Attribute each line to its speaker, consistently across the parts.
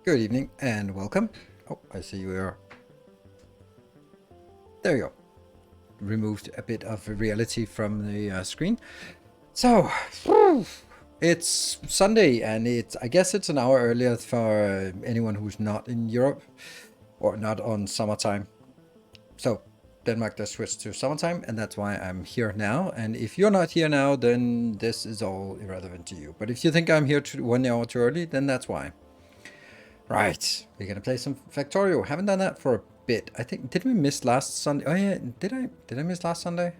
Speaker 1: Good evening and welcome. Oh, I see you are. There you go. Removed a bit of reality from the screen. So, it's Sunday and I guess it's an hour earlier for anyone who's not in Europe or not on summertime. So, Denmark does switch to summertime and that's why I'm here now. And if you're not here now, then this is all irrelevant to you. But if you think I'm here 1 hour too early, then that's why. Right, we're gonna play some Factorio. Haven't done that for a bit. I think, did we miss last Sunday? Oh yeah, did I miss last Sunday?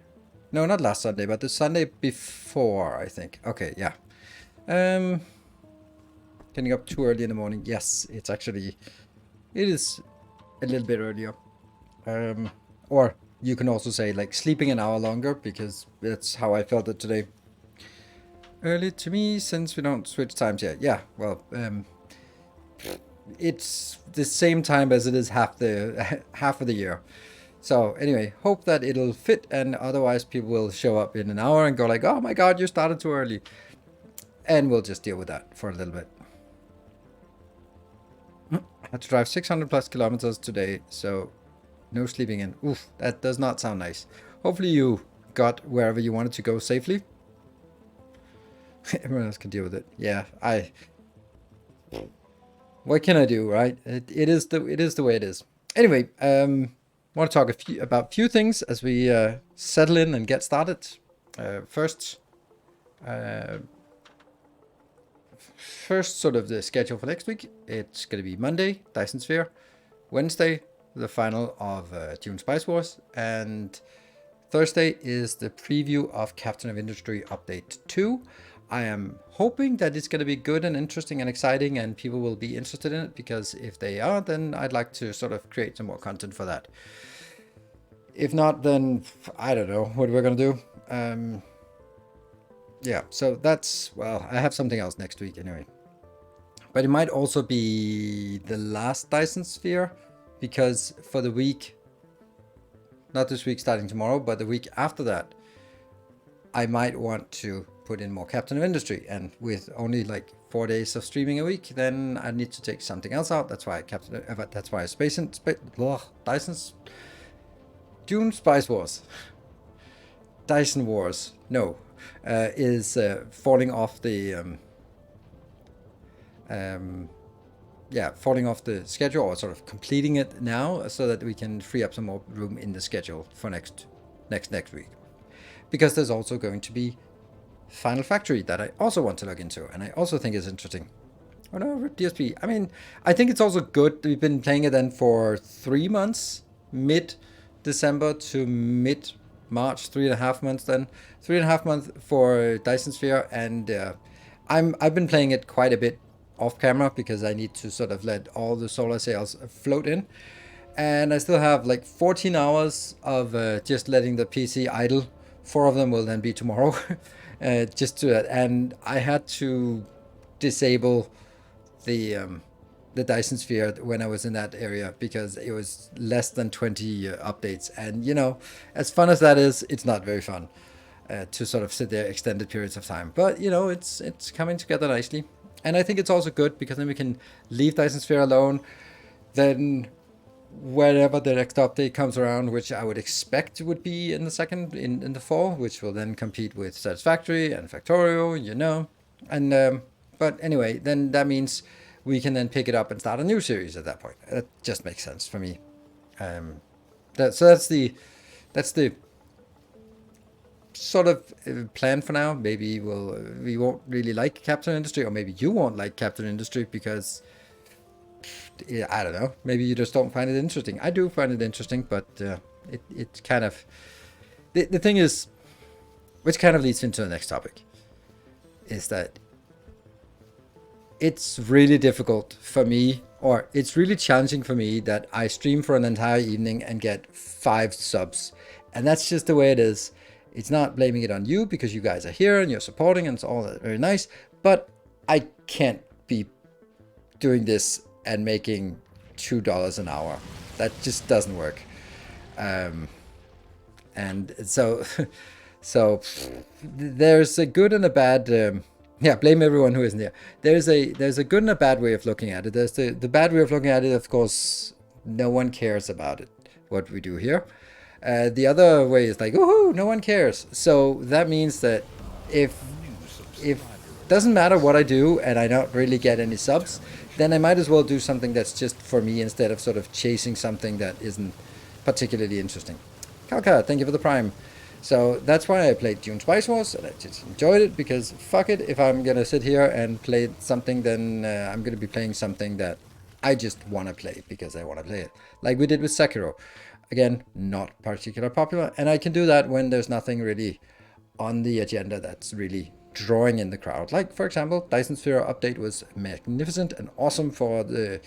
Speaker 1: No, not last Sunday, but the Sunday before, I think. Okay, yeah. Getting up too early in the morning. Yes, it is a little bit earlier. Or you can also say like sleeping an hour longer because that's how I felt it today. Early to me since we don't switch times yet. Yeah, well, it's the same time as it is half of the year. So anyway, hope that it'll fit, and otherwise people will show up in an hour and go like, oh my god, you started too early. And we'll just deal with that for a little bit. I had to drive 600 plus kilometers today, so no sleeping in. Oof, that does not sound nice. Hopefully you got wherever you wanted to go safely. Everyone else can deal with it. Yeah, what can I do, right? It is the way it is. Anyway, want to talk about a few things as we settle in and get started. First, sort of the schedule for next week. It's going to be Monday, Dyson Sphere. Wednesday, the final of June Spice Wars. And Thursday is the preview of Captain of Industry Update 2. I am hoping that it's going to be good and interesting and exciting and people will be interested in it, because if they are, then I'd like to sort of create some more content for that. If not, then I don't know what we're going to do. Yeah, so that's, well, I have something else next week anyway. But it might also be the last Dyson Sphere, because for the week, not this week starting tomorrow, but the week after that, I might want to put in more Captain of Industry. And with only like 4 days of streaming a week, then I need to take something else out. That's why Dyson's Dune Spice Wars, Dyson Wars, no, is falling off the falling off the schedule, or sort of completing it now, so that we can free up some more room in the schedule for next week. Because there's also going to be Final Factory that I also want to look into, and I also think is interesting. Oh no, RIP DSP. I mean, I think it's also good. We've been playing it then for 3 months, mid-December to mid-March, 3.5 months then. 3.5 months for Dyson Sphere, and I've been playing it quite a bit off camera, because I need to sort of let all the solar sails float in. And I still have like 14 hours of just letting the PC idle. 4 of them will then be tomorrow. And I had to disable the Dyson Sphere when I was in that area, because it was less than 20 updates. And you know, as fun as that is, it's not very fun to sort of sit there extended periods of time. But you know, it's coming together nicely. And I think it's also good, because then we can leave Dyson Sphere alone. Then whenever the next update comes around, which I would expect would be in the fall, which will then compete with Satisfactory and Factorio, you know. And but anyway, then that means we can then pick it up and start a new series at that point. That just makes sense for me. That's the sort of plan for now. Maybe we won't really like Captain Industry, or maybe you won't like Captain Industry because I don't know. Maybe you just don't find it interesting. I do find it interesting, but it kind of the thing is, which kind of leads into the next topic, is that it's really difficult for me, or it's really challenging for me, that I stream for an entire evening and get 5 subs, and that's just the way it is. It's not blaming it on you, because you guys are here and you're supporting, and it's all very nice. But I can't be doing this and making $2 an hour. That just doesn't work. And so there's a good and a bad. Blame everyone who isn't here. There's a good and a bad way of looking at it. There's the bad way of looking at it. Of course, no one cares about it, what we do here. The other way is like, woohoo, no one cares. So that means that if doesn't matter what I do and I don't really get any subs, then I might as well do something that's just for me, instead of sort of chasing something that isn't particularly interesting. Kalka, thank you for the Prime. So that's why I played Dune Spice Wars, and I just enjoyed it, because fuck it, if I'm gonna sit here and play something, then I'm gonna be playing something that I just want to play because I want to play it. Like we did with Sekiro. Again, not particularly popular, and I can do that when there's nothing really on the agenda that's really drawing in the crowd. Like, for example, Dyson Sphere update was magnificent and awesome for the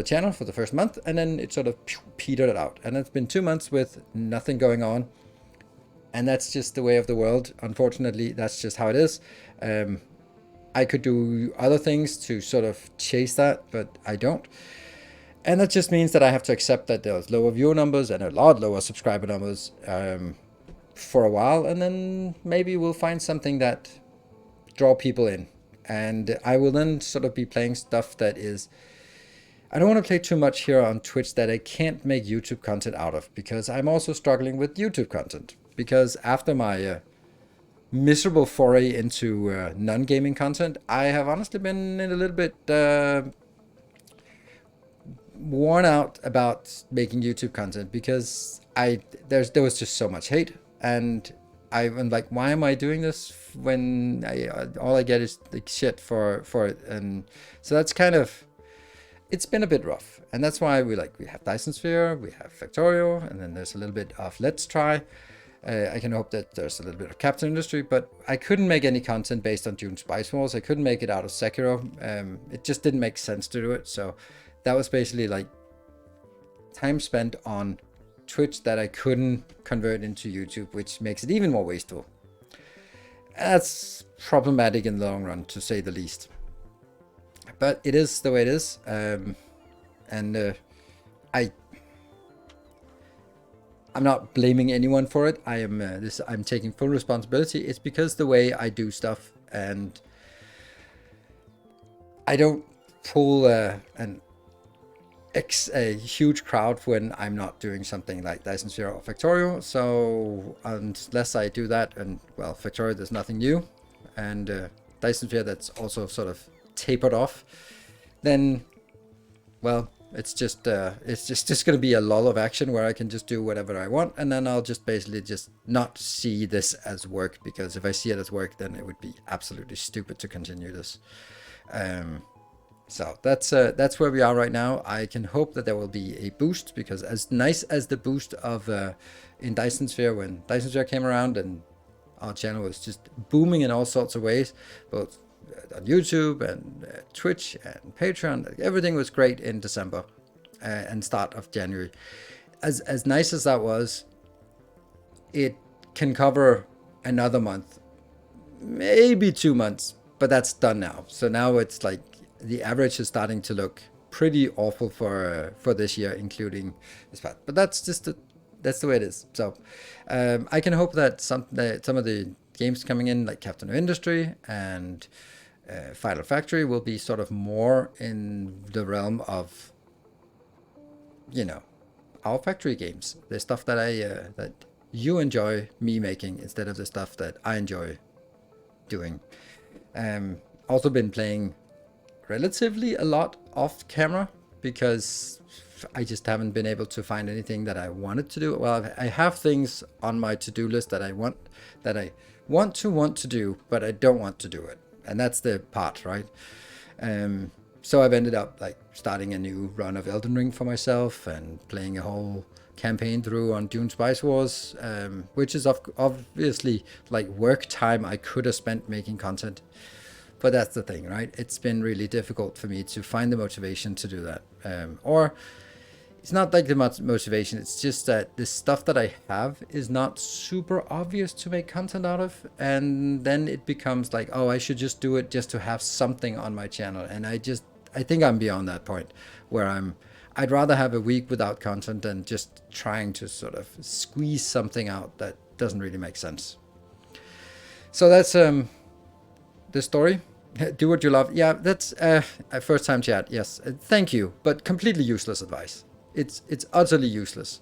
Speaker 1: channel for the first month, and then it sort of petered out. And it's been 2 months with nothing going on, and that's just the way of the world. Unfortunately, that's just how it is. I could do other things to sort of chase that, but I don't. And that just means that I have to accept that there's lower viewer numbers and a lot lower subscriber numbers for a while, and then maybe we'll find something that draw people in. And I will then sort of be playing stuff that is... I don't want to play too much here on Twitch that I can't make YouTube content out of, because I'm also struggling with YouTube content. Because after my miserable foray into non-gaming content, I have honestly been in a little bit... worn out about making YouTube content, because there was just so much hate, and I'm like, why am I doing this when all I get is like shit for it? And so that's kind of, it's been a bit rough, and that's why we have Dyson Sphere, we have Factorio, and then there's a little bit of Let's Try. I can hope that there's a little bit of Captain Industry, but I couldn't make any content based on Dune Spice Wars. I couldn't make it out of Sekiro. It just didn't make sense to do it. So that was basically like time spent on Twitch that I couldn't convert into YouTube, which makes it even more wasteful. That's problematic in the long run, to say the least. But it is the way it is. I'm not blaming anyone for it. I'm taking full responsibility. It's because the way I do stuff, and I don't pull a huge crowd when I'm not doing something like Dyson Sphere or Factorio. So unless I do that, and well, Factorio, there's nothing new, and Dyson Sphere, that's also sort of tapered off, then, well, it's just going to be a lull of action where I can just do whatever I want, and then I'll just basically just not see this as work, because if I see it as work, then it would be absolutely stupid to continue this. So that's where we are right now. I can hope that there will be a boost, because as nice as the boost of in Dyson Sphere, when Dyson Sphere came around and our channel was just booming in all sorts of ways, both on YouTube and Twitch and Patreon, everything was great in December and start of January. As nice as that was, it can cover another month, maybe 2 months, but that's done now. So now it's like the average is starting to look pretty awful for this year, including this part. But that's the way it is. So I can hope that some of the games coming in, like Captain Industry and Final Factory, will be sort of more in the realm of, our factory games, the stuff that that you enjoy me making, instead of the stuff that I enjoy doing. Also been playing relatively a lot off camera, because I just haven't been able to find anything that I wanted to do. Well, I have things on my to-do list that I want to do, but I don't want to do it. And that's the part, right? So I've ended up like starting a new run of Elden Ring for myself, and playing a whole campaign through on Dune Spice Wars, which is obviously like work time I could have spent making content. But that's the thing, right? It's been really difficult for me to find the motivation to do that. Or it's not like the motivation, it's just that the stuff that I have is not super obvious to make content out of. And then it becomes like, oh, I should just do it just to have something on my channel. And I think I'm beyond that point where I'd rather have a week without content than just trying to sort of squeeze something out that doesn't really make sense. So that's the story. Do what you love. Yeah, that's a first time chat. Yes, thank you, but completely useless advice. It's utterly useless.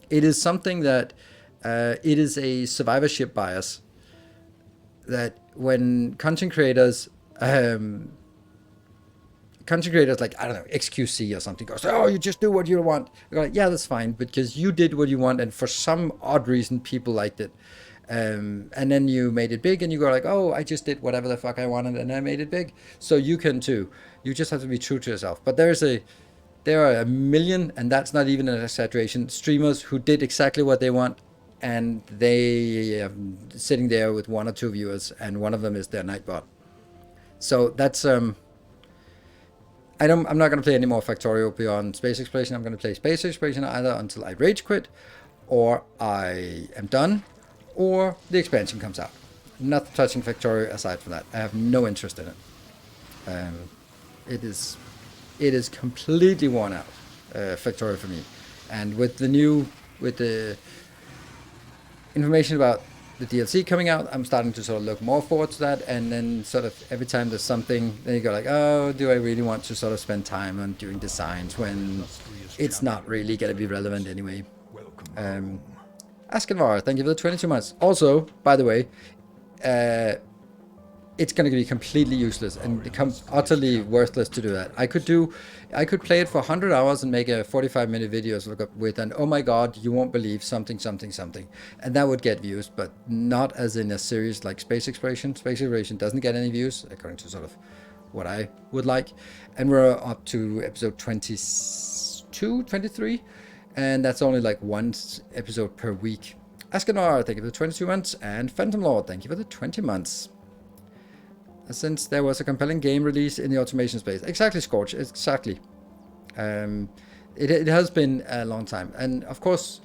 Speaker 1: It is something that it is a survivorship bias that when content creators like, I don't know, XQC or something goes, oh, you just do what you want. You're like, yeah, that's fine, because you did what you want, and for some odd reason people liked it. And then you made it big, and you go like, oh, I just did whatever the fuck I wanted, and I made it big. So you can too. You just have to be true to yourself. But there are a million, and that's not even an exaggeration, streamers who did exactly what they want, and they are sitting there with 1 or 2 viewers, and one of them is their Nightbot. So that's I'm not going to play any more Factorio beyond Space Exploration. I'm going to play Space Exploration either until I rage quit, or I am done, or the expansion comes out. I'm not touching Factorio aside from that. I have no interest in it. It is completely worn out, Factorio for me. And with the information about the DLC coming out, I'm starting to sort of look more forward to that. And then sort of every time there's something, then you go like, oh, do I really want to sort of spend time on doing designs when it's not really going to be relevant anyway? Askenvar, thank you for the 22 months. Also, by the way, it's going to be completely useless and become utterly worthless to do that. I could play it for 100 hours and make a 45-minute video with an, oh my god, you won't believe something. And that would get views, but not as in a series like Space Exploration. Space Exploration doesn't get any views, according to sort of what I would like. And we're up to episode 22, 23, and that's only like one episode per week. Askenar, thank you for the 22 months, and Phantom Lord, thank you for the 20 months. Since there was a compelling game release in the automation space. Exactly, Scorch, exactly. It has been a long time. And of course,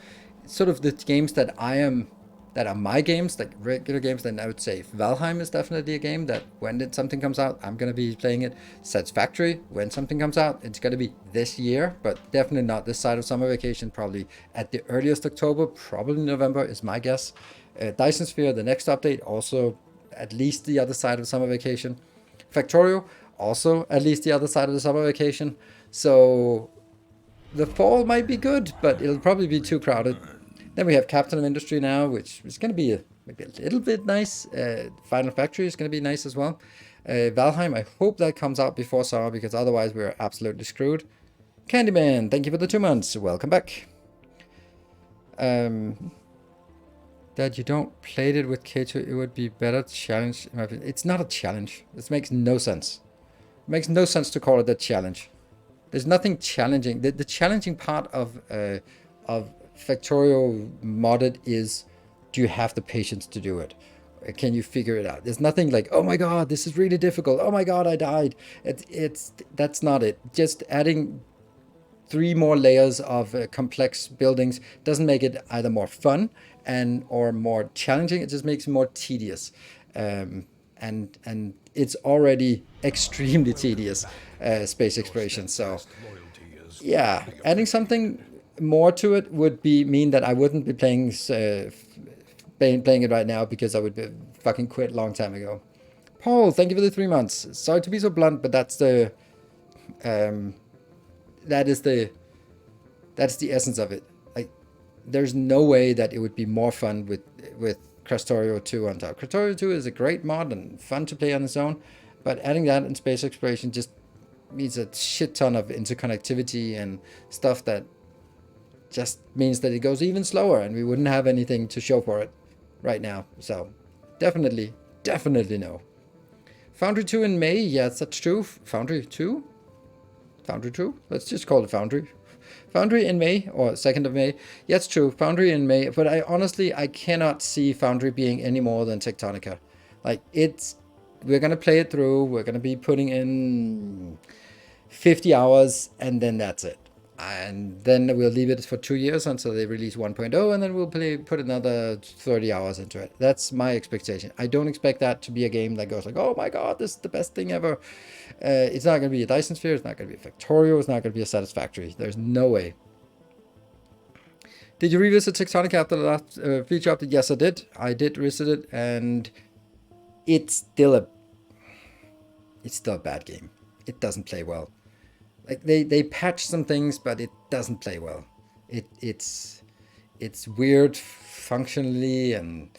Speaker 1: sort of the games that are my games, like regular games, then I would say Valheim is definitely a game that when something comes out, I'm going to be playing it. Satisfactory, when something comes out, it's going to be this year, but definitely not this side of summer vacation, probably at the earliest October, probably November is my guess. Dyson Sphere, the next update, also at least the other side of summer vacation. Factorio, also at least the other side of the summer vacation. So the fall might be good, but it'll probably be too crowded. Then we have Captain of Industry now, which is going to be maybe a little bit nice. Final Factory is going to be nice as well. Valheim, I hope that comes out before summer, because otherwise we're absolutely screwed. Candyman, thank you for the 2 months. Welcome back. That you don't play it with K2, it would be better challenge. In my opinion. It's not a challenge. This makes no sense. It makes no sense to call it a challenge. There's nothing challenging. The challenging part of Factorio modded is, do you have the patience to do it? Can you figure it out? There's nothing like, oh my god, this is really difficult. Oh my god, I died. That's not it. Just adding 3 more layers of complex buildings doesn't make it either more fun or more challenging. It just makes it more tedious. And it's already extremely tedious, space exploration. So yeah, adding something more to it would mean that I wouldn't be playing it right now, because I would be fucking quit a long time ago. Paul, thank you for the 3 months. Sorry to be so blunt, but that's the essence of it. Like, there's no way that it would be more fun with Factorio 2 on top. Factorio 2 is a great mod and fun to play on its own, but adding that in space exploration just means a shit ton of interconnectivity and stuff that just means that it goes even slower, and we wouldn't have anything to show for it right now. So definitely no. Foundry 2 in May, yes, that's true. Foundry 2? Let's just call it Foundry. Foundry in May, or 2nd of May. Yeah, it's true, Foundry in May. But I cannot see Foundry being any more than Tectonica. Like, we're going to play it through. We're going to be putting in 50 hours, and then that's it. And then we'll leave it for 2 years until they release 1.0, and then we'll put another 30 hours into it. That's my expectation. I don't expect that to be a game that goes like, oh my god, this is the best thing ever. It's not going to be a Dyson Sphere, it's not going to be a Factorio, it's not going to be a Satisfactory. There's no way. Did you revisit Tectonica after the last feature update? Yes, I did. I did revisit it, and it's still a bad game. It doesn't play well. Like, they patch some things, but it doesn't play well. It's weird functionally, and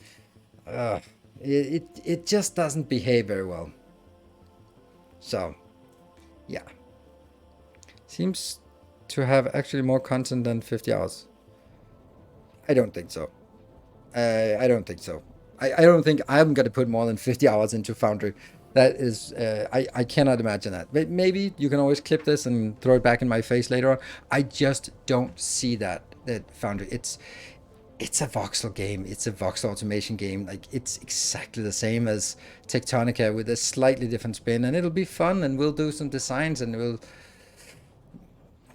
Speaker 1: it just doesn't behave very well. So yeah, seems to have actually more content than 50 hours. I don't think so. I don't think so. I don't think I'm gonna put more than 50 hours into Foundry. That is, I cannot imagine that. But maybe you can always clip this and throw it back in my face later on. I just don't see that Foundry. It's a voxel game. It's a voxel automation game. Like, it's exactly the same as Tectonica with a slightly different spin, and it'll be fun, and we'll do some designs, and we'll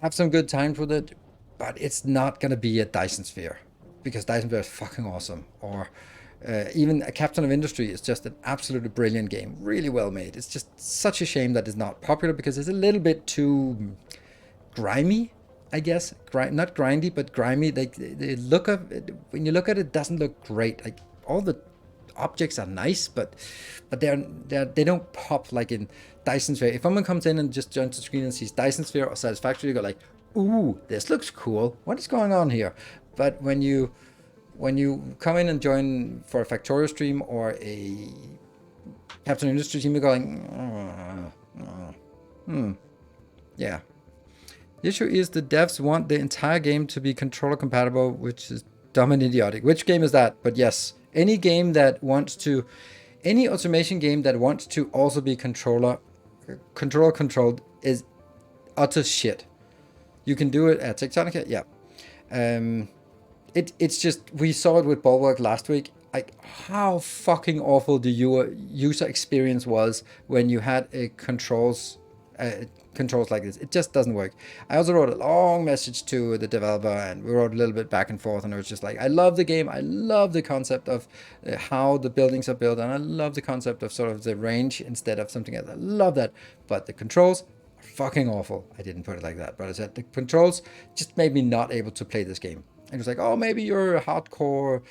Speaker 1: have some good times with it. But it's not gonna be a Dyson Sphere, because Dyson Sphere is fucking awesome. Or even a Captain of Industry is just an absolutely brilliant game, really well made. It's just such a shame that it's not popular, because it's a little bit too grimy, I guess. Not grindy, but grimy. Like, the look of it, when you look at it, it doesn't look great. Like, all the objects are nice, but they don't pop like in Dyson Sphere. If someone comes in and just joins the screen and sees Dyson Sphere or Satisfactory, you go like, ooh, this looks cool. What is going on here? But when you come in and join for a Factorio stream or a Captain Industry team, you're going, yeah. The issue is the devs want the entire game to be controller compatible, which is dumb and idiotic. Which game is that? But yes, any automation game that wants to also be controller controlled is utter shit. You can do it at Tectonica, yeah. It's just, we saw it with Bulwark last week, like how fucking awful the user experience was when you had a controls like this. It just doesn't work. I also wrote a long message to the developer, and we wrote a little bit back and forth, and it was just like, I love the game, I love the concept of how the buildings are built, and I love the concept of sort of the range instead of something else. I love that, but the controls are fucking awful. I didn't put it like that, but I said the controls just made me not able to play this game. And it was like, oh, maybe you're a hardcore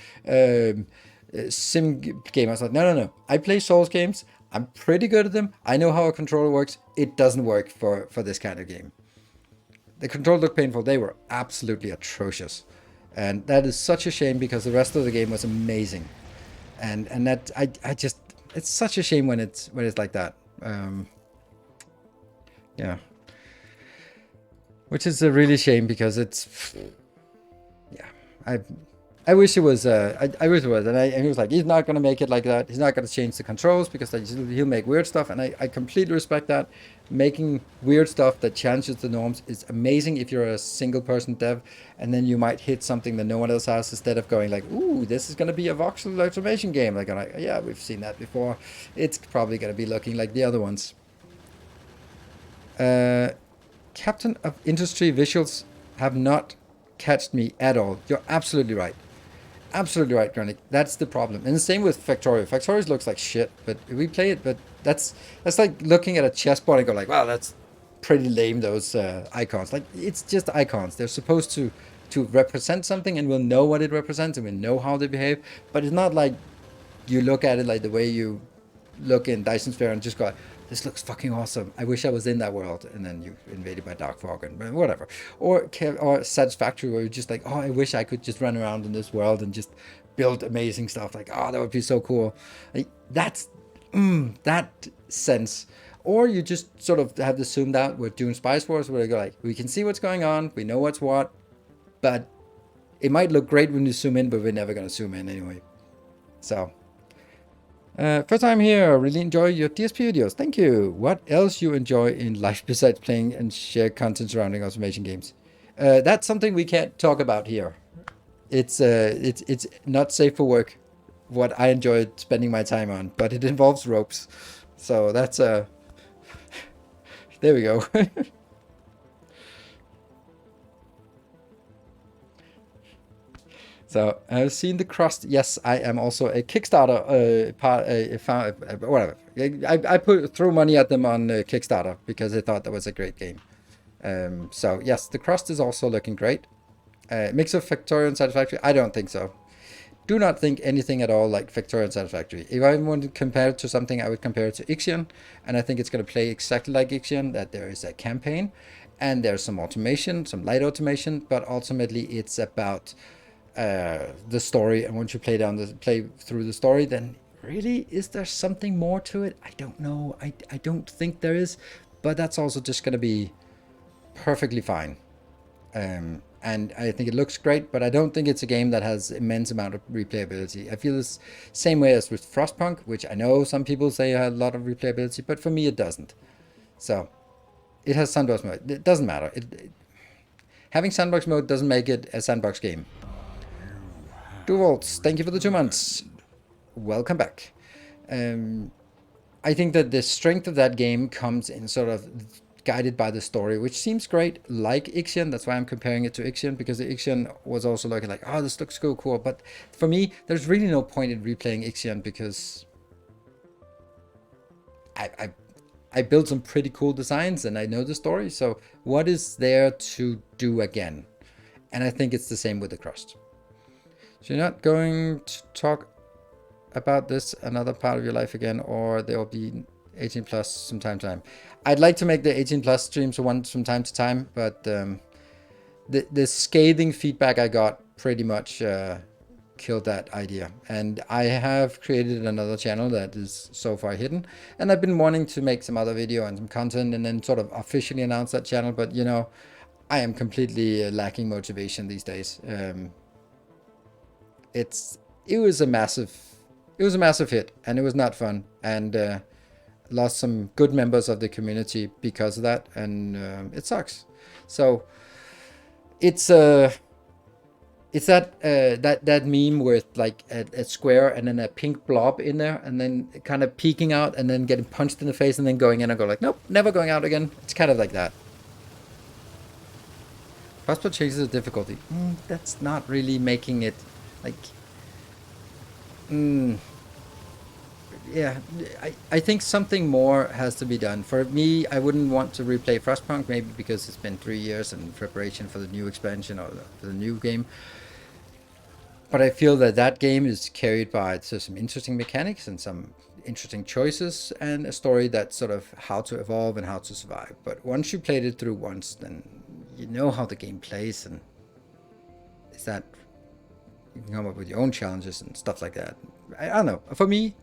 Speaker 1: sim gamer. I was like, no. I play Souls games. I'm pretty good at them. I know how a controller works. It doesn't work for this kind of game. The controls look painful. They were absolutely atrocious. And that is such a shame, because the rest of the game was amazing. And that I just, it's such a shame when it's like that. Yeah. Which is a really shame, because it's, yeah, I wish it was, I wish it was, and he was like, he's not going to make it like that, he's not going to change the controls, because he'll make weird stuff, and I completely respect that. Making weird stuff that challenges the norms is amazing if you're a single person dev, and then you might hit something that no one else has, instead of going like, ooh, this is going to be a voxel automation game, like, yeah, we've seen that before, it's probably going to be looking like the other ones. Captain of Industry visuals have not catched me at all. You're absolutely right. Absolutely right, Granick. That's the problem. And the same with Factorio. Factorio looks like shit, but we play it, but that's like looking at a chessboard and go like, wow, that's pretty lame, those icons. Like, it's just icons. They're supposed to represent something, and we'll know what it represents, and we know how they behave, but it's not like you look at it like the way you look in Dyson Sphere and just go, this looks fucking awesome. I wish I was in that world. And then you invaded by Dark Fog and whatever. Or Satisfactory, where you're just like, oh, I wish I could just run around in this world and just build amazing stuff. Like, oh, that would be so cool. Like, that's that sense. Or you just sort of have this zoomed out with Dune Spice Wars, where you go like, we can see what's going on, we know what's what, but it might look great when you zoom in, but we're never going to zoom in anyway. So, first time here, really enjoy your DSP videos. Thank you. What else you enjoy in life besides playing and share content surrounding automation games? That's something we can't talk about here. It's not safe for work, what I enjoyed spending my time on, but it involves ropes. So that's there we go. So I've seen the crust. Yes, I am also a Kickstarter whatever. I threw money at them on Kickstarter because I thought that was a great game. So yes, the crust is also looking great. Mix of Factorio and Satisfactory? I don't think so. Do not think anything at all like Factorio and Satisfactory. If I want to compare it to something, I would compare it to Ixion, and I think it's going to play exactly like Ixion, that there is a campaign, and there's some automation, some light automation, but ultimately it's about the story. And once you play through the story, then really, is there something more to it? I don't know. I don't think there is, but that's also just going to be perfectly fine. And I think it looks great, but I don't think it's a game that has immense amount of replayability. I feel the same way as with Frostpunk, which I know some people say had a lot of replayability, but for me it doesn't. So it has sandbox mode. It doesn't matter. Having sandbox mode doesn't make it a sandbox game. Duvolts, thank you for the 2 months. Welcome back. I think that the strength of that game comes in sort of guided by the story, which seems great, like Ixion. That's why I'm comparing it to Ixion, because the Ixion was also looking like, oh, this looks so cool. But for me, there's really no point in replaying Ixion, because I built some pretty cool designs and I know the story. So what is there to do again? And I think it's the same with the crust. So you're not going to talk about this another part of your life again, or there will be 18 plus from time to time. I'd like to make the 18 plus streams from time to time, but the scathing feedback I got pretty much killed that idea. And I have created another channel that is so far hidden, and I've been wanting to make some other video and some content and then sort of officially announce that channel, but you know, I am completely lacking motivation these days. It was a massive hit, and it was not fun, and lost some good members of the community because of that, and it sucks. So it's it's that meme with like a square and then a pink blob in there, and then kind of peeking out and then getting punched in the face and then going in and go like, nope, never going out again. It's kind of like that. Crossbow changes the difficulty. That's not really making it like. Yeah, I think something more has to be done. For me, I wouldn't want to replay Frostpunk, maybe because it's been 3 years in preparation for the new expansion or the new game. But I feel that that game is carried by some interesting mechanics and some interesting choices and a story that's sort of how to evolve and how to survive. But once you played it through once, then you know how the game plays, and is that you can come up with your own challenges and stuff like that. I don't know. For me,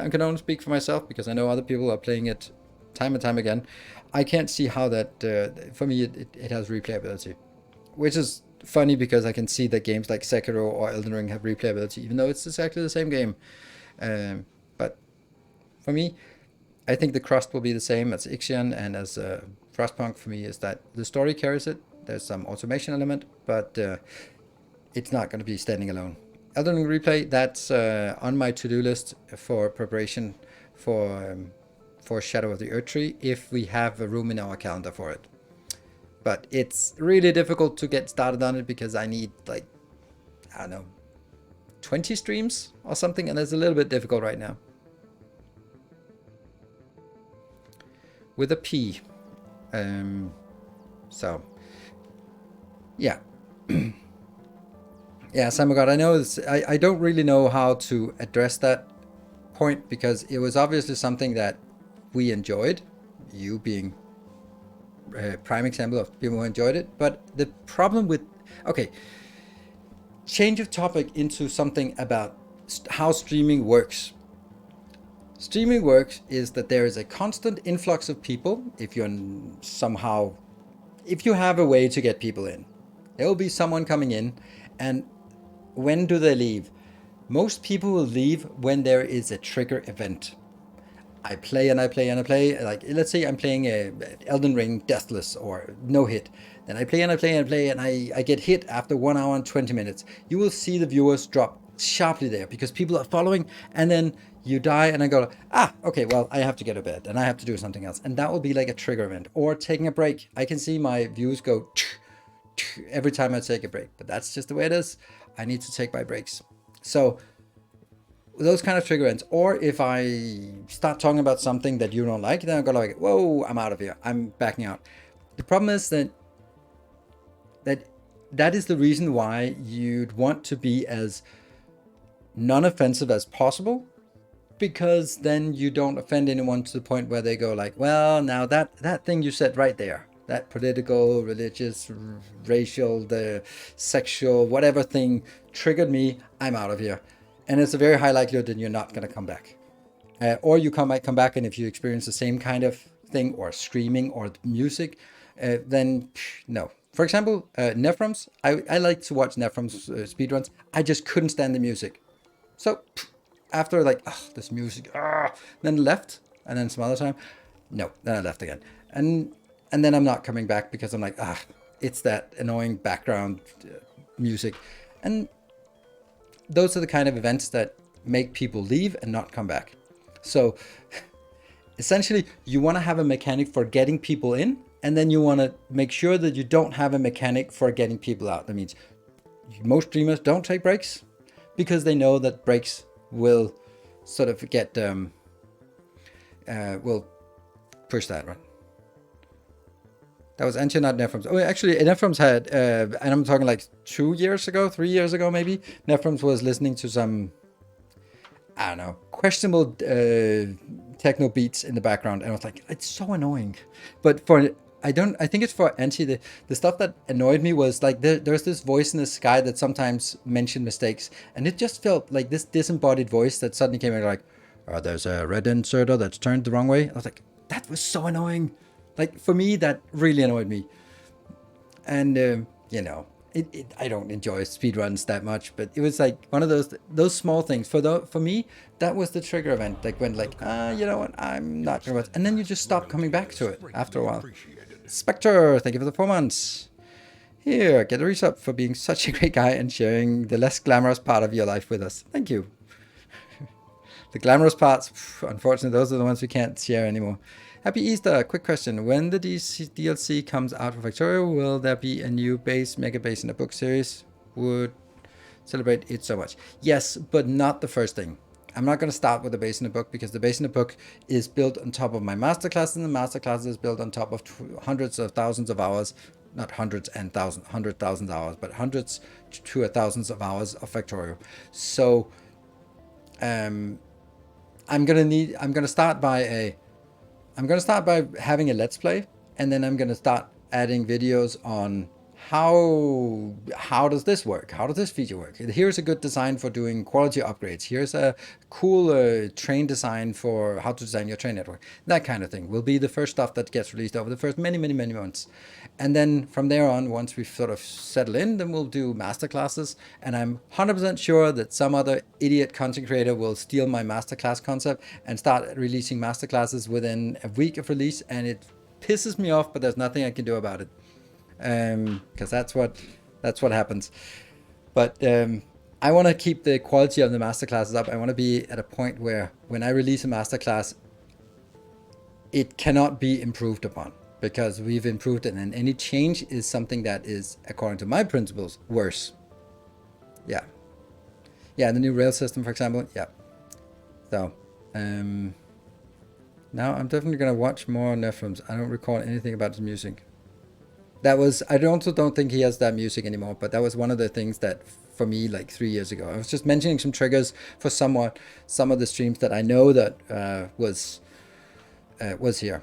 Speaker 1: I can only speak for myself because I know other people are playing it time and time again. I can't see how that, for me, it has replayability, which is funny because I can see that games like Sekiro or Elden Ring have replayability, even though it's exactly the same game. But for me, I think the crust will be the same as Ixion and as Frostpunk. For me, is that the story carries it. There's some automation element, but it's not going to be standing alone. Elden Ring replay, that's on my to-do list for preparation for Shadow of the Erdtree, if we have a room in our calendar for it. But it's really difficult to get started on it because I need, like, I don't know, 20 streams or something, and it's a little bit difficult right now. With a P. So, yeah. Yeah, Samagod, I know I don't really know how to address that point because it was obviously something that we enjoyed, you being a prime example of people who enjoyed it. But the problem with, okay, change of topic into something about how streaming works. Streaming works is that there is a constant influx of people. If you have a way to get people in, there will be someone coming in, and when do they leave? Most people will leave when there is a trigger event. I play and I play and I play. Like, let's say I'm playing Elden Ring Deathless or no hit. Then I play and I play and I play and I get hit after 1 hour and 20 minutes. You will see the viewers drop sharply there because people are following, and then you die and I go, okay, well, I have to get to bed and I have to do something else. And that will be like a trigger event. Or taking a break. I can see my views go every time I take a break, but that's just the way it is. I need to take my breaks. So those kind of trigger events, or if I start talking about something that you don't like, then I go like, whoa, I'm out of here. I'm backing out. The problem is that is the reason why you'd want to be as non-offensive as possible, because then you don't offend anyone to the point where they go like, well, now that thing you said right there, that political, religious, racial, the sexual, whatever thing triggered me, I'm out of here. And it's a very high likelihood that you're not going to come back. Or you might come back, and if you experience the same kind of thing, or screaming, or music, then no. For example, Nephrons, I like to watch Nephrons speedruns. I just couldn't stand the music. So after like, this music, then left, and then some other time, no, then I left again. And then I'm not coming back because I'm like, it's that annoying background music. And those are the kind of events that make people leave and not come back. So essentially, you want to have a mechanic for getting people in, and then you want to make sure that you don't have a mechanic for getting people out. That means most streamers don't take breaks because they know that breaks will sort of get, will push that, right? That was Antia, not Nephrons. Oh, actually, Nephrons had, and I'm talking like 3 years ago maybe, Nephrons was listening to some, I don't know, questionable techno beats in the background, and I was like, it's so annoying. But I think it's for Anti, the stuff that annoyed me was like, there's this voice in the sky that sometimes mentioned mistakes, and it just felt like this disembodied voice that suddenly came in like, there's a red inserter that's turned the wrong way. I was like, that was so annoying. Like, for me, that really annoyed me. And, I don't enjoy speedruns that much, but it was like one of those small things. For me, that was the trigger event. Like when like, you know what, I'm not sure what, and then you just stop coming back to it after a while. Spectre, thank you for the 4 months. Here, get a resub for being such a great guy and sharing the less glamorous part of your life with us. Thank you. The glamorous parts, unfortunately, those are the ones we can't share anymore. Happy Easter. Quick question. When the DLC comes out for Factorio, will there be a new base, mega base in the book series? Would celebrate it so much. Yes, but not the first thing. I'm not going to start with the base in the book because the base in the book is built on top of my masterclass, and the masterclass is built on top of hundreds of thousands of hours. Not hundreds and thousands, 100,000 hours, but hundreds to thousands of hours of Factorio. So, I'm gonna start by having a let's play, and then I'm gonna start adding videos on how does this work? How does this feature work? Here's a good design for doing quality upgrades. Here's a cool train design for how to design your train network. That kind of thing will be the first stuff that gets released over the first many months. And then from there on, once we sort of settle in, then we'll do masterclasses. And I'm 100% sure that some other idiot content creator will steal my masterclass concept and start releasing masterclasses within a week of release. And it pisses me off, but there's nothing I can do about it. Because that's what happens. But I want to keep the quality of the masterclasses up. I want to be at a point where when I release a masterclass, it cannot be improved upon, because we've improved it, and any change is something that is, according to my principles, worse. Yeah, the new rail system, for example. Yeah. So now I'm definitely gonna watch more Nephilim's. I don't recall anything about his music. I also don't think he has that music anymore, but that was one of the things that, for me, like 3 years ago, I was just mentioning some triggers for some of the streams that I know that was here.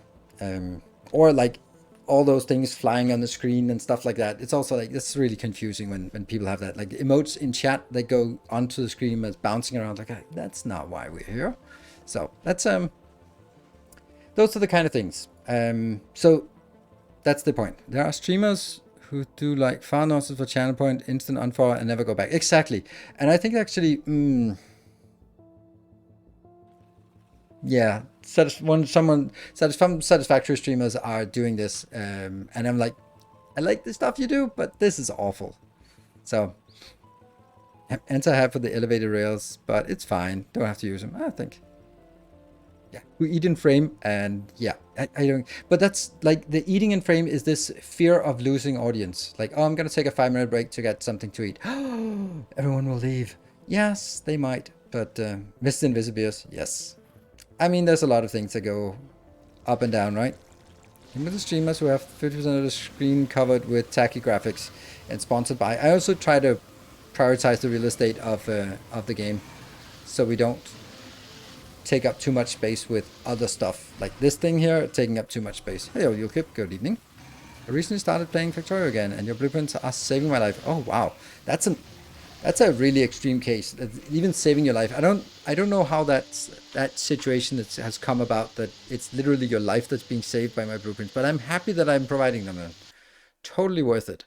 Speaker 1: Or like all those things flying on the screen and stuff like that. It's also like, this is really confusing when people have that. Like emotes in chat that go onto the screen as bouncing around. Like, that's not why we're here. So that's, those are the kind of things. So that's the point. There are streamers who do like far nonsense for channel point, instant unfollow, and never go back. Exactly. And I think actually, yeah, some satisfactory streamers are doing this, and I'm like, I like the stuff you do, but this is awful. So, enter have for the elevated rails, but it's fine. Don't have to use them, I think. Yeah, we eat in frame, and yeah, I don't. But that's like, the eating in frame is this fear of losing audience. Like, oh, I'm gonna take a 5-minute break to get something to eat. Everyone will leave. Yes, they might, but Mr. Invisibius, yes. I mean, there's a lot of things that go up and down, right? Remember the streamers who have 50% of the screen covered with tacky graphics and sponsored by. I also try to prioritize the real estate of the game, so we don't take up too much space with other stuff. Like this thing here, taking up too much space. Hello, Yulkip, good evening. I recently started playing Factorio again, and your blueprints are saving my life. Oh, wow. That's a really extreme case. Even saving your life. I don't know how that situation has come about, that it's literally your life that's being saved by my blueprints, but I'm happy that I'm providing them then. Totally worth it.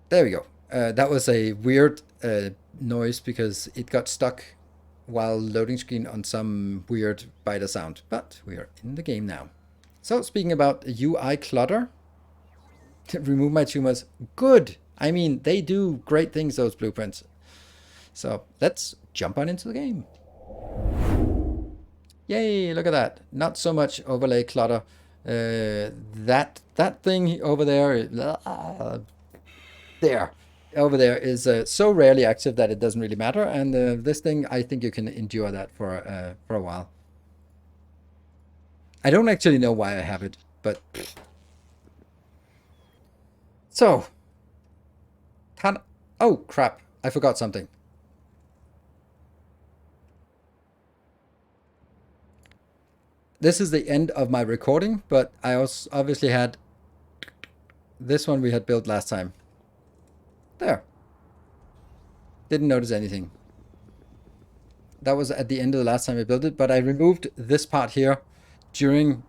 Speaker 1: There we go. That was a weird noise because it got stuck while loading screen on some weird biter sound, but we are in the game now. So speaking about UI clutter, remove my tumors. Good. I mean, they do great things, those blueprints. So let's jump on into the game. Yay, look at that. Not so much overlay clutter. That thing over there, over there is so rarely active that it doesn't really matter. And this thing, I think you can endure that for a while. I don't actually know why I have it, but so. Oh crap! I forgot something. This is the end of my recording, but I also obviously had this one we had built last time. There. Didn't notice anything. That was at the end of the last time I built it, but I removed this part here during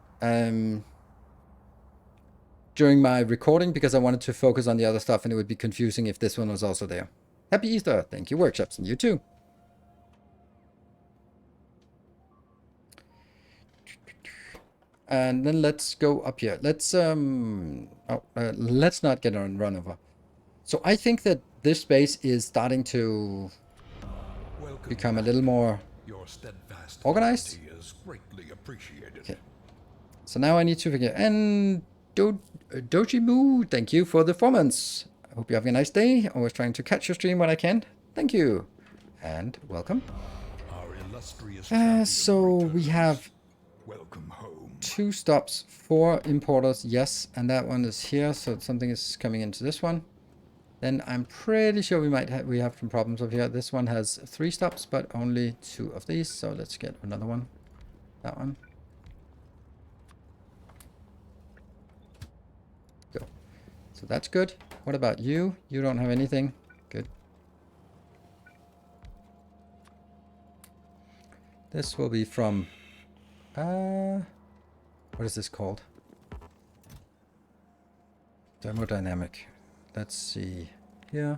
Speaker 1: during my recording because I wanted to focus on the other stuff and it would be confusing if this one was also there. Happy Easter. Thank you, Workshops, and you too. And then let's go up here. Let's let's not get run over. So I think that this space is starting to become a little more organized. Okay. So now I need to figure. And Doji Moo, thank you for the 4 months. I hope you have a nice day. Always trying to catch your stream when I can. Thank you. And welcome. So we have 2 stops, 4 importers, yes, and that one is here, so something is coming into this one. Then I'm pretty sure we have some problems over here. This one has 3 stops, but only 2 of these, so let's get another one. That one. Go. So that's good. What about you? You don't have anything. Good. This will be from what is this called? Thermodynamic. Let's see. Here.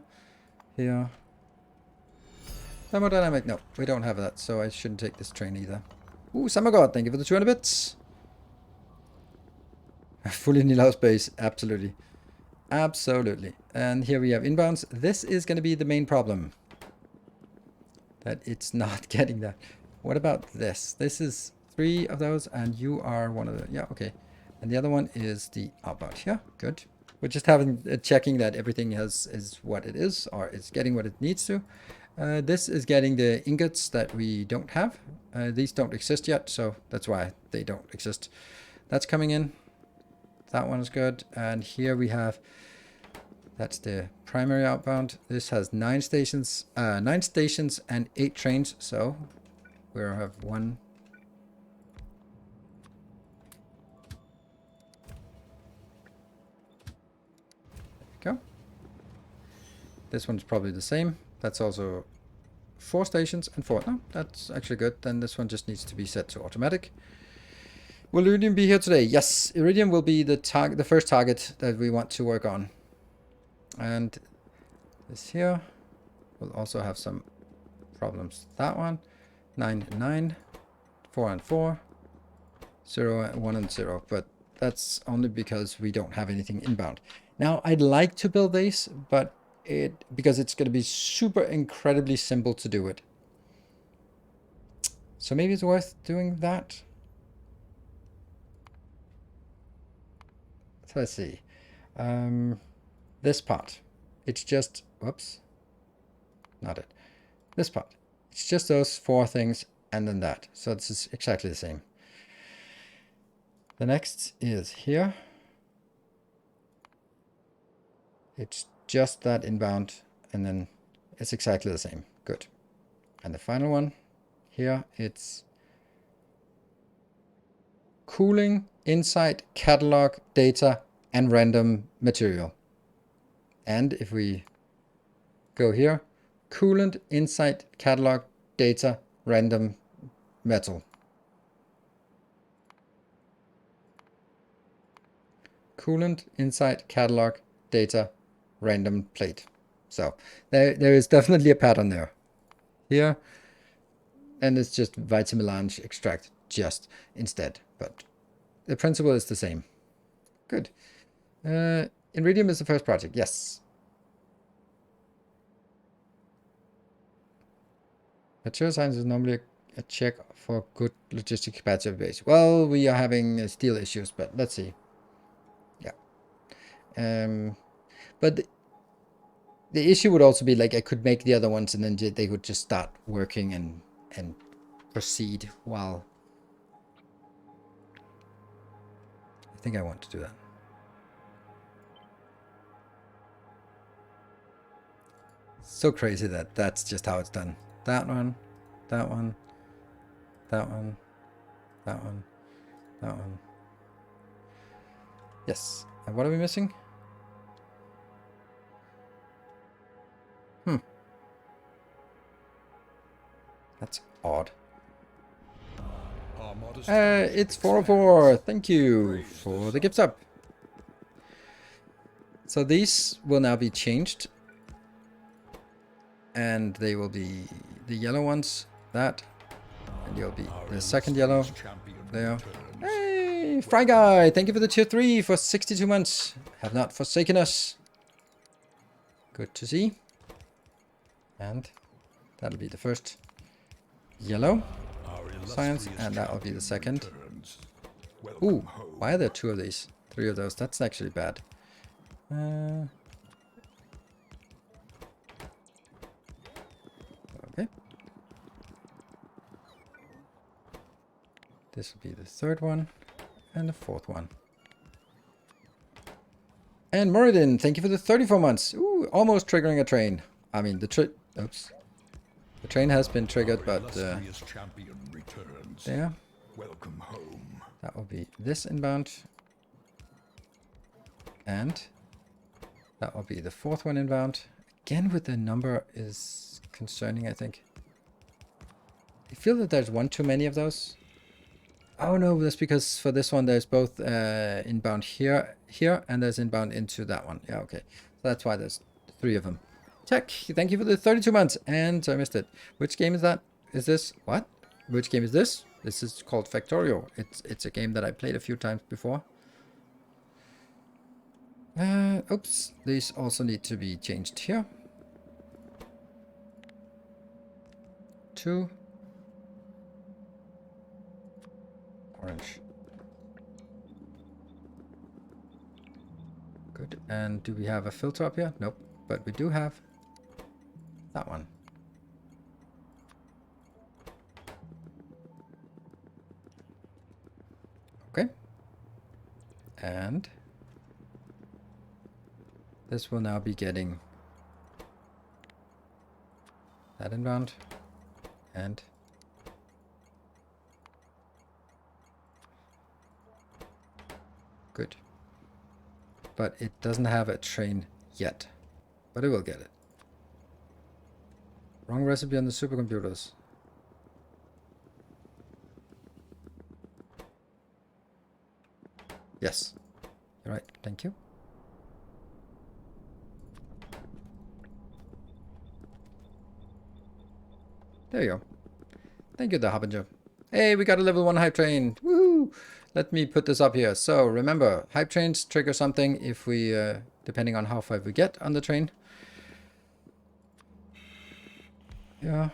Speaker 1: Thermodynamic. No, we don't have that, so I shouldn't take this train either. Ooh, Summergod, thank you for the 200 bits. Fully Nilhouse base. Absolutely. Absolutely. And here we have inbounds. This is going to be the main problem. That it's not getting that. What about this? This is 3 of those, and you are one of the... Yeah, okay. And the other one is the outbound here. Good. We're just checking that everything is what it is, or is getting what it needs to. This is getting the ingots that we don't have. These don't exist yet, so that's why they don't exist. That's coming in. That one is good. And here we have... That's the primary outbound. This has 9 stations and 8 trains, so we'll have 1... Go. This one's probably the same. That's also 4 stations and 4. No, that's actually good. Then this one just needs to be set to automatic. Will Iridium be here today? Yes, Iridium will be the first target that we want to work on. And this here will also have some problems. That one, 9 and 9, 4 and 4, 0 and 1 and 0. But that's only because we don't have anything inbound. Now, I'd like to build these, but because it's going to be super incredibly simple to do it. So maybe it's worth doing that. So let's see. This part. It's just... Whoops. Not it. This part. It's just those 4 things and then that. So this is exactly the same. The next is here. It's just that inbound, and then it's exactly the same. Good. And the final one, here, it's cooling, insight, catalog, data, and random material. And if we go here, coolant, insight, catalog, data, random metal. Coolant, insight, catalog, data, random plate. So there is definitely a pattern there. Here, and it's just vitamelange extract just instead, but the principle is the same. Good. Iridium is the first project. Yes. Material science is normally a check for good logistic capacity base. Well, we are having steel issues, but let's see. Yeah. But the issue would also be like I could make the other ones and then they would just start working and proceed while... I think I want to do that. So crazy that that's just how it's done. That one, that one, that one, that one, that one. Yes. And what are we missing? That's odd. It's 404. Thank you for the gift up. So these will now be changed. And they will be the yellow ones. That. And you'll be the second yellow. There. Hey, Fry Guy! Thank you for the tier 3 for 62 months. Have not forsaken us. Good to see. And that'll be the first yellow science, and that'll be the second. Ooh, why are there 2 of these? 3 of those. That's actually bad. Okay. This will be the 3rd one and the 4th one. And Muradin, thank you for the 34 months. Ooh, almost triggering a train. I mean, the train has been triggered, but there. Welcome home. That will be this inbound. And that will be the 4th one inbound. Again, with the number is concerning, I think. I feel that there's one too many of those. Oh no, that's because for this one there's both inbound here, and there's inbound into that one. Yeah, okay. So that's why there's 3 of them. Tech, thank you for the 32 months, and I missed it. Which game is that? Is this what? Which game is this? This is called Factorio. It's a game that I played a few times before. Oops, these also need to be changed here. 2. Orange. Good. And do we have a filter up here? Nope. But we do have that one. Okay. And this will now be getting that inbound and good. But it doesn't have a train yet. But it will get it. Wrong recipe on the supercomputers. Yes. You're right. Thank you. There you go. Thank you, the Harbinger. Hey, we got a level 1 hype train. Woohoo! Let me put this up here. So remember, hype trains trigger something if we, depending on how far we get on the train. Yeah.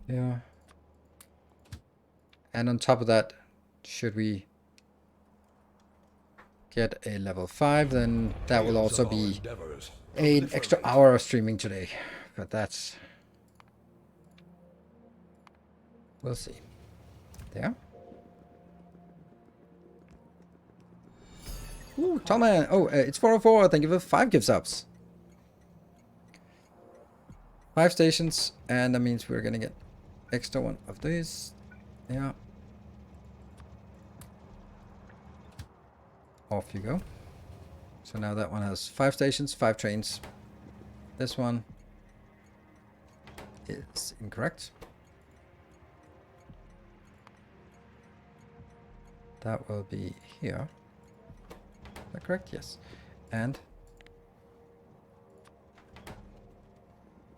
Speaker 1: Yeah. And on top of that, should we get a level 5, then that will also be an extra hour of streaming today. But that's... we'll see. There. Ooh, Tallman. Oh, it's 404. Thank you for 5 gift subs. 5 stations, and that means we're gonna get extra one of these. Yeah. Off you go. So now that one has 5 stations, 5 trains. This one is incorrect. That will be here. Is that correct? Yes. And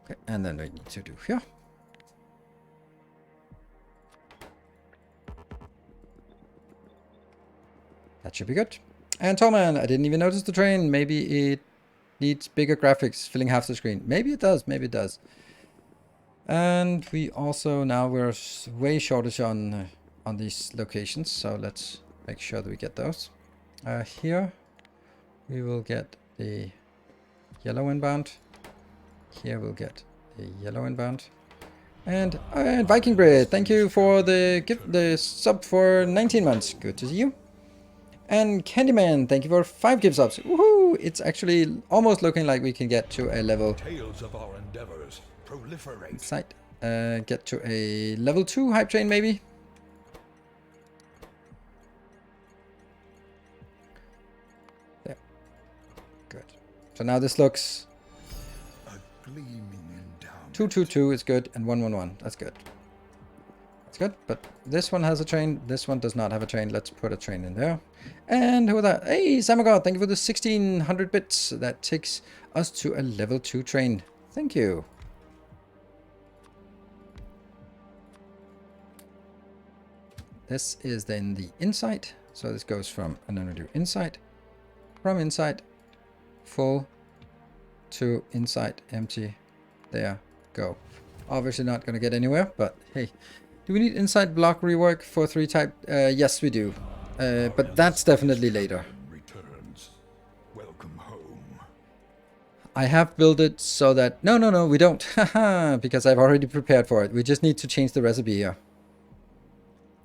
Speaker 1: okay, and then we need to do here. That should be good. And Tallman, I didn't even notice the train. Maybe it needs bigger graphics, filling half the screen. Maybe it does. Maybe it does. And we also now we're way shortage on these locations, so let's make sure that we get those. Here we will get the yellow inbound. Here we'll get the yellow inbound. And Viking Bread, thank you for the gift, the sub for 19 months. Good to see you. And Candyman, thank you for 5 gift subs. Woohoo! It's actually almost looking like we can get to a level. Tales of our endeavors proliferate. Site. Get to a level 2 hype train maybe. There. Good. So now this looks 222 is good, and 111. That's good. It's good, but this one has a train. This one does not have a train. Let's put a train in there. And who that? Hey, Samagod, thank you for the 1600 bits. That takes us to a level 2 train. Thank you. This is then the inside. So this goes from, and then we do inside, from inside, full, to inside, empty. There, go. Obviously not going to get anywhere, but hey. Do we need inside block rework for 3 type? Yes, we do. But that's definitely later.
Speaker 2: Welcome home.
Speaker 1: I have built it so that... No, we don't. Haha, because I've already prepared for it. We just need to change the recipe here.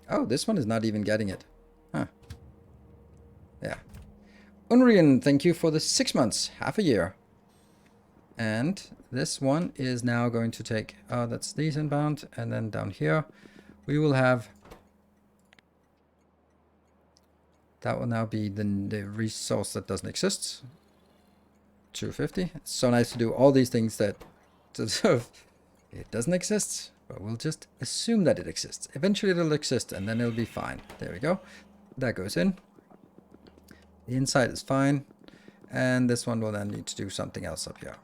Speaker 1: Oh, this one is not even getting it. Huh. Yeah. Unrian, thank you for the 6 months. Half a year. And this one is now going to take... Oh, that's these inbound. And then down here, we will have... That will now be the resource that doesn't exist. 250. It's so nice to do all these things that it doesn't exist, but we'll just assume that it exists. Eventually it'll exist and then it'll be fine. There we go. That goes in. The inside is fine. And this one will then need to do something else up here.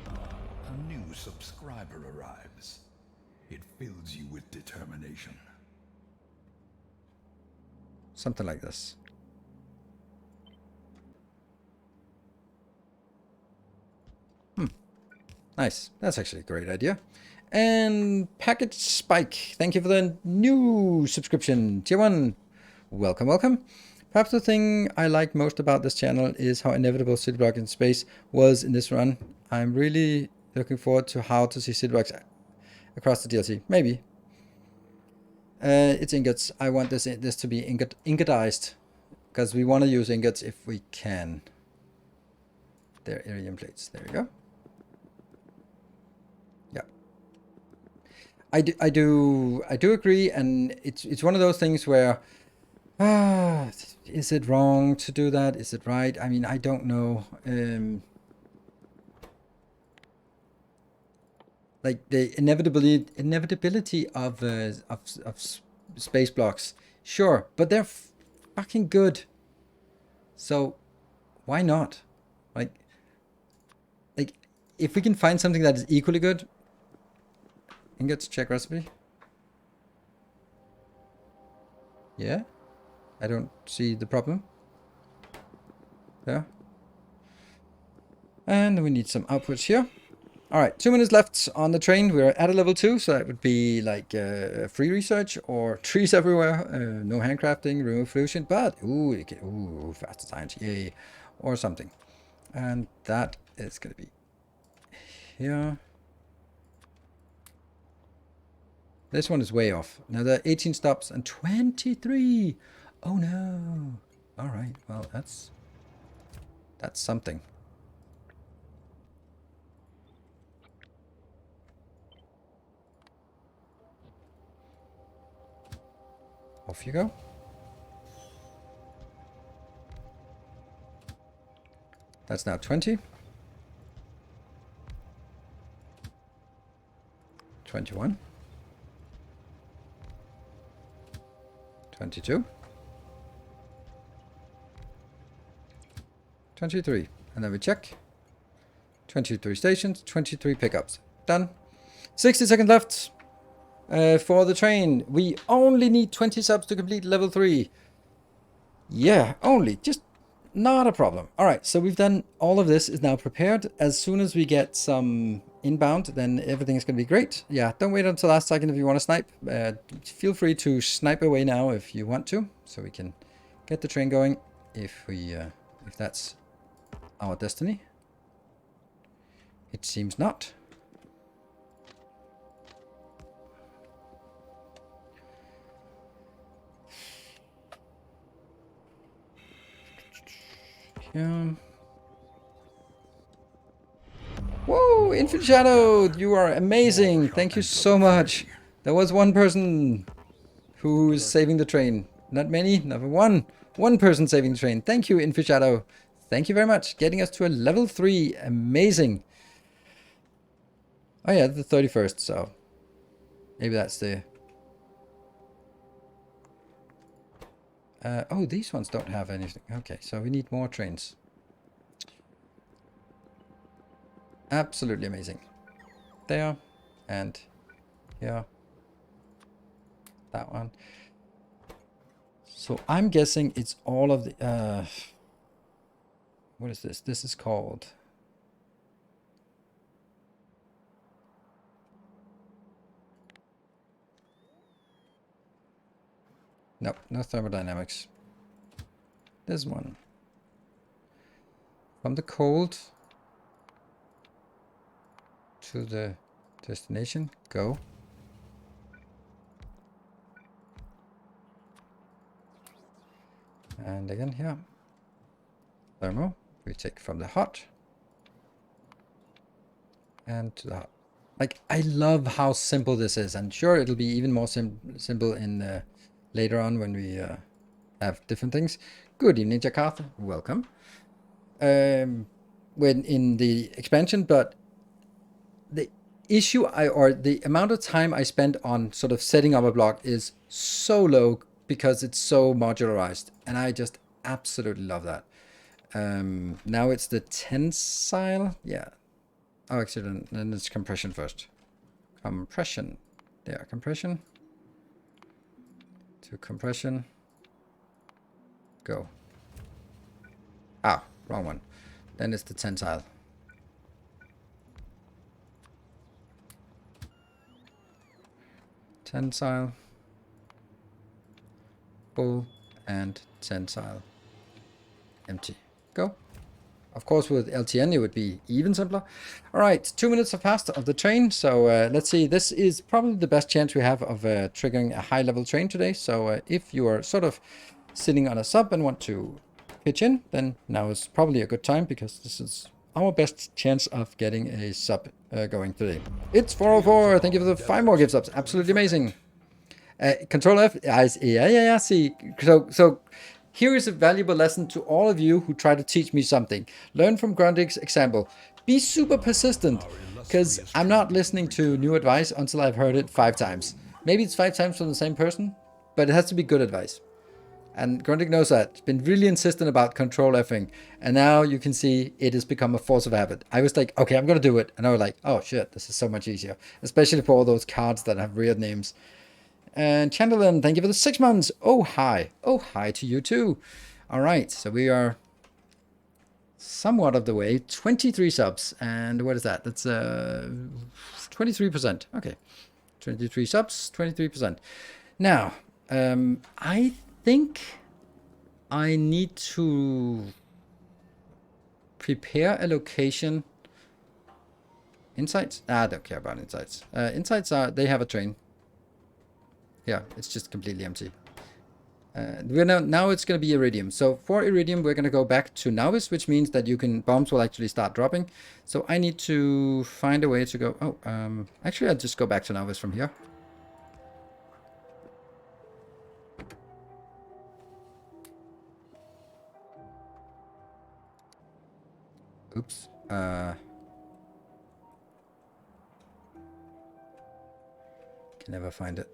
Speaker 2: A new subscriber arrives. It fills you with determination.
Speaker 1: Something like this. Nice. That's actually a great idea. And Packet Spike, thank you for the new subscription. Tier 1. Welcome, welcome. Perhaps the thing I like most about this channel is how inevitable City Block in space was in this run. I'm really looking forward to how to see City Blocks across the DLC. Maybe. It's ingots. I want this to be ingotized. Because we want to use ingots if we can. They're iridium plates. There we go. I do agree, and it's one of those things where, is it wrong to do that? Is it right? I mean, I don't know. Like the inevitability of space blocks, sure, but they're fucking good. So, why not? Like if we can find something that is equally good. Ingots, check recipe. Yeah, I don't see the problem. There. And we need some outputs here. Alright, 2 minutes left on the train. We're at a level 2, so that would be like free research or trees everywhere. No handcrafting, remove pollution, but ooh, faster science, yay, or something. And that is going to be here. This one is way off. Now there are 18 stops and 23. Oh no. All right. Well, that's something. Off you go. That's now 20. 21. 22. 23. And then we check. 23 stations, 23 pickups. Done. 60 seconds left for the train. We only need 20 subs to complete level 3. Yeah, only. Just not a problem. Alright, so we've done all of this is now prepared. As soon as we get some inbound, then everything is going to be great. Yeah, don't wait until last second if you want to snipe. Feel free to snipe away now if you want to, so we can get the train going if that's our destiny. It seems not. Yeah. Whoa, Infinite Shadow, you are amazing. Thank you so much. There was one person who is saving the train. Not many, number one. One person saving the train. Thank you, Infinite Shadow. Thank you very much. Getting us to a level 3. Amazing. Oh yeah, the 31st, so. Maybe that's the... oh, these ones don't have anything. Okay, so we need more trains. Absolutely amazing. There. And here. That one. So I'm guessing it's all of the... what is this? This is called... Nope, no thermodynamics. This one. From the cold to the destination, go. And again here. Thermo, we take from the hot. And to the hot. Like, I love how simple this is. And sure, it'll be even more simple in later on when we have different things. Good evening, Jakarta. Welcome. When in the expansion, but the issue or the amount of time I spend on sort of setting up a block is so low because it's so modularized, and I just absolutely love that. Now it's the tensile, yeah. Oh, actually, then it's compression first. Compression, there, compression to compression. Go. Ah, wrong one. Then it's the tensile. Tensile, full, and tensile, empty. Go. Of course, with LTN, it would be even simpler. All right, 2 minutes have passed of the train. So let's see. This is probably the best chance we have of triggering a high-level train today. So if you are sort of sitting on a sub and want to pitch in, then now is probably a good time because this is our best chance of getting a sub going today. It's 404. Thank you for the 5 more gift subs. Absolutely amazing. Control F. Yeah. See, so here is a valuable lesson to all of you who try to teach me something. Learn from Grundig's example. Be super persistent, because I'm not listening to new advice until I've heard it 5 times. Maybe it's 5 times from the same person, but it has to be good advice. And Grundig knows that. He's been really insistent about Control Fing. And now you can see it has become a force of habit. I was like, okay, I'm going to do it. And I was like, oh shit, this is so much easier. Especially for all those cards that have weird names. And Chandlerland, thank you for the 6 months. Oh, hi. Oh, hi to you too. All right, so we are somewhat of the way. 23 subs. And what is that? That's 23%. Okay. 23 subs, 23%. Now, I think I need to prepare a location. Insights? I don't care about insights. Insights they have a train. Yeah, it's just completely empty. Now it's going to be Iridium. So for Iridium, we're going to go back to Nauvis, which means that bombs will actually start dropping. So I need to find a way to go. Oh, actually, I'll just go back to Nauvis from here. Oops. Can never find it.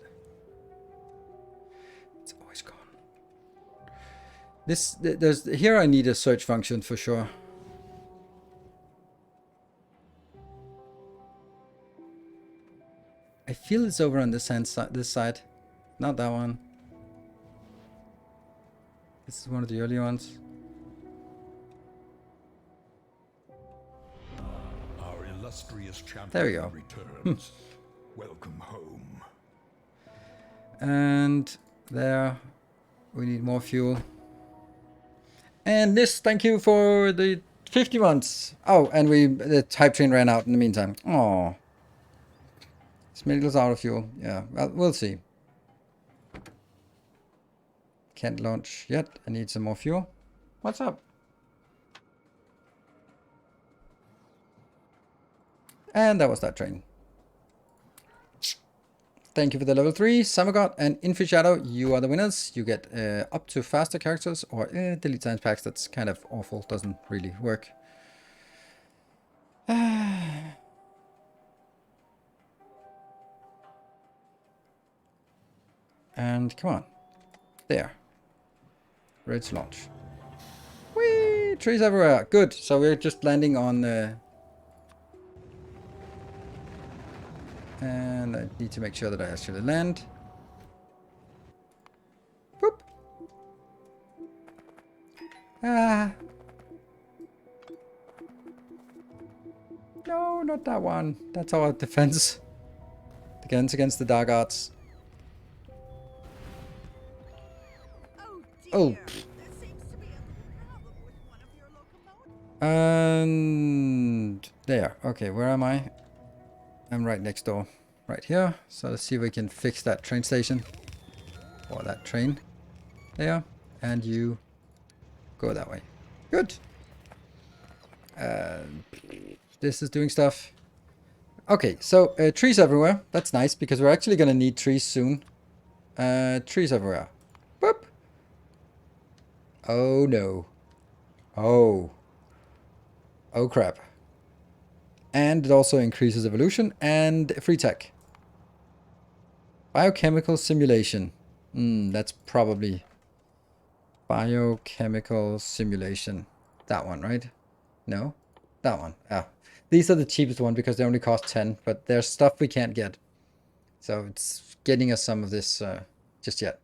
Speaker 1: It's always gone. Here I need a search function for sure. I feel it's over on this side. Not that one. This is one of the early ones.
Speaker 2: Our illustrious champion
Speaker 1: There we go.
Speaker 2: Returns. Welcome home.
Speaker 1: And there, we need more fuel. And this, thank you for the 50 months. Oh, and the type train ran out in the meantime. Oh, Smiggle's out of fuel. Yeah, well, we'll see. Can't launch yet. I need some more fuel. What's up? And that was that train. Thank you for the level 3, Samagod and Infi Shadow. You are the winners. You get up to faster characters or delete science packs. That's kind of awful. Doesn't really work. And come on. There. Ready to launch. Whee! Trees everywhere. Good. So we're just landing on and I need to make sure that I actually land. Boop. Ah. No, not that one. That's our defense. Defense against the dark arts.
Speaker 3: Oh,
Speaker 1: Oh.
Speaker 3: dear. There seems to be a little problem with one of your locomotives.
Speaker 1: And there. Okay, where am I? I'm right next door. Right here. So let's see if we can fix that train station. Or that train. There. And you go that way. Good. This is doing stuff. Okay, so trees everywhere. That's nice because we're actually going to need trees soon. Trees everywhere. Boop. Oh no. Oh. Oh crap. And it also increases evolution and free tech. Biochemical simulation. That's probably biochemical simulation. That one, right? No? That one. Ah. These are the cheapest one because they only cost 10, but there's stuff we can't get. So it's getting us some of this just yet.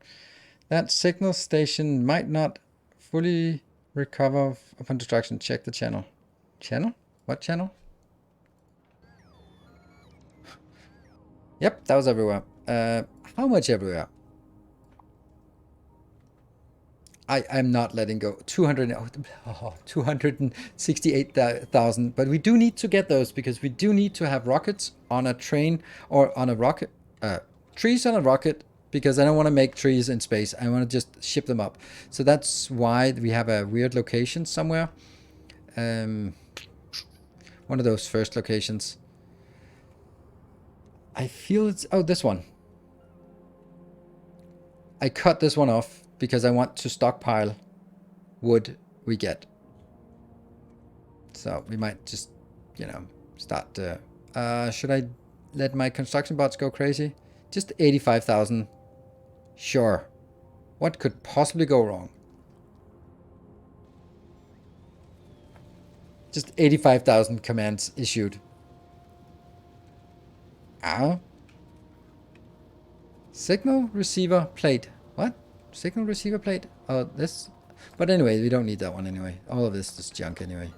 Speaker 1: That signal station might not fully recover upon destruction. Check the channel. Channel? What channel? Yep, that was everywhere. How much everywhere? I'm not letting go. 268,000. But we do need to get those because we do need to have rockets on a train or on a rocket. Trees on a rocket because I don't want to make trees in space. I want to just ship them up. So that's why we have a weird location somewhere. One of those first locations. I feel it's... Oh, this one. I cut this one off because I want to stockpile wood we get. So we might just, you know, start... should I let my construction bots go crazy? Just 85,000. Sure. What could possibly go wrong? Just 85,000 commands issued. Ah. Signal receiver plate. What? Signal receiver plate? Oh, this. But anyway, we don't need that one anyway. All of this is junk anyway.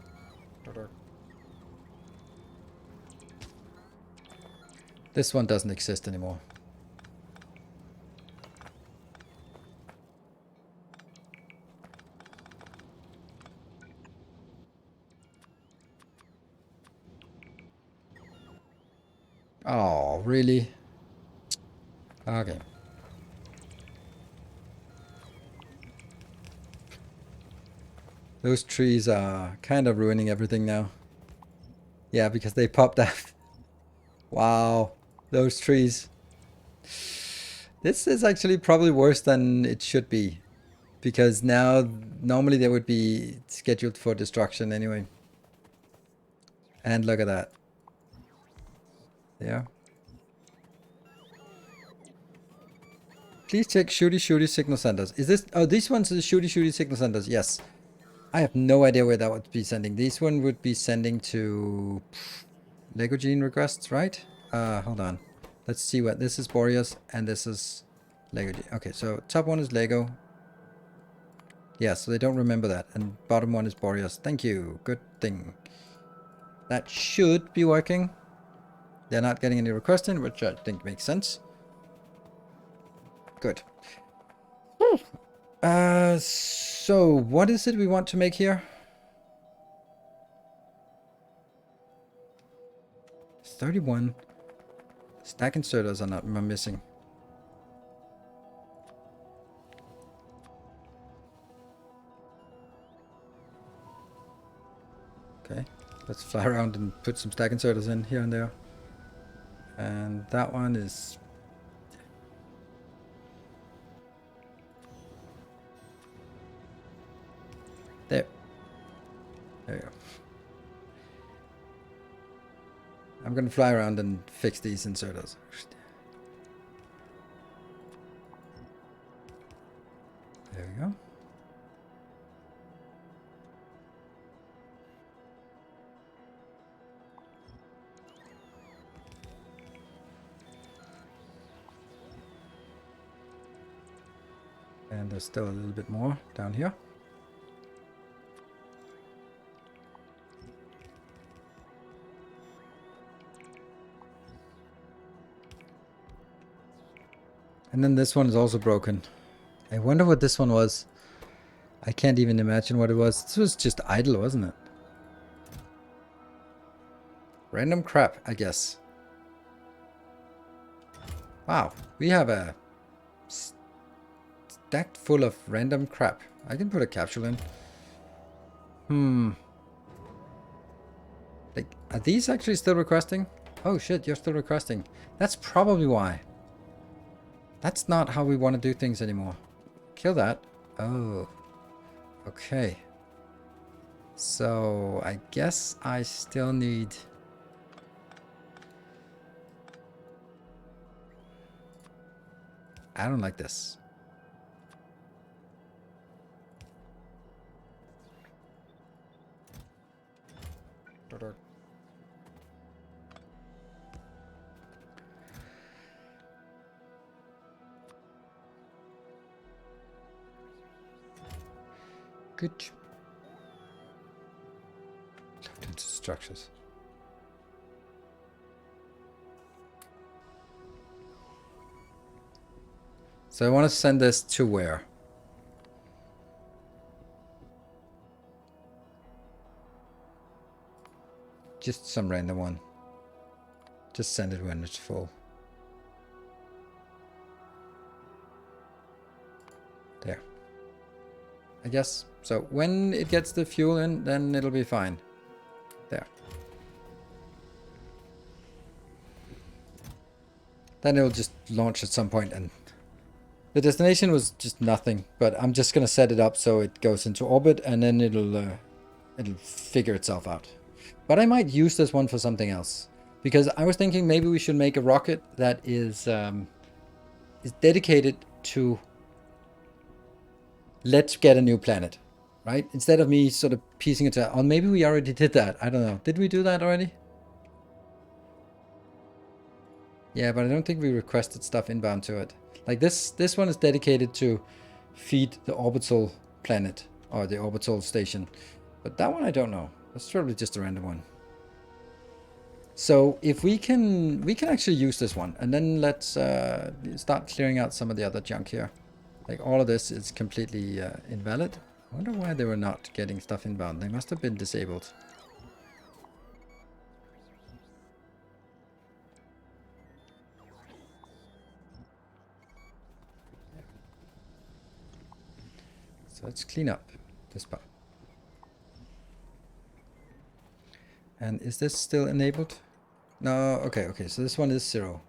Speaker 1: This one doesn't exist anymore. Oh, really? Okay. Those trees are kind of ruining everything now. Yeah, because they popped out. Wow. Those trees. This is actually probably worse than it should be. Because now, normally they would be scheduled for destruction anyway. And look at that. Yeah. Please check shooty signal centers. Is this... Oh, these ones are the shooty signal centers. Yes. I have no idea where that would be sending. This one would be sending to... Lego Gene requests, right? Hold on. Let's see what... This is Boreas and this is Lego Gene. Okay, so top one is Lego. Yeah, so they don't remember that. And bottom one is Boreas. Thank you. Good thing. That should be working. They're not getting any requests in, which I think makes sense. Good. So what is it we want to make here? 31. Stack inserters are not missing. Okay, let's fly around and put some stack inserters in here and there. And that one is... There. There you go. I'm gonna fly around and fix these inserters. There we go. And there's still a little bit more down here. And then this one is also broken. I wonder what this one was. I can't even imagine what it was. This was just idle, wasn't it? Random crap, I guess. Wow, we have a stacked full of random crap. I can put a capsule in. Like, are these actually still requesting? Oh shit, you're still requesting. That's probably why. That's not how we want to do things anymore. Kill that. Oh. Okay. So, I guess I still need... I don't like this. Good. Looked into structures. So I want to send this to where? Just some random one. Just send it when it's full. There. I guess. So when it gets the fuel in, then it'll be fine. There. Then it'll just launch at some point, and the destination was just nothing, but I'm just gonna set it up so it goes into orbit, and then it'll figure itself out. But I might use this one for something else, because I was thinking maybe we should make a rocket that is dedicated to let's get a new planet, right? Instead of me sort of piecing it together. Or maybe we already did that. I don't know. Did we do that already? Yeah, but I don't think we requested stuff inbound to it. Like this one is dedicated to feed the orbital planet or the orbital station. But that one I don't know. That's probably just a random one. So if we can actually use this one, and then let's start clearing out some of the other junk here. Like all of this is completely invalid. I wonder why they were not getting stuff inbound. They must have been disabled. So let's clean up this part. And is this still enabled? No, okay, so this one is 0.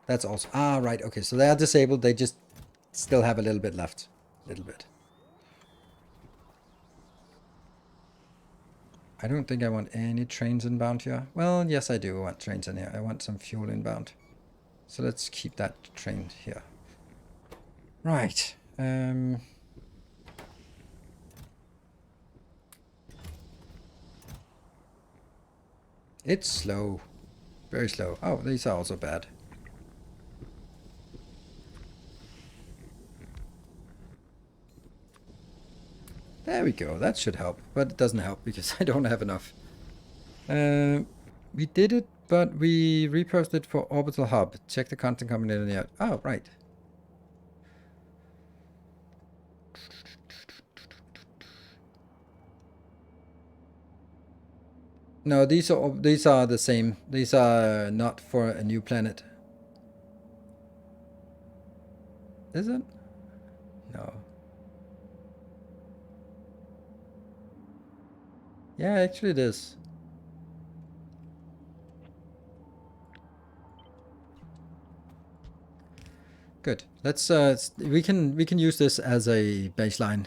Speaker 1: That's also, right, okay, so they are disabled, they just still have a little bit left. A little bit. I don't think I want any trains inbound here. Well, yes I do want trains in here. I want some fuel inbound. So let's keep that train here. Right. It's slow. Very slow. Oh, these are also bad. There we go. That should help. But it doesn't help because I don't have enough. We did it, but we repurposed it for orbital hub. Check the content combination yet. Oh, right. No, these are the same. These are not for a new planet. Is it? No. Yeah, actually it is. Good. Let's we can use this as a baseline.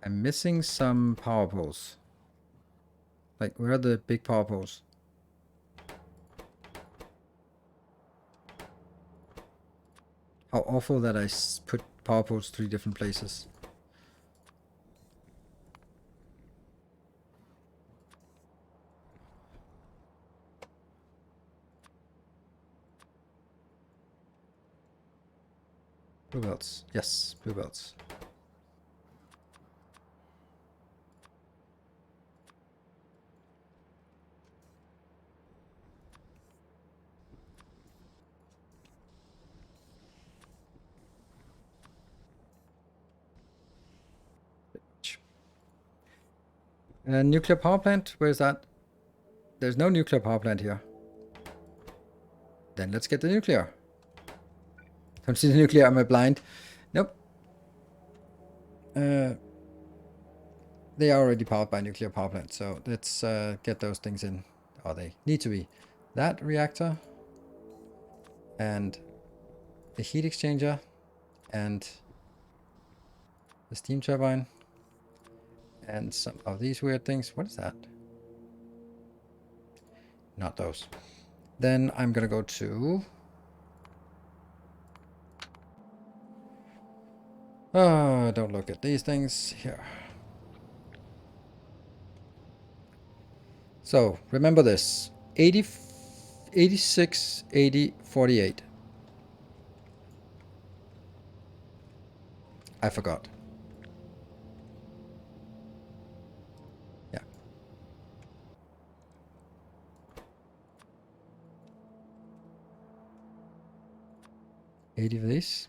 Speaker 1: I'm missing some power poles. Like, where are the big power poles? How awful that I put power poles 3 different places. Blue belts. Yes, blue belts. Nuclear power plant? Where's that? There's no nuclear power plant here. Then let's get the nuclear. Don't see the nuclear, am I blind? Nope. They are already powered by nuclear power plant, so let's get those things in. Oh, they need to be. That reactor. And the heat exchanger. And the steam turbine. And some of these weird things. What is that? Not those. Then I'm gonna go to... don't look at these things here. So, remember this. 80, 86, 80, 48. I forgot. Yeah. $80 of these.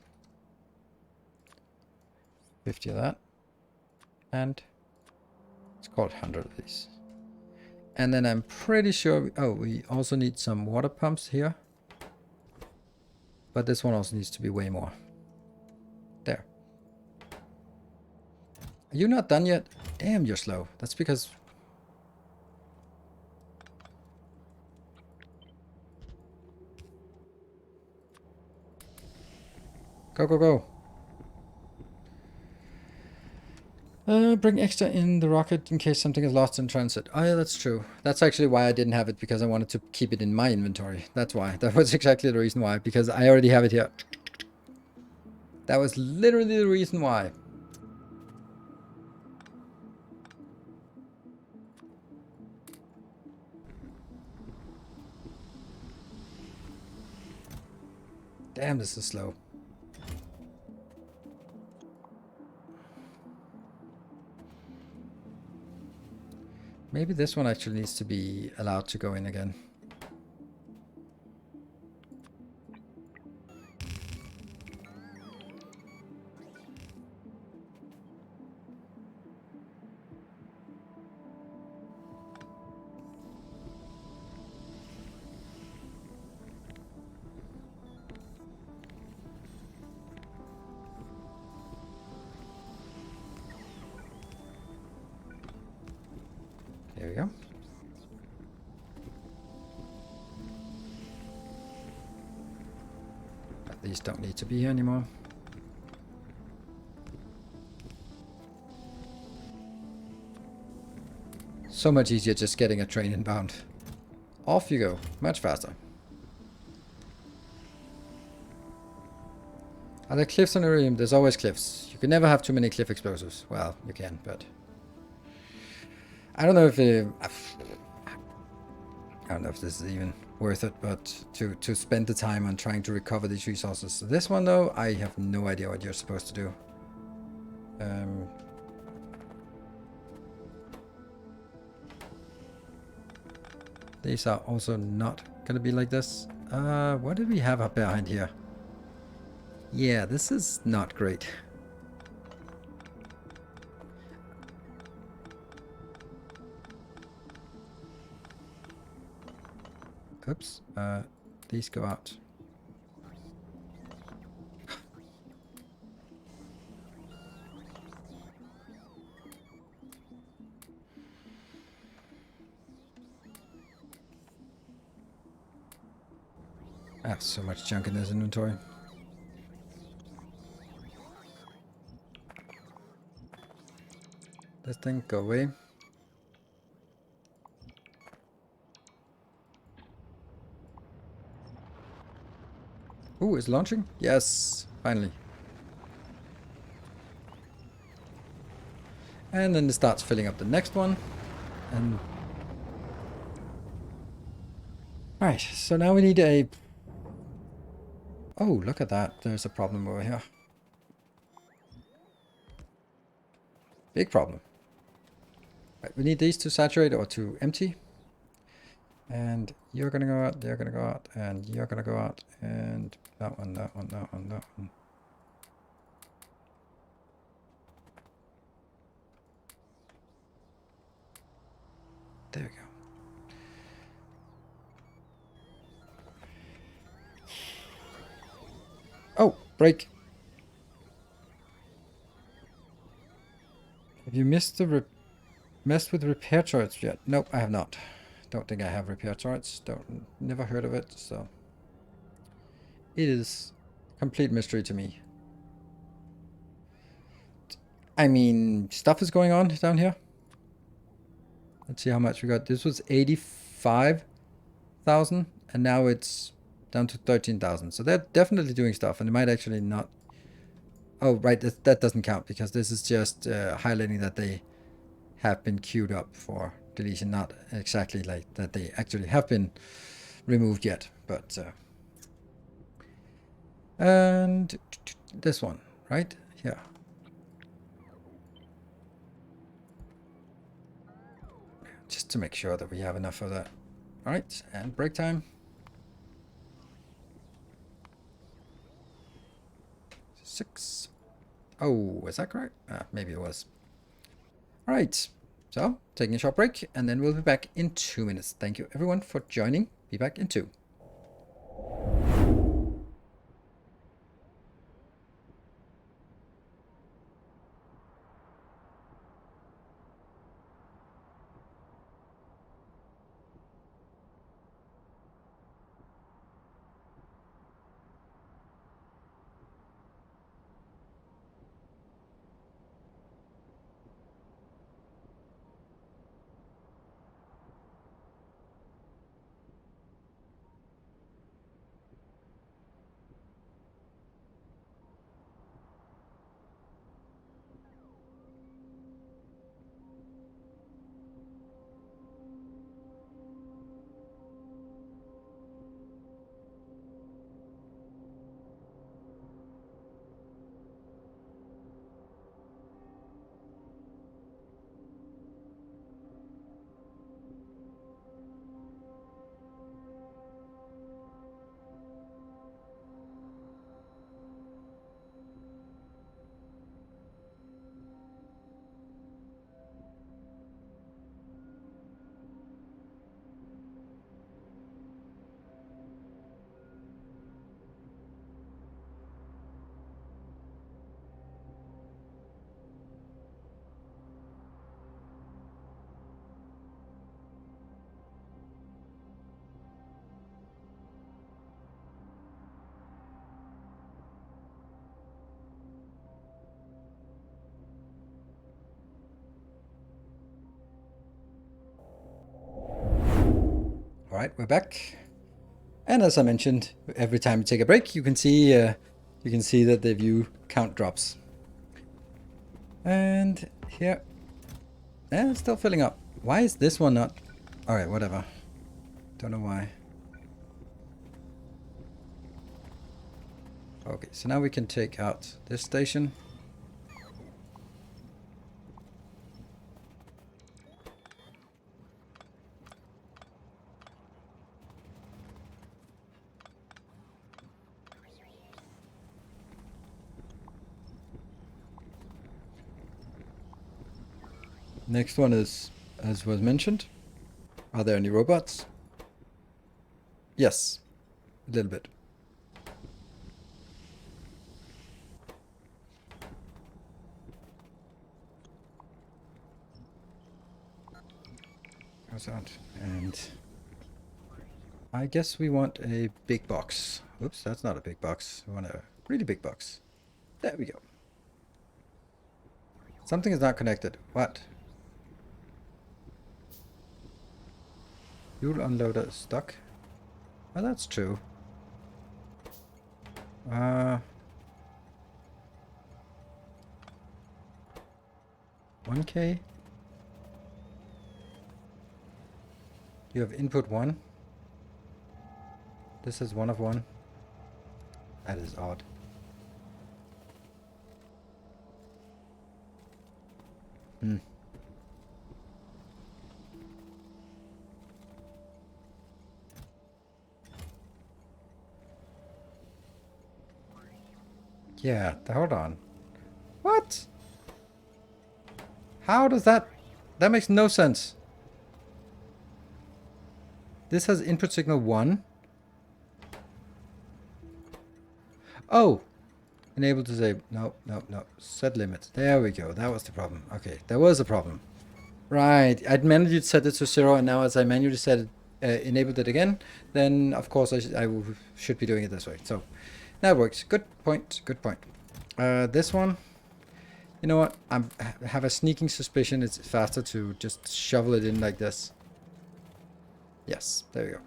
Speaker 1: 50 of that. And it's called 100 of these. And then I'm pretty sure... we also need some water pumps here. But this one also needs to be way more. There. Are you not done yet? Damn, you're slow. That's because... Go, go, go. Bring extra in the rocket in case something is lost in transit. Oh yeah, that's true. That's actually why I didn't have it, because I wanted to keep it in my inventory. That's why. That was exactly the reason why, because I already have it here. That was literally the reason why. Damn, this is slow. Maybe this one actually needs to be allowed to go in again. There we go. These don't need to be here anymore. So much easier just getting a train inbound. Off you go. Much faster. Are there cliffs on Iridium? There's always cliffs. You can never have too many cliff explosives. Well, you can, but... I don't know if I don't know if this is even worth it, but to spend the time on trying to recover these resources. This one, though, I have no idea what you're supposed to do. These are also not going to be like this. What did we have up behind here? Yeah, this is not great. Oops, these go out. Ah, so much junk in this inventory. This thing, go away. Ooh, it's launching? Yes, finally. And then it starts filling up the next one. And alright, so now we need a... Oh, look at that. There's a problem over here. Big problem. Right, we need these to saturate or to empty. And you're gonna go out, they're gonna go out, and you're gonna go out, and that one, that one, that one, that one. There we go. Oh, break. Have you missed the messed with repair charts yet? Nope, I have not. Don't think I have repair charts. Never heard of it, so it is complete mystery to me. I mean, stuff is going on down here. Let's see how much we got. This was 85,000, and now it's down to 13,000. So they're definitely doing stuff, and they might actually not. Oh, right, that doesn't count because this is just highlighting that they have been queued up for deletion, not exactly like that they actually have been removed yet. But and this one, right? Yeah. Just to make sure that we have enough of that. All right, and break time. 6. Oh, was that correct? Maybe it was. All right, so taking a short break, and then we'll be back in 2 minutes. Thank you everyone for joining. Be back in 2. All right, we're back. And as I mentioned, every time you take a break, you can see that the view count drops. And here, it's still filling up. Why is this one not? All right, whatever. Don't know why. Okay, so now we can take out this station. Next one is, as was mentioned, are there any robots? Yes, a little bit. How's that? And I guess we want a big box. Oops, that's not a big box. We want a really big box. There we go. Something is not connected. What? Fuel unloader stuck. Oh, that's true. 1K. You have input 1. This is 1 of 1. That is odd. Hmm. Yeah, hold on. What? How does that... That makes no sense. This has input signal 1. Oh! Enable to say... No. Set limit. There we go. That was the problem. Okay, there was a problem. Right. I'd manually set it to 0, and now as I manually set it, enabled it again, then of course I should be doing it this way. So, that works. Good point. Good point. This one... You know what? I have a sneaking suspicion it's faster to just shovel it in like this. Yes, there we go.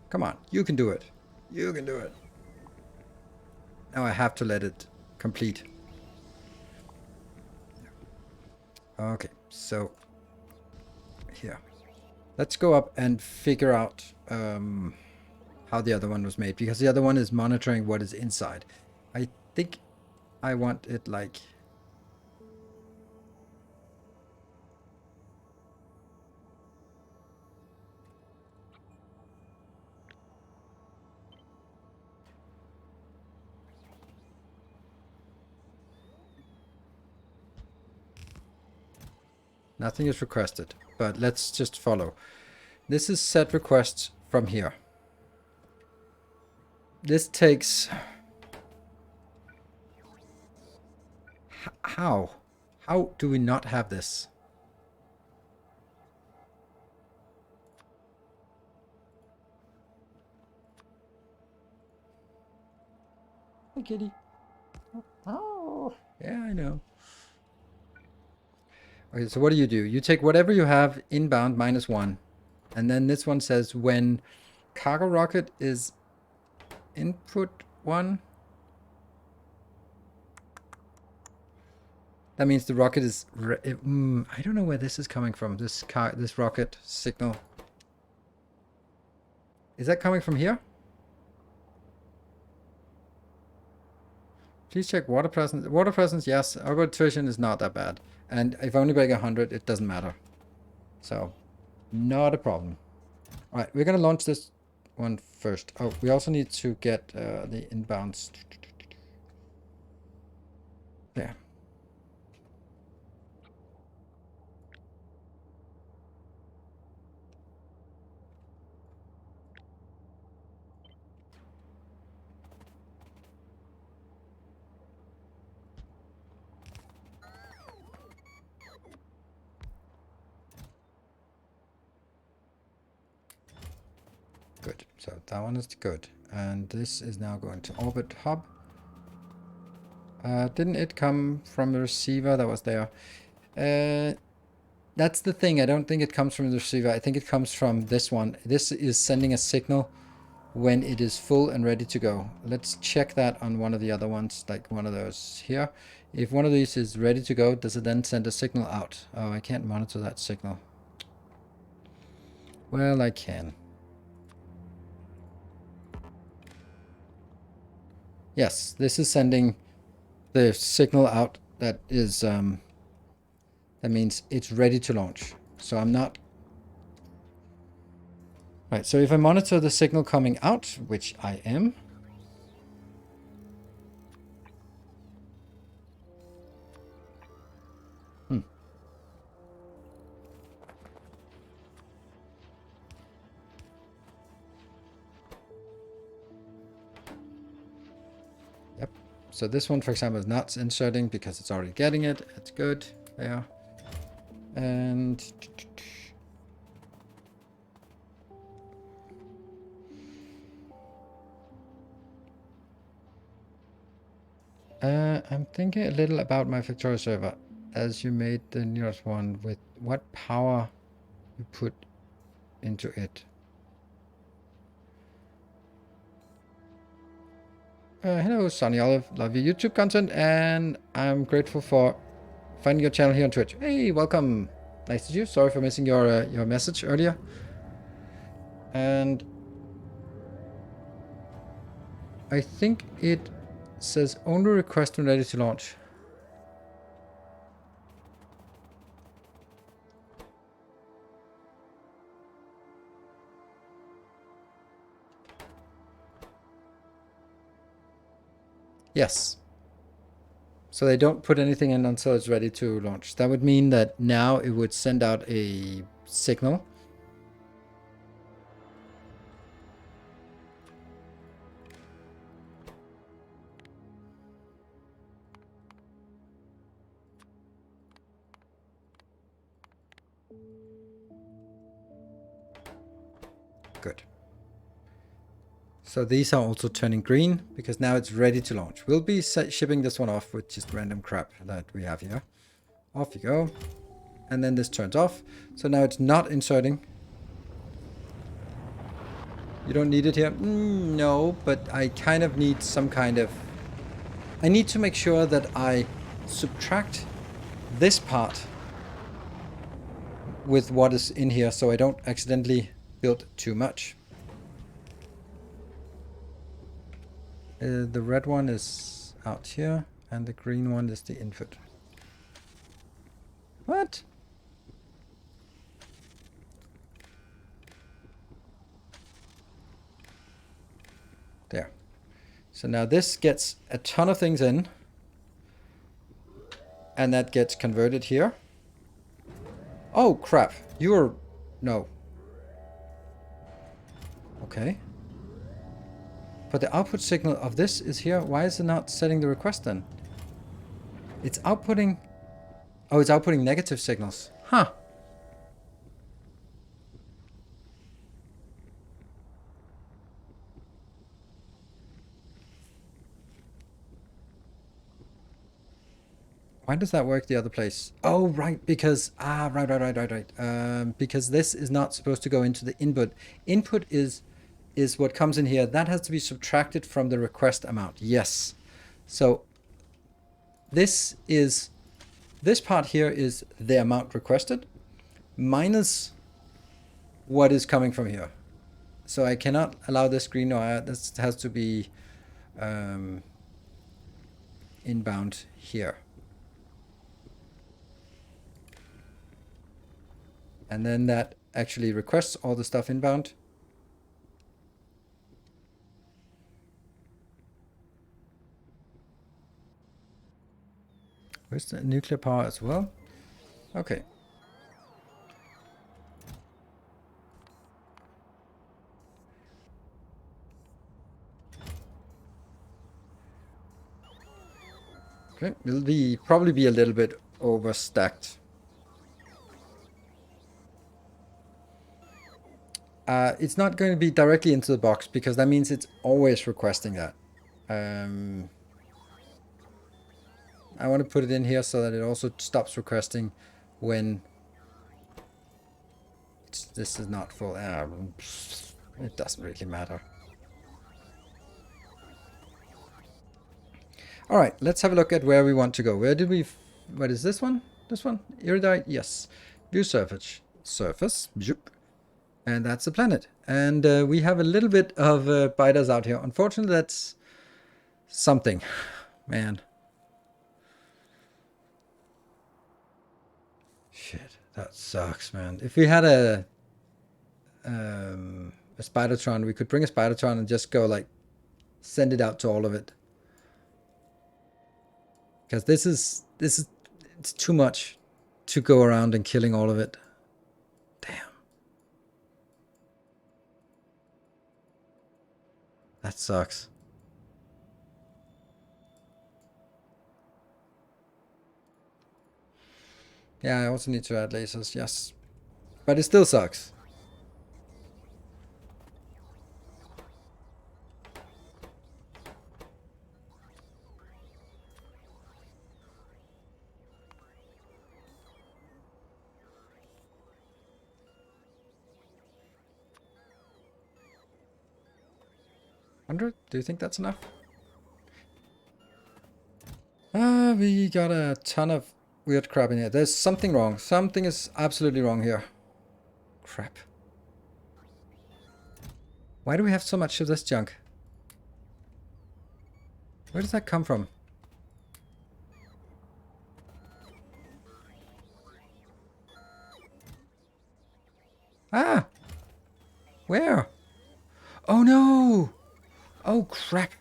Speaker 1: Come on, you can do it. You can do it. Now I have to let it complete. Okay, so here. Let's go up and figure out how the other one was made, because the other one is monitoring what is inside. I think I want it like... Nothing is requested, but let's just follow. This is set requests from here. This takes... How? How do we not have this? Hi, kitty. Oh, yeah, I know. Okay, so what do? You take whatever you have inbound -1. And then this one says when cargo rocket is input 1. That means the rocket is... I don't know where this is coming from, this rocket signal. Is that coming from here? Please check water presence. Water presence, yes. Our attrition is not that bad. And if I only break 100, it doesn't matter. So, not a problem. Alright, we're going to launch this one first. Oh, we also need to get the inbounds. There. Good. So that one is good. And this is now going to orbit hub. Didn't it come from the receiver that was there? That's the thing. I don't think it comes from the receiver. I think it comes from this one. This is sending a signal when it is full and ready to go. Let's check that on one of the other ones, like one of those here. If one of these is ready to go, does it then send a signal out? Oh, I can't monitor that signal. Well, I can. Yes, this is sending the signal out that is, that means it's ready to launch. So I'm not... Right, so if I monitor the signal coming out, which I am... Yep. So this one, for example, is not inserting because it's already getting it. It's good. There. And I'm thinking a little about my Factorio server, as you made the newest one, with what power you put into it. Hello, Sonny Olive. Love your YouTube content, and I'm grateful for finding your channel here on Twitch. Hey, welcome. Nice to see you. Sorry for missing your message earlier. And I think it says only request when ready to launch. Yes. So they don't put anything in until it's ready to launch. That would mean that now it would send out a signal. Good. So these are also turning green because now it's ready to launch. We'll be shipping this one off with just random crap that we have here. Off you go. And then this turns off. So now it's not inserting. You don't need it here? No, but I kind of need some kind of... I need to make sure that I subtract this part with what is in here so I don't accidentally build too much. The red one is out here and the green one is the input. What? There. So now this gets a ton of things in and that gets converted here. Oh crap, you're... no. Okay. But the output signal of this is here. Why is it not setting the request then? It's outputting... oh, it's outputting negative signals. Huh. Why does that work the other place? Oh, right, because... ah, right. Because this is not supposed to go into the input. Input is what comes in here. That has to be subtracted from the request amount. Yes. So this part here is the amount requested minus what is coming from here. So I cannot allow this green wire. This has to be inbound here. And then that actually requests all the stuff inbound. Where's the nuclear power as well? Okay. Okay, it'll probably be a little bit overstacked. It's not going to be directly into the box because that means it's always requesting that. I want to put it in here so that it also stops requesting when this is not full. It doesn't really matter. All right, let's have a look at where we want to go. Where did we... what is this one? This one? Iridite? Yes. View surface. Surface. Zoop. And that's the planet. And we have a little bit of biters out here. Unfortunately, that's something. Man. Shit, that sucks, man. If we had a Spidertron, we could bring a Spidertron and just go, like, send it out to all of it. Because this is it's too much to go around and killing all of it. Damn. That sucks. Yeah, I also need to add lasers, yes. But it still sucks. $100? Do you think that's enough? We got a ton of weird crap in here. There's something wrong. Something is absolutely wrong here. Crap. Why do we have so much of this junk? Where does that come from? Ah! Where? Oh no! Oh crap!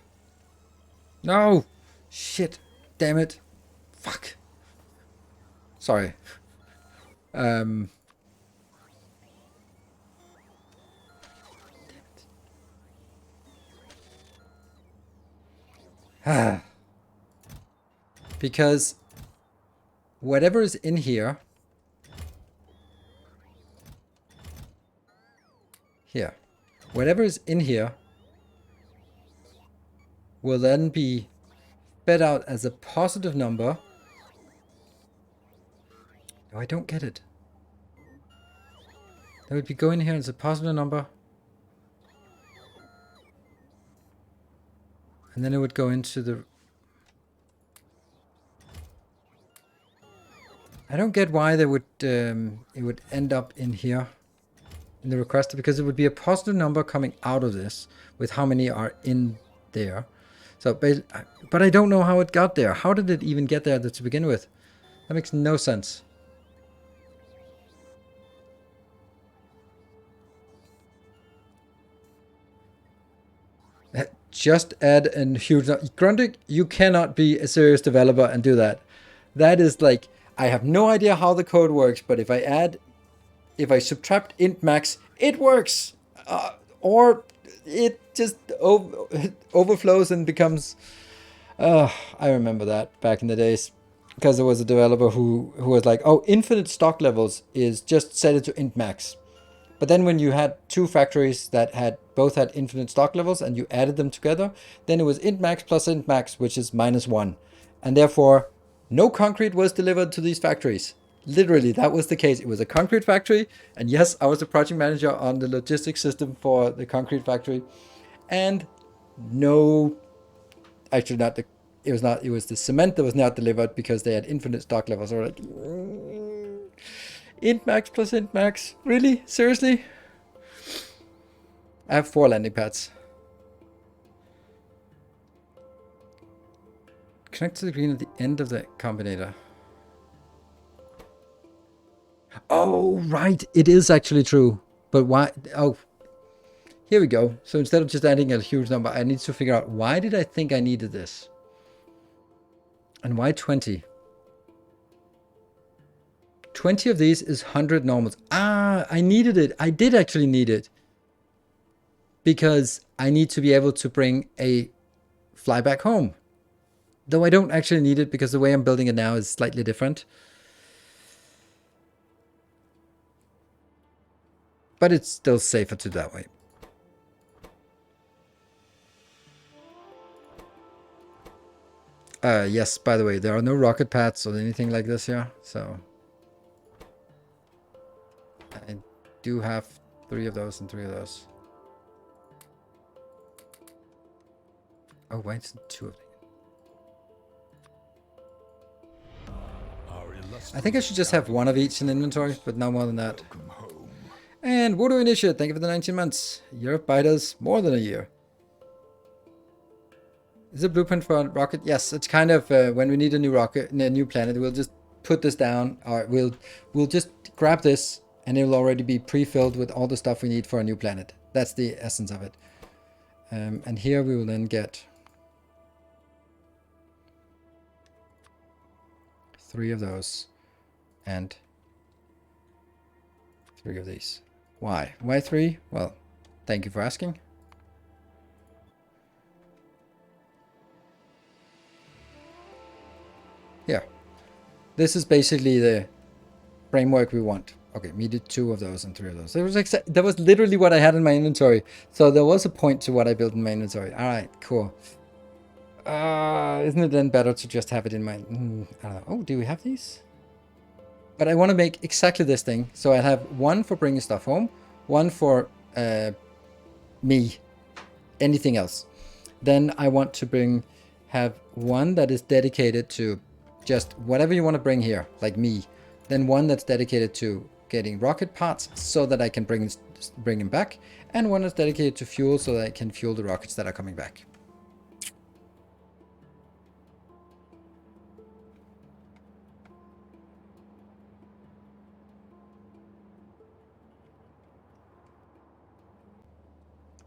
Speaker 1: No! Shit! Damn it! Fuck! Sorry. Um... Ah. Because whatever is in here... Here. Whatever is in here will then be fed out as a positive number. No, I don't get it. That would be going here as a positive number. And then it would go into the... I don't get why they would it would end up in here in the requester, because it would be a positive number coming out of this with how many are in there. So, but I don't know how it got there. How did it even get there to begin with? That makes no sense. Just add a huge... Grundig, you cannot be a serious developer and do that. That is like... I have no idea how the code works, but if I subtract int max, it works. Or it just overflows and becomes... I remember that back in the days. Because there was a developer who was like, oh, infinite stock levels is just set it to int max. But then when you had two factories that both had infinite stock levels and you added them together, then it was int max plus int max, which is -1. And therefore, no concrete was delivered to these factories. Literally, that was the case. It was a concrete factory. And yes, I was the project manager on the logistics system for the concrete factory. And no, actually not the, it was the cement that was not delivered because they had infinite stock levels. So we're like, int max plus int max? Really? Seriously? I have 4 landing pads. Connect to the green at the end of the combinator. Oh, right. It is actually true. But why? Oh, here we go. So instead of just adding a huge number, I need to figure out, why did I think I needed this? And why 20? 20 of these is 100 normals. Ah, I needed it. I did actually need it. Because I need to be able to bring a fly back home. Though I don't actually need it because the way I'm building it now is slightly different. But it's still safer to do that way. Yes, by the way, there are no rocket pads or anything like this here, so... I do have 3 of those and 3 of those. Oh, why is it 2 of them? I think I should just have 1 of each in inventory, but no more than that. And Voodoo Initiate, thank you for the 19 months. Europe biters, more than a year. Is it a blueprint for a rocket? Yes, it's kind of when we need a new rocket, a new planet, we'll just put this down, or we'll just grab this, and it will already be pre-filled with all the stuff we need for a new planet. That's the essence of it. And here we will then get 3 of those and 3 of these. Why? Why 3? Well, thank you for asking. Here. This is basically the framework we want. Okay, we did 2 of those and 3 of those. That was literally what I had in my inventory. So there was a point to what I built in my inventory. All right, cool. Isn't it then better to just have it in my... I don't know. Oh, do we have these? But I want to make exactly this thing. So I have 1 for bringing stuff home, 1 for me, anything else. Then I want to have 1 that is dedicated to just whatever you want to bring here, like me. Then 1 that's dedicated to getting rocket parts so that I can bring them back. And 1 that's dedicated to fuel so that I can fuel the rockets that are coming back.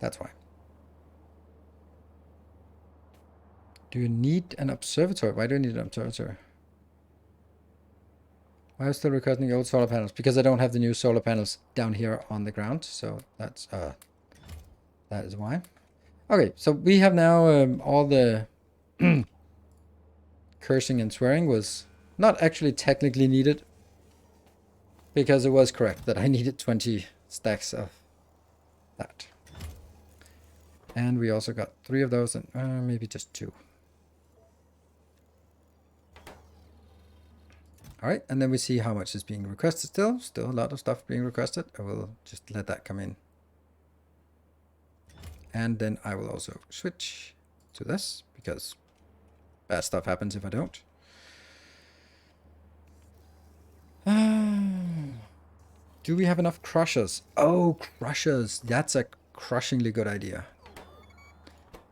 Speaker 1: That's why. Do you need an observatory? Why do you need an observatory? Why are you still recording the old solar panels? Because I don't have the new solar panels down here on the ground. So that's that is why. Okay, so we have now all the cursing and swearing was not actually technically needed. Because it was correct that I needed 20 stacks of that. And we also got 3 of those and maybe just 2. Alright, and then we see how much is being requested still. Still a lot of stuff being requested. I will just let that come in. And then I will also switch to this, because bad stuff happens if I don't. Do we have enough crushers? Oh, crushers. That's a crushingly good idea.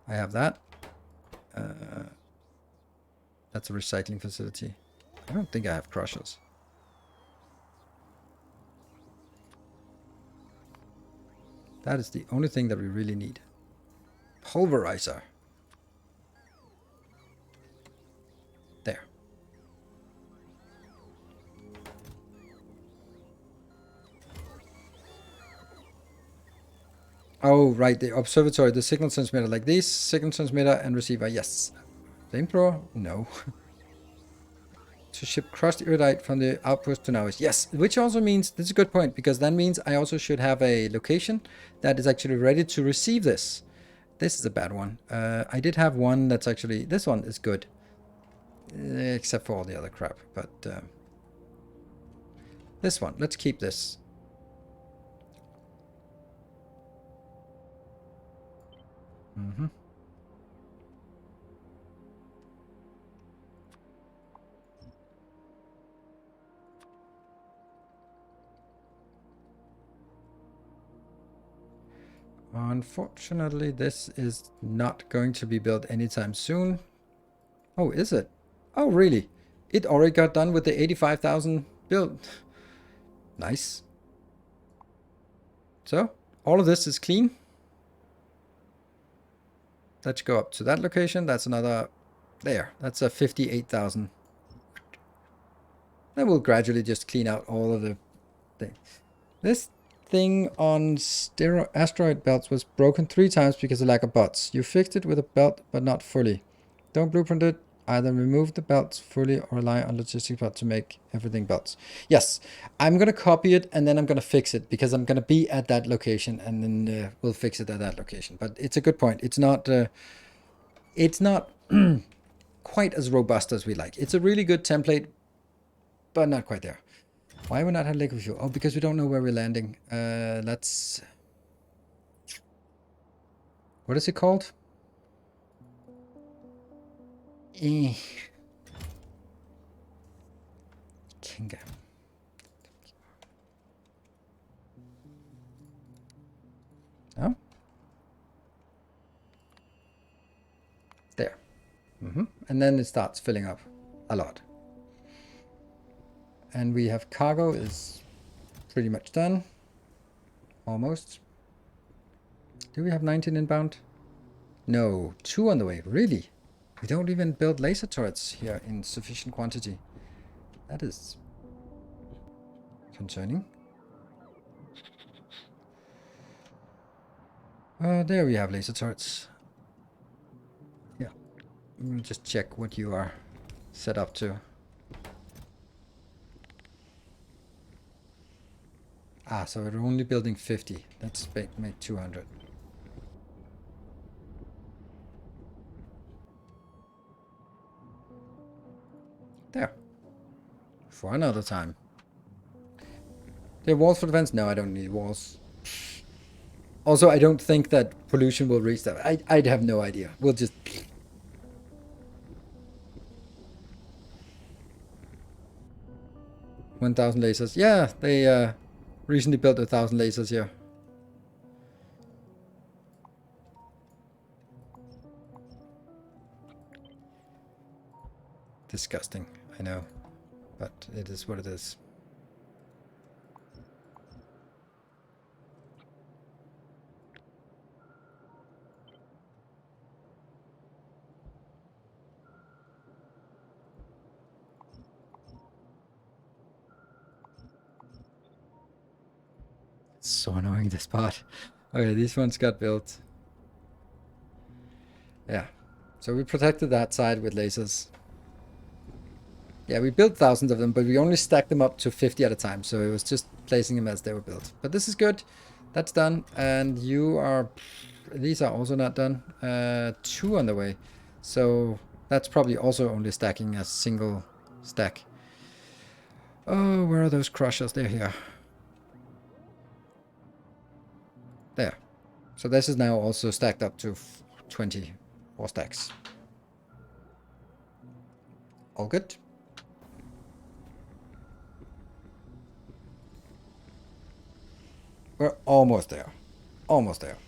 Speaker 1: I have that. That's a recycling facility. I don't think I have crushers. That is the only thing that we really need. Pulverizer. There. Oh, right. The observatory, the signal transmitter like this. Signal transmitter and receiver. Yes. Flamethrower? No. To ship crushed iridite from the outpost to now is yes, which also means, this is a good point, because that means I also should have a location that is actually ready to receive this. This is a bad one. I did have one that's actually, this one is good. Except for all the other crap, but this one, let's keep this. Mm-hmm. Unfortunately, this is not going to be built anytime soon. Oh, is it? Oh, really? It already got done with the 85,000 build. Nice. So, all of this is clean. Let's go up to that location. That's another... There. That's a 58,000. Then we'll gradually just clean out all of the things. This thing on asteroid belts was broken 3 times because of lack of bots. You fixed it with a belt, but not fully. Don't blueprint it. Either remove the belts fully or rely on logistic bot to make everything belts. Yes, I'm going to copy it and then I'm going to fix it because I'm going to be at that location and then we'll fix it at that location. But it's a good point. It's not quite as robust as we like. It's a really good template, but not quite there. Why are we not having liquid fuel? Oh, because we don't know where we're landing. Let's... What is it called? Kinga. No? There. And then it starts filling up a lot. And we have cargo is pretty much done. Almost. Do we have 19 inbound? No, 2 on the way. Really? We don't even build laser turrets here in sufficient quantity. That is concerning. There we have laser turrets. Yeah. I'm gonna just check what you are set up to. Ah, so we're only building 50. Let's make 200. There. For another time. Do you have walls for defense? No, I don't need walls. Also, I don't think that pollution will reach that. I'd have no idea. We'll just... 1,000 lasers. Yeah, they recently built 1,000 lasers here. Disgusting, I know. But it is what it is. It's so annoying, this part. Okay, these ones got built. Yeah. So we protected that side with lasers. Yeah, we built thousands of them, but we only stacked them up to 50 at a time. So it was just placing them as they were built. But this is good. That's done. And you are... These are also not done. 2 on the way. So that's probably also only stacking a single stack. Oh, where are those crushers? They're here. There. So this is now also stacked up to 20 more stacks. All good. We're almost there. Almost there.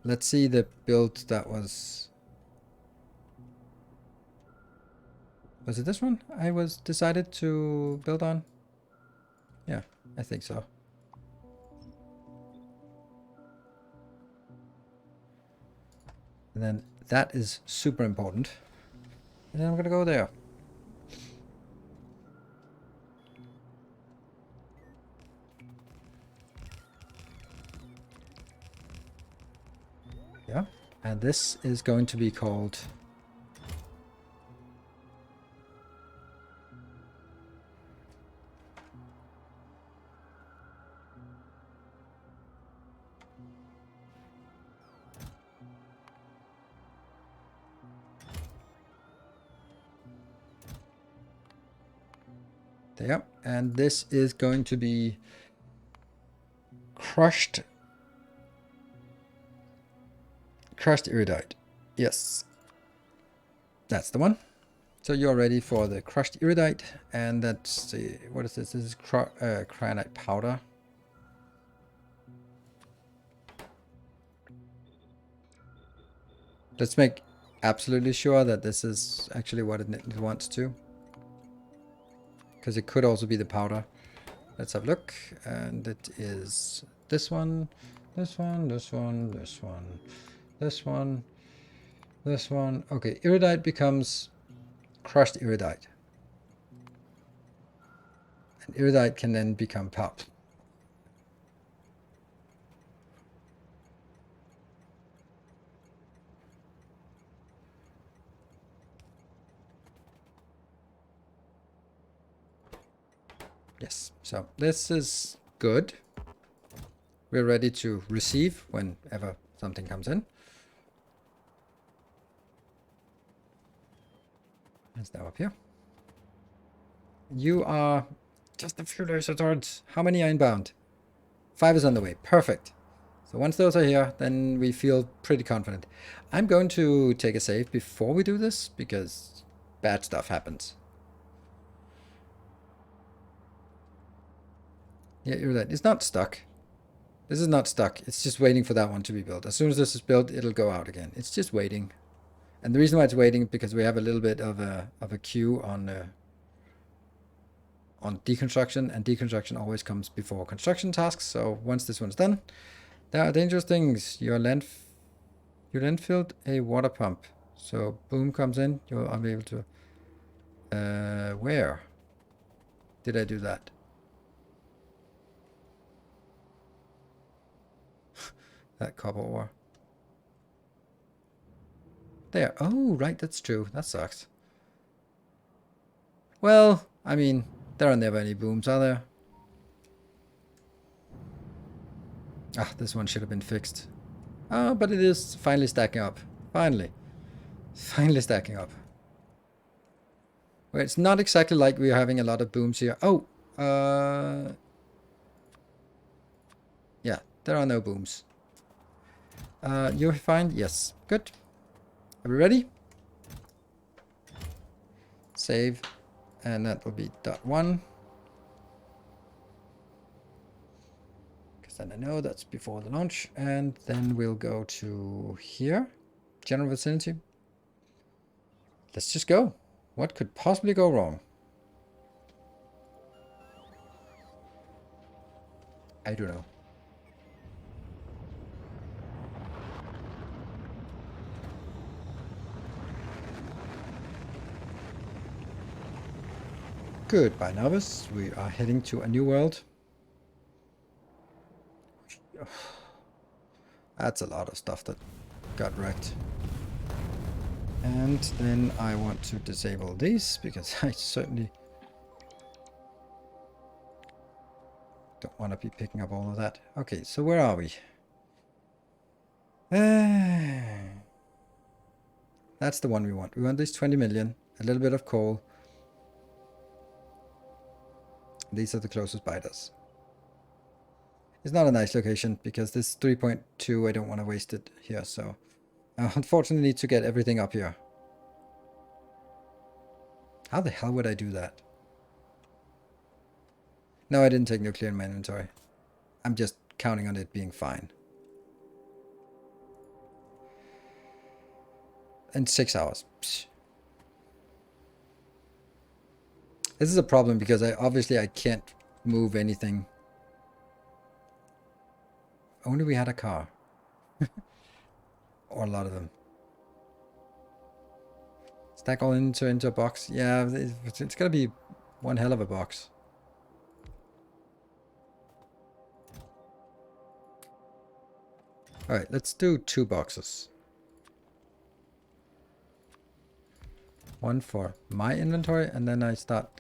Speaker 1: Let's see the build that was... Was it this one I was decided to build on? Yeah, I think so. And then that is super important. And then I'm gonna go there. Yeah, and this is going to be called... There, and this is going to be crushed iridite. Yes, that's the one. So you're ready for the crushed iridite, and that's the... What is this? This is cyanide powder. Let's make absolutely sure that this is actually what it wants to. Because it could also be the powder. Let's have a look. And it is this one, this one, this one, this one, this one, this one. Okay, iridite becomes crushed iridite. And iridite can then become powder. Yes, so this is good. We're ready to receive whenever something comes in. It's now up here. You are just a few laser turrets. How many are inbound? 5 is on the way. Perfect. So once those are here, then we feel pretty confident. I'm going to take a save before we do this, because bad stuff happens. Yeah, you're right. It's not stuck. This is not stuck. It's just waiting for that one to be built. As soon as this is built, it'll go out again. It's just waiting. And the reason why it's waiting, because we have a little bit of a queue on deconstruction, and deconstruction always comes before construction tasks. So once this one's done, there are dangerous things. Your landfilled a water pump. So boom comes in, I'll be able to... where did I do that? That copper ore. There. Oh, right, that's true. That sucks. Well, I mean, there are never any booms, are there? Ah, this one should have been fixed. Oh, but it is finally stacking up. Finally. Finally stacking up. Well, it's not exactly like we're having a lot of booms here. Oh! Yeah, there are no booms. You're fine? Yes. Good. Are we ready? Save. And that will be .1. Because then I know that's before the launch. And then we'll go to here. General vicinity. Let's just go. What could possibly go wrong? I don't know. Goodbye, novice. We are heading to a new world. That's a lot of stuff that got wrecked. And then I want to disable these because I certainly don't want to be picking up all of that. Okay, so where are we? That's the one we want. We want this 20 million, a little bit of coal. These are the closest biters. It's not a nice location because this 3.2, I don't want to waste it here, so I unfortunately need to get everything up here. How the hell would I do that? No, I didn't take nuclear in my inventory. I'm just counting on it being fine. In 6 hours. Psh. This is a problem because I can't move anything. Only we had a car. Or a lot of them. Stack all into a box. Yeah, it's gonna be one hell of a box. Alright, let's do 2 boxes. One for my inventory, and then I start.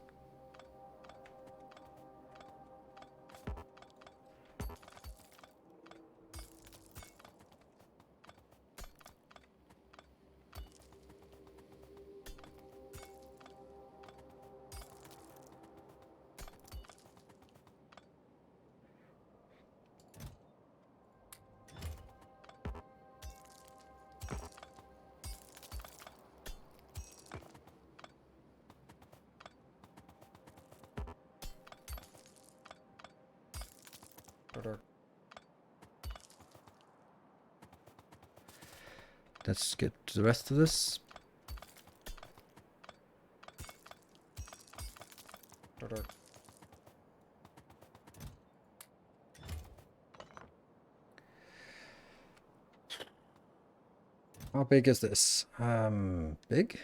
Speaker 1: Let's get to the rest of this. How big is this? Big?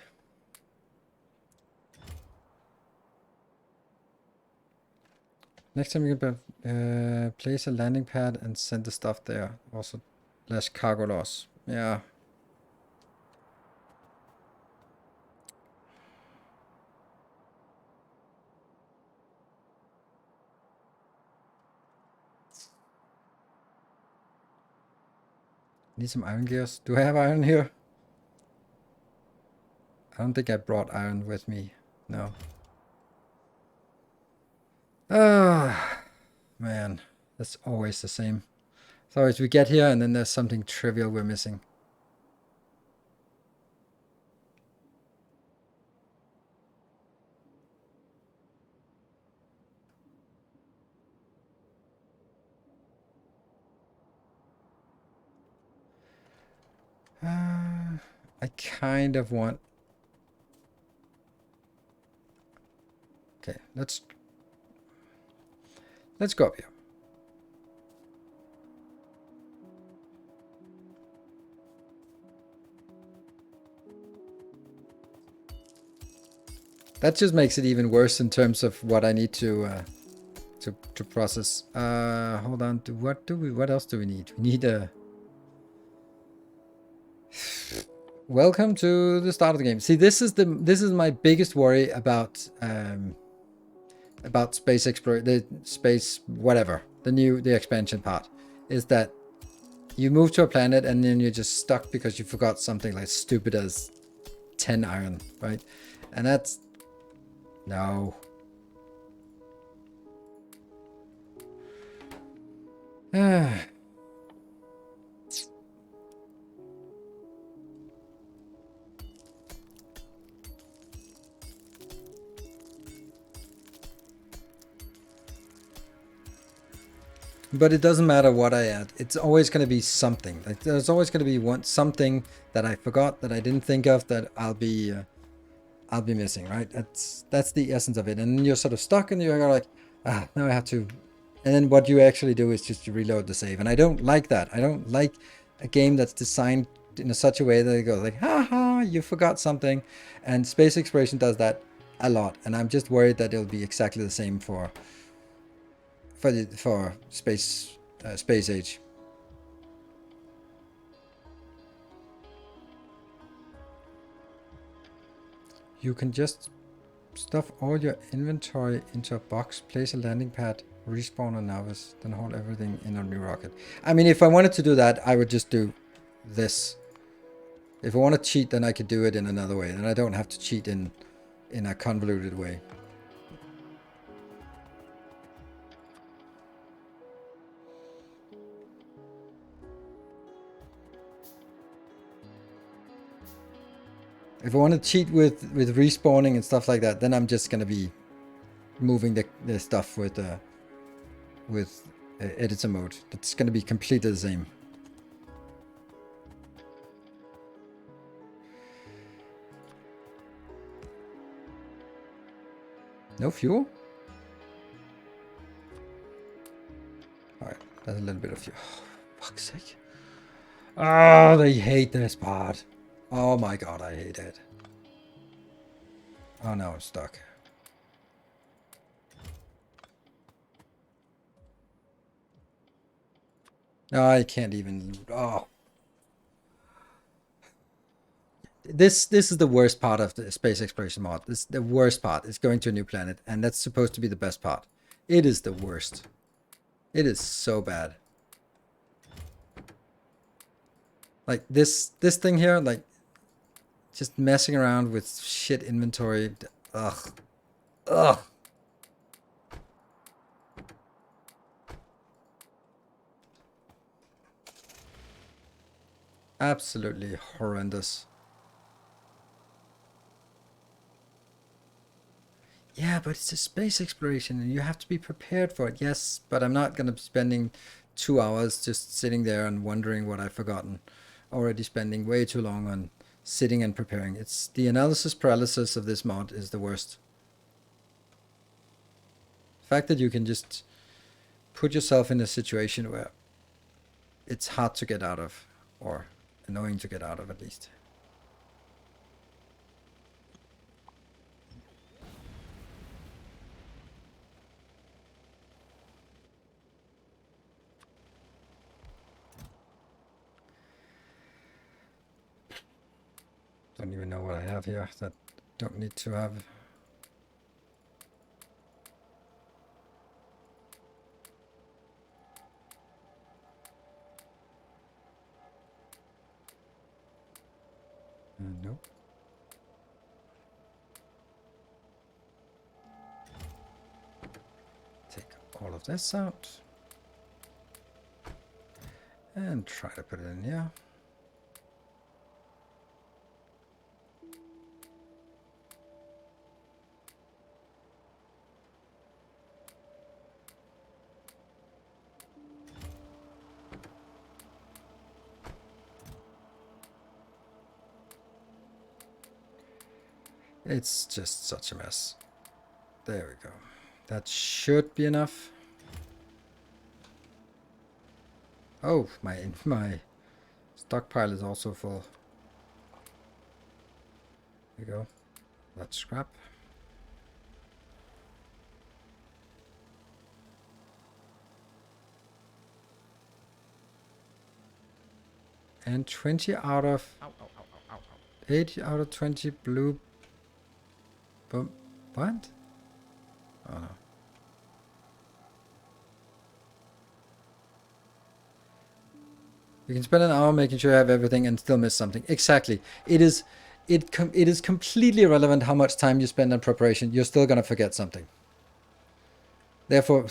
Speaker 1: Next time you can place a landing pad and send the stuff there. Also, less cargo loss. Yeah. Need some iron gears. Do I have iron here? I don't think I brought iron with me. No. Ah, man. That's always the same. It's always we get here and then there's something trivial we're missing. I kind of want... Okay, let's go up here. That just makes it even worse in terms of what I need to process. Hold on. What else do we need? We need a... Welcome to the start of the game. See, this is my biggest worry about space exploration, the space whatever, the expansion part, is that you move to a planet and then you're just stuck because you forgot something like stupid as 10 iron, right? And that's no. But it doesn't matter what I add. It's always going to be something. Like there's always going to be something that I forgot, that I didn't think of, that I'll be missing, right? That's the essence of it. And then you're sort of stuck, and you're like, now I have to. And then what you actually do is just to reload the save. And I don't like that. I don't like a game that's designed in such a way that it goes like, haha, you forgot something. And Space Exploration does that a lot. And I'm just worried that it'll be exactly the same for Space Age. You can just stuff all your inventory into a box, place a landing pad, respawn on Navis, then haul everything in a new rocket. I mean, if I wanted to do that, I would just do this. If I want to cheat, then I could do it in another way, and I don't have to cheat in a convoluted way. If I want to cheat with respawning and stuff like that, then I'm just gonna be moving the stuff with editor mode. It's gonna be completely the same. No fuel? Alright, that's a little bit of fuel. Oh, fuck's sake. Oh, they hate this part. Oh my god, I hate it. Oh no, I'm stuck. No, I can't even. Oh. This is the worst part of the space exploration mod. This the worst part is going to a new planet, and that's supposed to be the best part. It is the worst. It is so bad. Like this thing here, like just messing around with shit inventory. Ugh. Ugh. Absolutely horrendous. Yeah, but it's a space exploration and you have to be prepared for it. Yes, but I'm not going to be spending 2 hours just sitting there and wondering what I've forgotten. Already spending way too long on sitting and preparing. It's the analysis paralysis of this mod is the worst. The fact that you can just put yourself in a situation where it's hard to get out of, or annoying to get out of at least. Don't even know what I have here that don't need to have. Nope. Take all of this out. And try to put it in here. It's just such a mess. There we go. That should be enough. Oh, my stockpile is also full. There we go. That's scrap. And 20 out of 8 out of 20 blue. Boom. What? Oh no. You can spend an hour making sure you have everything and still miss something. Exactly. It is completely irrelevant how much time you spend on preparation. You're still gonna forget something. Therefore,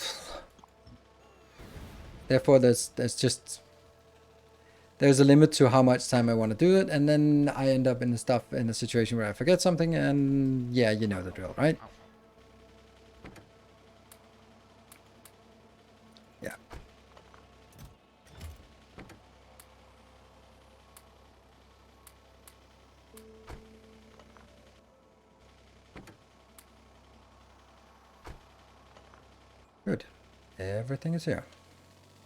Speaker 1: there's a limit to how much time I want to do it, and then I end up in a situation where I forget something, and yeah, you know the drill, right? Yeah. Good. Everything is here.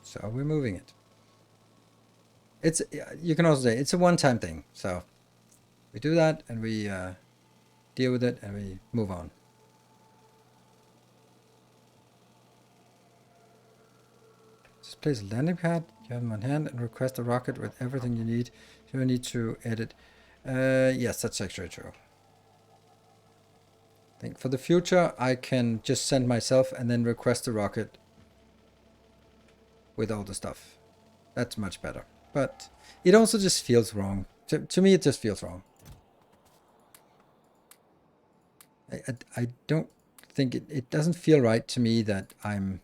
Speaker 1: So we're moving it. It's, you can also say it's a one-time thing. So we do that and we deal with it and we move on. Just place a landing pad, you have them on hand, and request a rocket with everything you need. You need to edit. Yes, that's actually true. I think for the future, I can just send myself and then request a rocket with all the stuff. That's much better. But it also just feels wrong. To me, it just feels wrong. I don't think it doesn't feel right to me that I'm,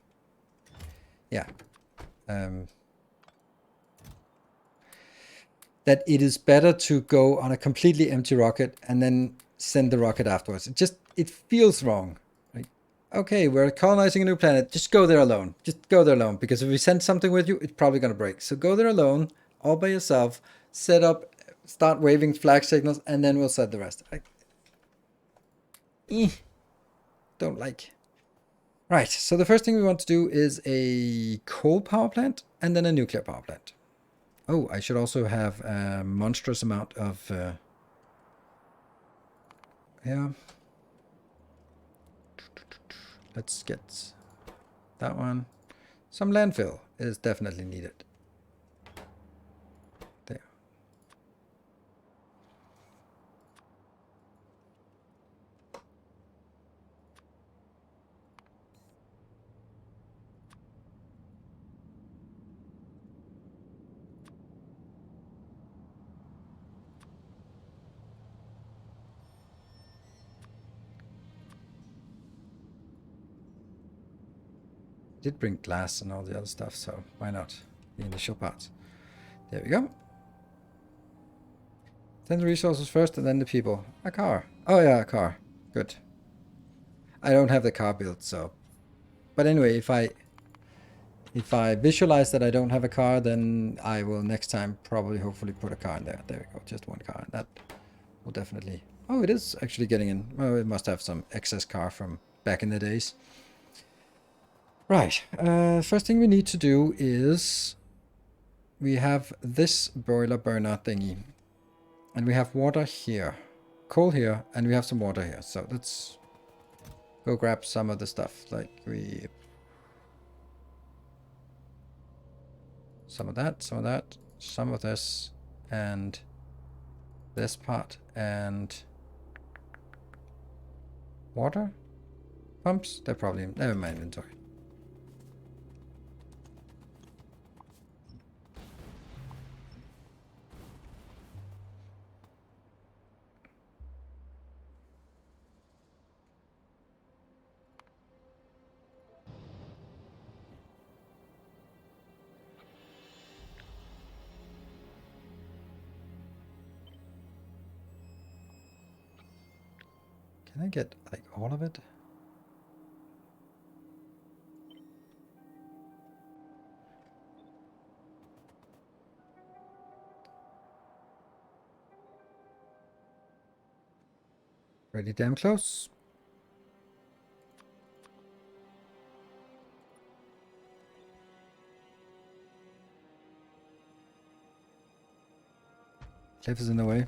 Speaker 1: yeah, that it is better to go on a completely empty rocket and then send the rocket afterwards. It feels wrong. Like, okay, we're colonizing a new planet. Just go there alone. Just go there alone. Because if we send something with you, it's probably going to break. So go there alone, all by yourself, set up, start waving flag signals, and then we'll set the rest. Don't like. Right, so the first thing we want to do is a coal power plant and then a nuclear power plant. Oh, I should also have a monstrous amount of... yeah. Let's get that one. Some landfill is definitely needed. There. Did bring glass and all the other stuff, so why not? The initial parts. There we go. Then the resources first and then the people. A car. Oh yeah, a car. Good. I don't have the car built, so... But anyway, if I visualize that I don't have a car, then I will next time probably hopefully put a car in there. There we go, just one car. That will definitely... Oh, it is actually getting in. Well, it must have some excess car from back in the days. Right, first thing we need to do is... We have this boiler burner thingy. And we have water here. Coal here, and we have some water here. So let's go grab some of the stuff. Like we... Some of that, some of this, and this part, and water pumps. They're in my inventory. Can I get like all of it? Pretty damn close. Cliff is in the way.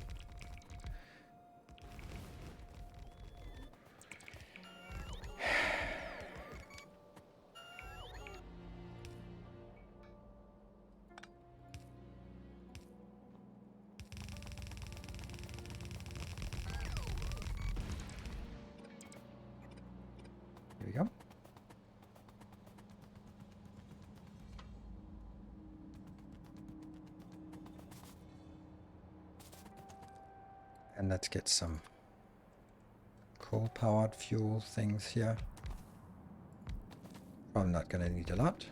Speaker 1: Here we go. let's get some coal-powered fuel things here. Probably not gonna need a lot.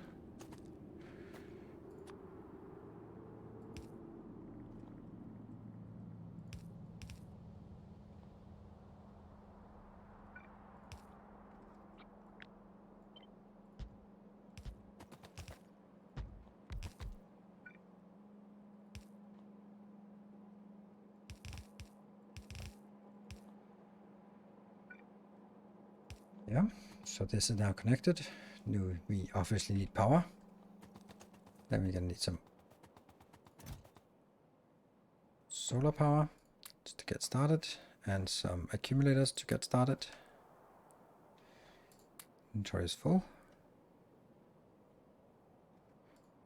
Speaker 1: Yeah, so this is now connected. We obviously need power. Then we're gonna need some solar power just to get started, and some accumulators to get started. Inventory is full.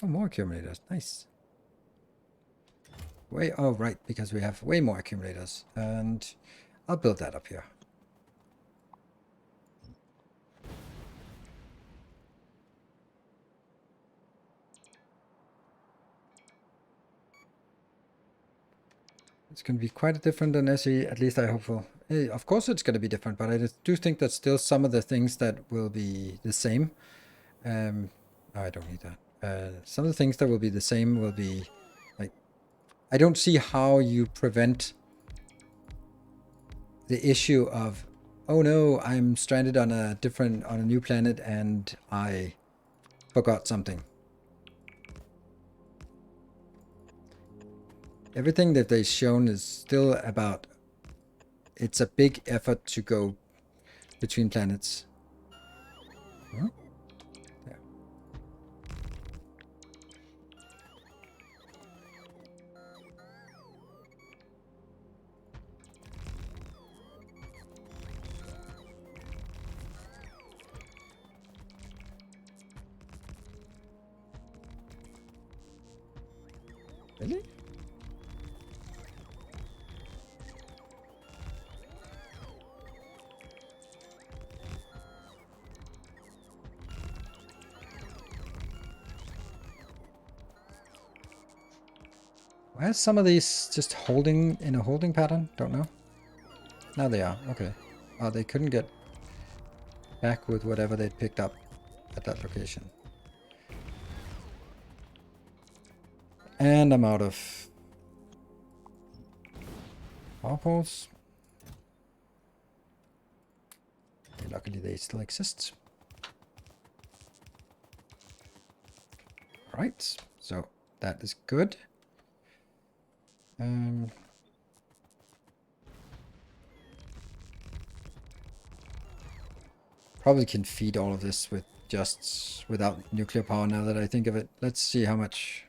Speaker 1: Oh, more accumulators, nice. Oh right, because we have way more accumulators, and I'll build that up here. It's going to be quite different than SE, at least I hope so. Of course it's going to be different, but I do think that still some of the things that will be the same. Oh, I don't need that. Some of the things that will be the same will be, like, I don't see how you prevent the issue of, oh no, I'm stranded on a new planet and I forgot something. Everything that they've shown is still about, it's a big effort to go between planets. Huh? Yeah. Really? Why are some of these just holding in a holding pattern? Don't know. Now they are. Okay. Oh, they couldn't get back with whatever they'd picked up at that location. And I'm out of power poles. Luckily they still exist. Right. So that is good. Probably can feed all of this with just without nuclear power now that I think of it. Let's see how much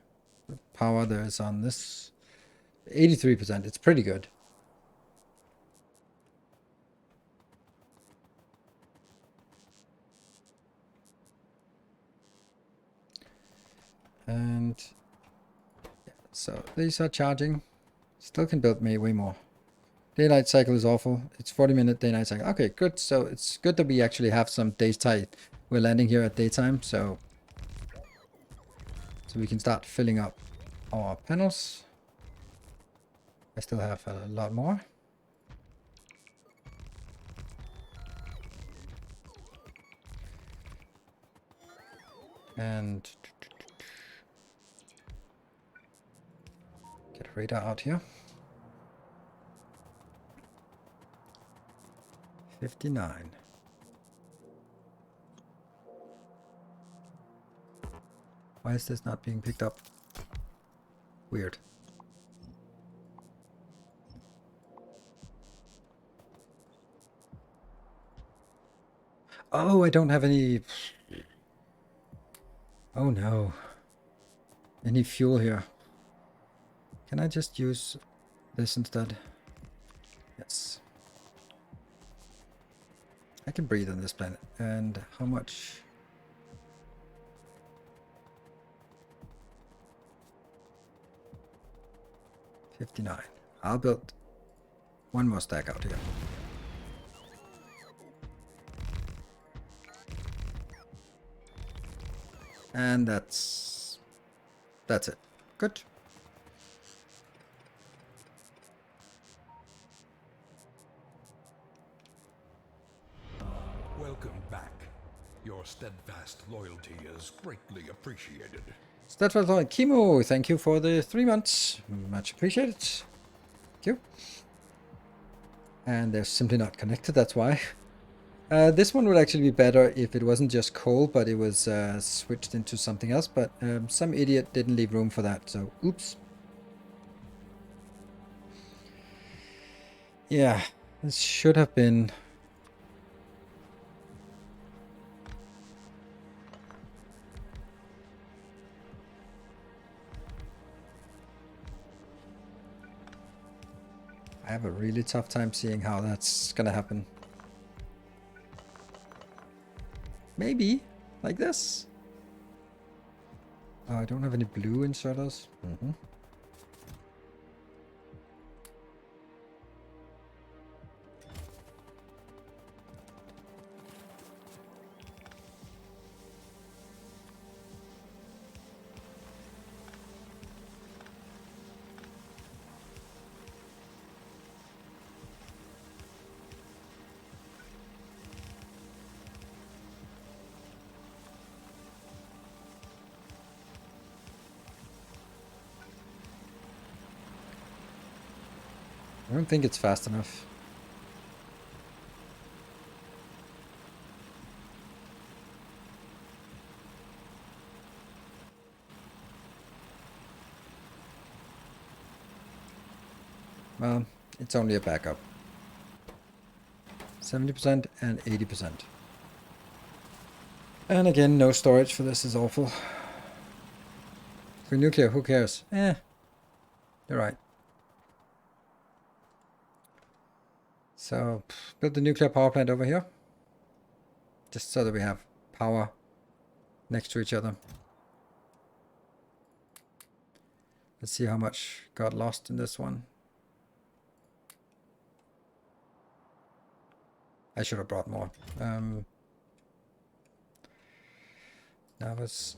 Speaker 1: power there is on this. 83%. It's pretty good. And yeah, so these are charging. Still can build me way more. Daylight cycle is awful. It's 40-minute day-night cycle. Okay, good. So it's good that we actually have some daytime. We're landing here at daytime, so we can start filling up our panels. I still have a lot more. And get a radar out here. 59. Why is this not being picked up? Weird. Oh, I don't have any... Oh no. Any fuel here. Can I just use this instead? Yes. I can breathe on this planet. And how much? $59. I'll build one more stack out here. And that's it. Good.
Speaker 2: Welcome back. Your steadfast loyalty is greatly appreciated.
Speaker 1: Steadfast Lord Kimo, thank you for the 3 months. Much appreciated. Thank you. And they're simply not connected, that's why. This one would actually be better if it wasn't just coal, but it was switched into something else. But some idiot didn't leave room for that, so oops. Yeah, this should have been... I have a really tough time seeing how that's gonna happen. Maybe, like this. Oh, I don't have any blue inserters. I don't think it's fast enough. Well, it's only a backup. 70% and 80%. And again, no storage for this is awful. For nuclear, who cares? You're right. So, build the nuclear power plant over here. Just so that we have power next to each other. Let's see how much got lost in this one. I should have brought more. That was...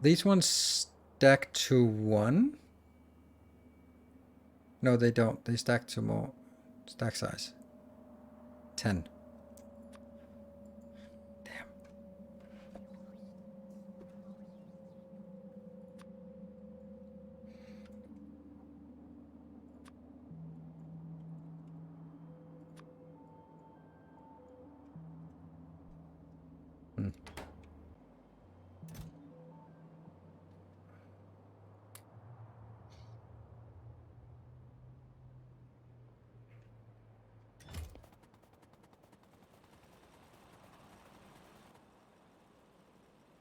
Speaker 1: These ones stack to 1. No, they don't. They stack to more. Stack size. 10. Damn.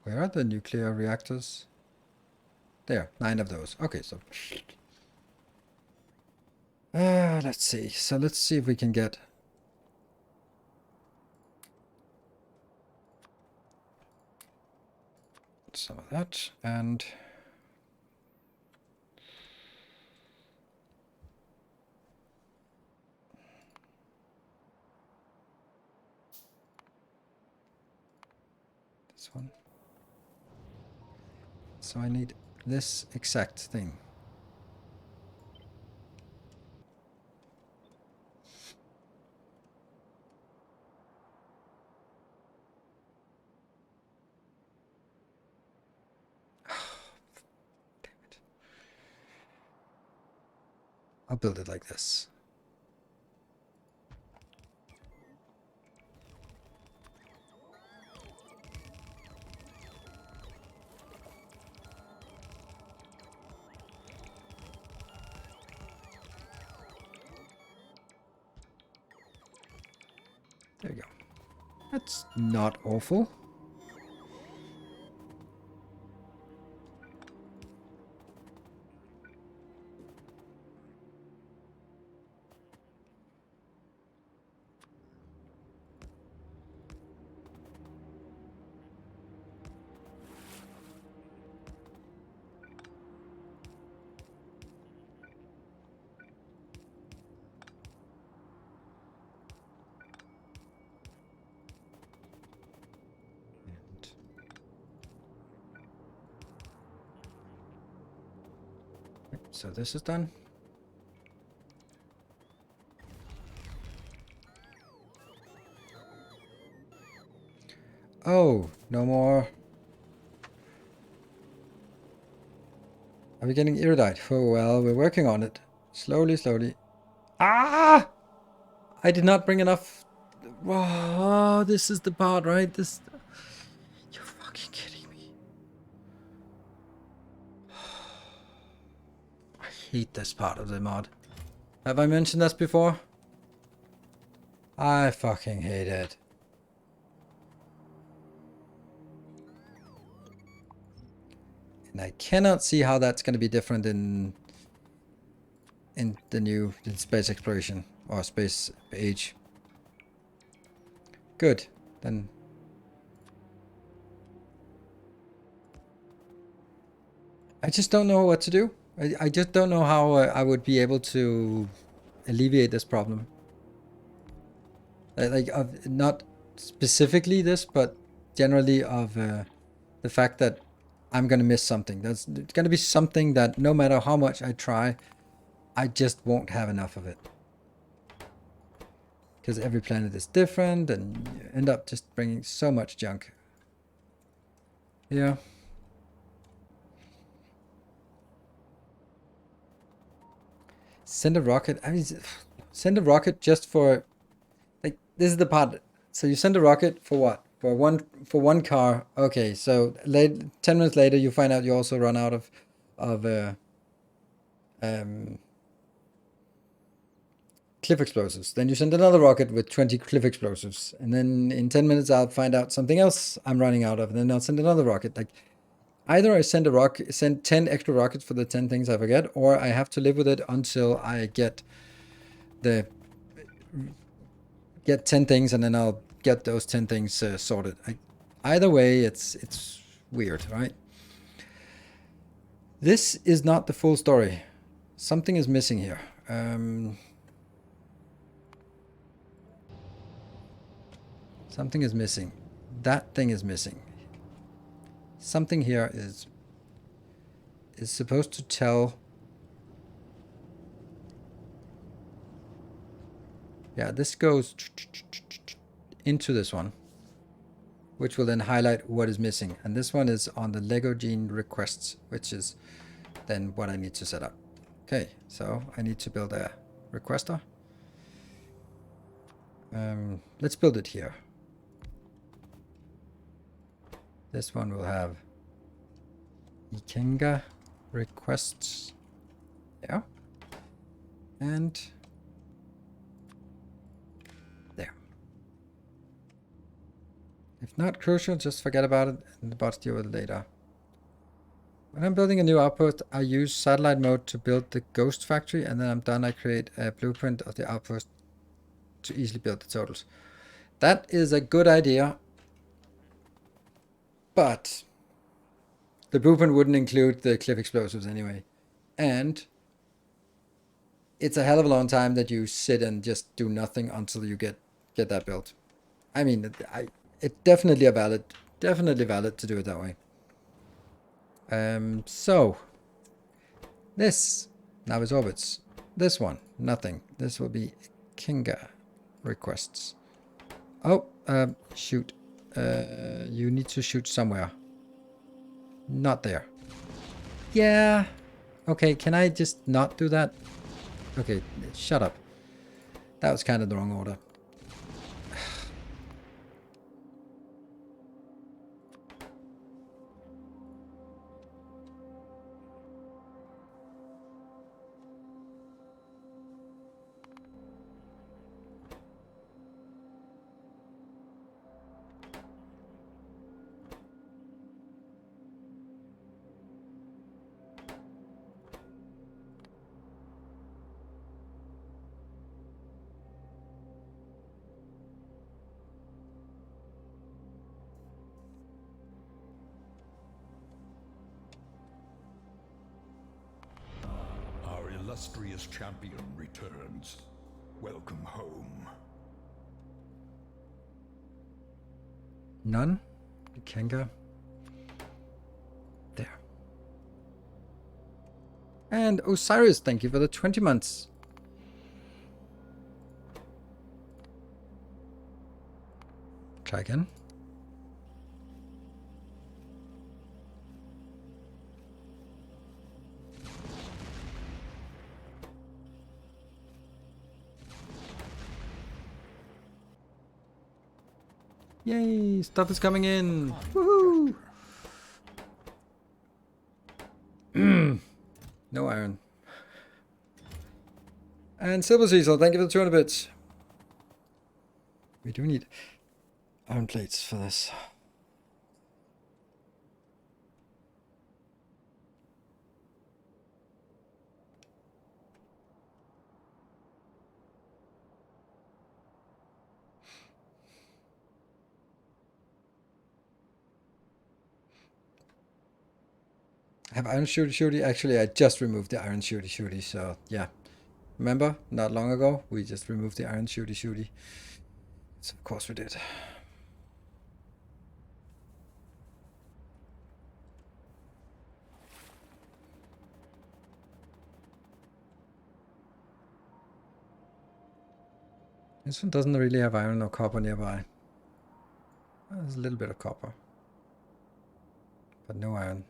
Speaker 1: Where are the nuclear reactors? There, 9 of those. Okay, so... let's see. So let's see if we can get... some of that, and... this one. So I need this exact thing. Damn it. I'll build it like this. There you go. That's not awful. So this is done. Oh, no more. Are we getting iridite? Oh, well, we're working on it. Slowly, slowly. Ah! I did not bring enough. Whoa, this is the part, right? This. You're fucking kidding me. I hate this part of the mod. Have I mentioned this before? I fucking hate it. And I cannot see how that's going to be different in the new space exploration or space age. Good. Then I just don't know what to do. I just don't know how I would be able to alleviate this problem. Like not specifically this, but generally of the fact that I'm gonna miss something. There's gonna be something that no matter how much I try, I just won't have enough of it. Because every planet is different and you end up just bringing so much junk. Yeah. Send a rocket. I mean, send a rocket just for, like, this is the part. So you send a rocket for what? For one car. Okay, so 10 minutes later you find out you also run out of cliff explosives. Then you send another rocket with 20 cliff explosives, and then in 10 minutes I'll find out something else I'm running out of, and then I'll send another rocket. Like, either I send 10 extra rockets for the 10 things I forget, or I have to live with it until I get 10 things, and then I'll get those 10 things sorted. Either way, it's weird, right? This is not the full story. Something is missing here. Something is missing. That thing is missing. Something here is supposed to tell. Yeah, this goes into this one, which will then highlight what is missing. And this one is on the Lego Gene requests, which is then what I need to set up. Okay, so I need to build a requester. Let's build it here. This one will have Ikenga requests. Yeah. And there. If not crucial, just forget about it and the bots deal with it later. When I'm building a new outpost, I use satellite mode to build the ghost factory, and then I'm done. I create a blueprint of the outpost to easily build the totals. That is a good idea, but the blueprint wouldn't include the cliff explosives anyway. And it's a hell of a long time that you sit and just do nothing until you get that built. I mean, it's definitely valid to do it that way. So this now is orbits. This one, nothing. This will be Kinga requests. Oh, shoot. You need to shoot somewhere. Not there. Yeah. Okay, can I just not do that? Okay, shut up. That was kind of the wrong order.
Speaker 2: Our illustrious champion returns. Welcome home.
Speaker 1: None? Kenga. There. And Osiris, thank you for the 20 months. Try again. Yay! Stuff is coming in. Woohoo! No iron. And Silver Cecil, thank you for the 200 bits. We do need iron plates for this. I have iron shooty. Actually, I just removed the iron shooty, so yeah. Remember, not long ago, we just removed the iron shooty. So of course we did. This one doesn't really have iron or copper nearby. There's a little bit of copper, but no iron.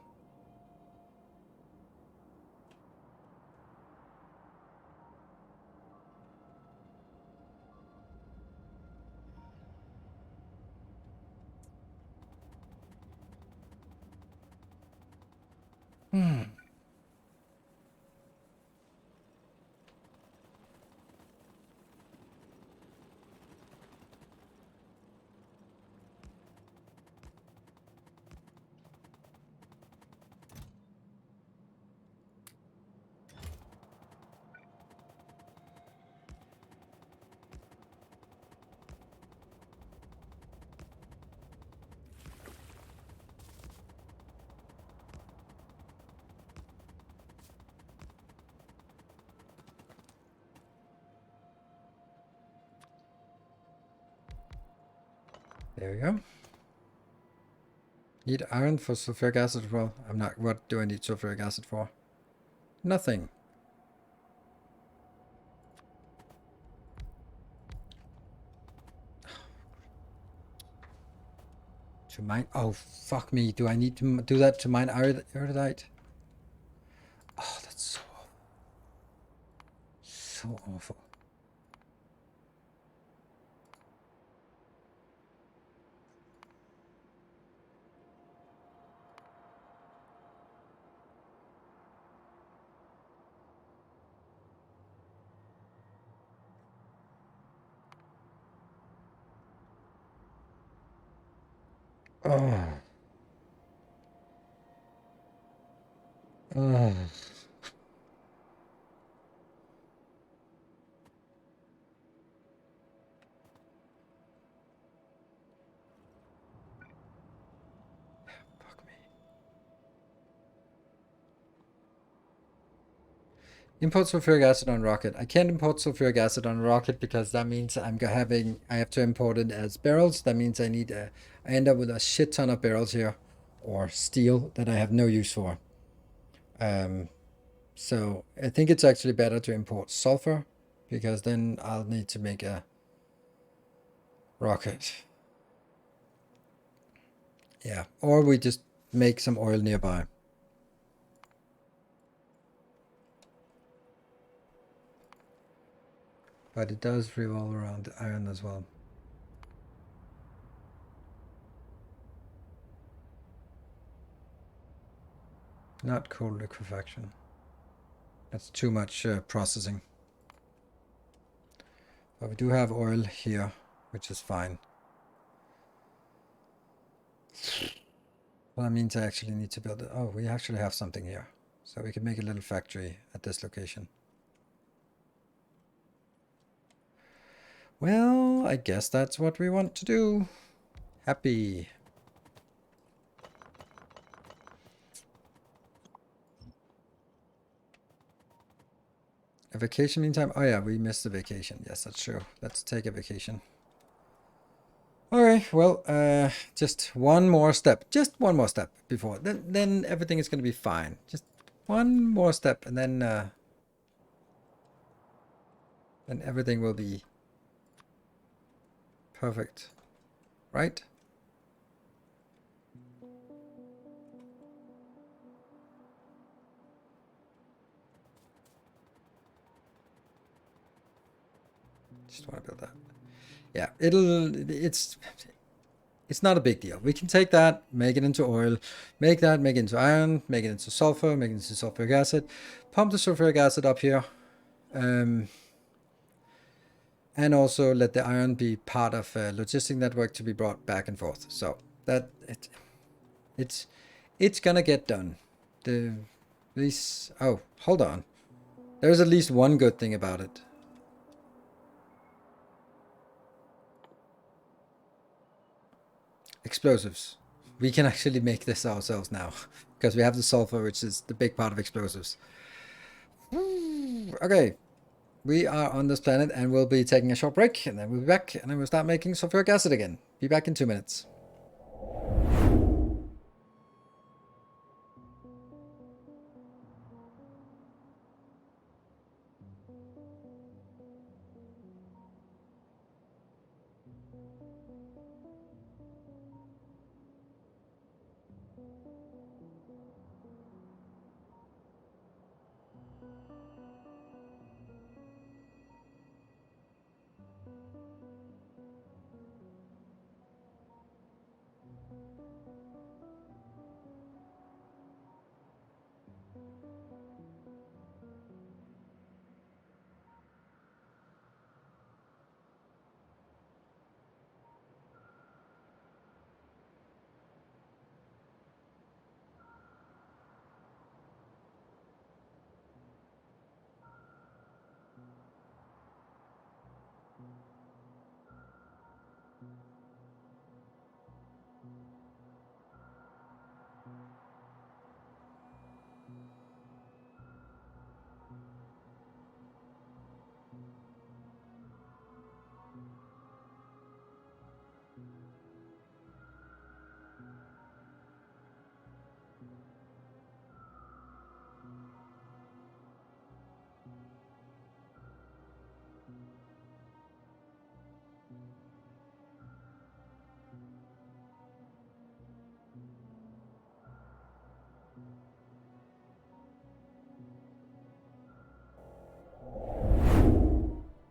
Speaker 1: There we go. Need iron for sulfuric acid as well. I'm not. What do I need sulfuric acid for? Nothing. To mine. Oh, fuck me. Do I need to do that to mine iridite? Oh, that's so awful. Oh. Oh. Fuck me. Import sulfuric acid on rocket. I can't import sulfuric acid on rocket because that means I have to import it as barrels. That means I end up with a shit ton of barrels here, or steel that I have no use for. So I think it's actually better to import sulfur, because then I'll need to make a rocket. Yeah, or we just make some oil nearby. But it does revolve around iron as well. Not cold liquefaction. That's too much processing. But we do have oil here, which is fine. Well, that means I actually need to build it. Oh, we actually have something here. So we can make a little factory at this location. Well, I guess that's what we want to do. Happy. A vacation meantime? Oh yeah, we missed the vacation. Yes, that's true. Let's take a vacation. Alright, well, just one more step. Just one more step before. Then everything is going to be fine. Just one more step, and then everything will be perfect. Right? Just want to build that. Yeah, It's not a big deal. We can take that, make it into oil, make it into iron, make it into sulfur, make it into sulfuric acid, pump the sulfuric acid up here, and also let the iron be part of a logistic network to be brought back and forth. So that it's gonna get done. Oh, hold on. There's at least one good thing about it. Explosives. We can actually make this ourselves now because we have the sulfur, which is the big part of explosives. Okay, we are on this planet and we'll be taking a short break and then we'll be back and then we'll start making sulfuric acid again. Be back in 2 minutes.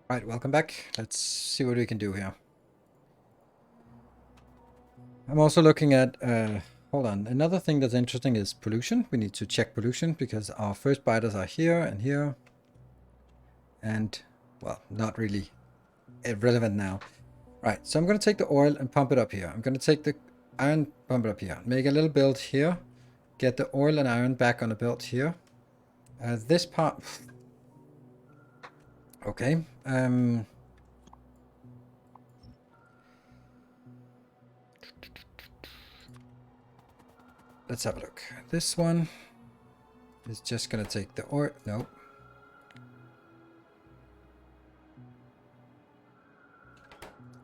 Speaker 1: Right, welcome back. Let's see what we can do here. I'm also looking at, hold on, another thing that's interesting is pollution. We need to check pollution because our first biters are here and here. And, well, not really relevant now. Right, so I'm going to take the oil and pump it up here. I'm going to take the iron, pump it up here. Make a little build here. Get the oil and iron back on the belt here. This part... Okay. Let's have a look. This one is just going to take the oil... Nope.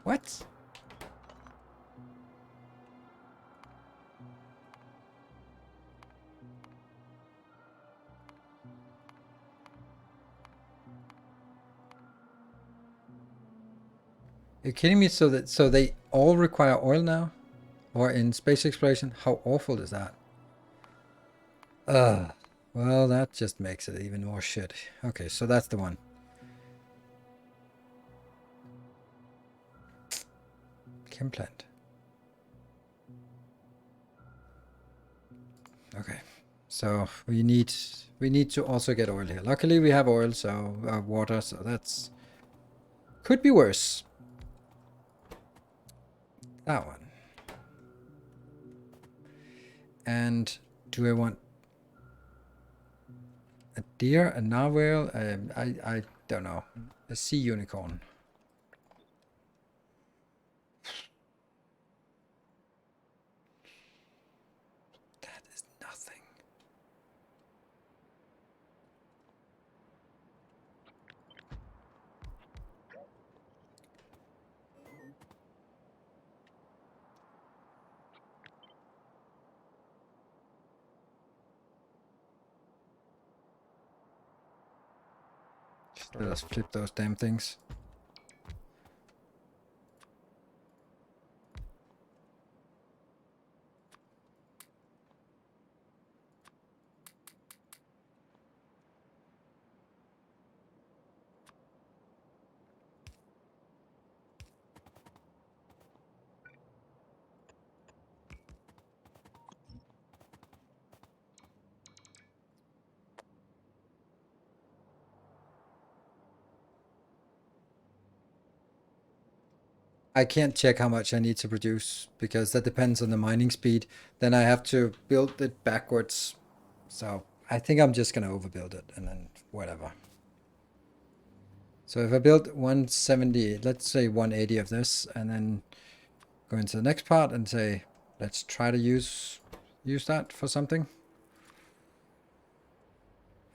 Speaker 1: What? You're kidding me? So they all require oil now? Or in space exploration? How awful is that? Well, that just makes it even more shit. Okay, so that's the one. Chem plant. Okay, so we need to also get oil here. Luckily, we have oil, so water. So that's could be worse. That one. And do I want a deer, a narwhal? I don't know. A sea unicorn. That is nothing. Let us flip those damn things. I can't check how much I need to produce because that depends on the mining speed. Then I have to build it backwards. So I think I'm just gonna overbuild it and then whatever. So if I build 170, let's say 180 of this, and then go into the next part and say, let's try to use that for something.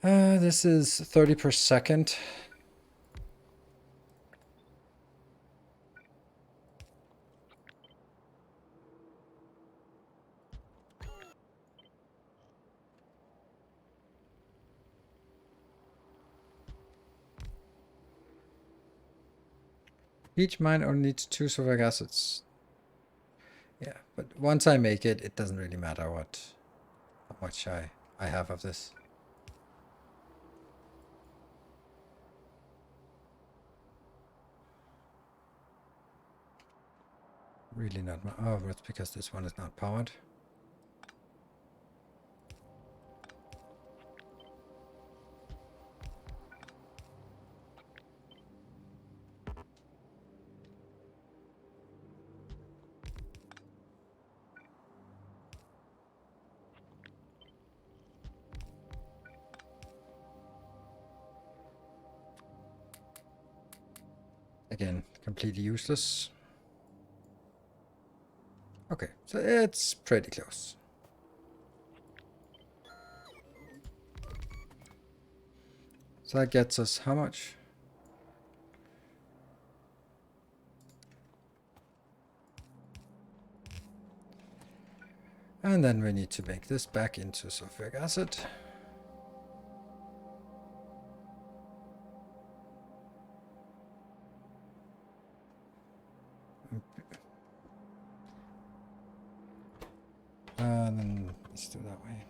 Speaker 1: This is 30 per second. Each mine only needs 2 sulfuric acids. Yeah, but once I make it, it doesn't really matter how much I have of this. Really not. Oh, that's because this one is not powered. Again, completely useless. Okay, so it's pretty close. So that gets us how much? And then we need to make this back into sulfuric acid. And then let's do that way.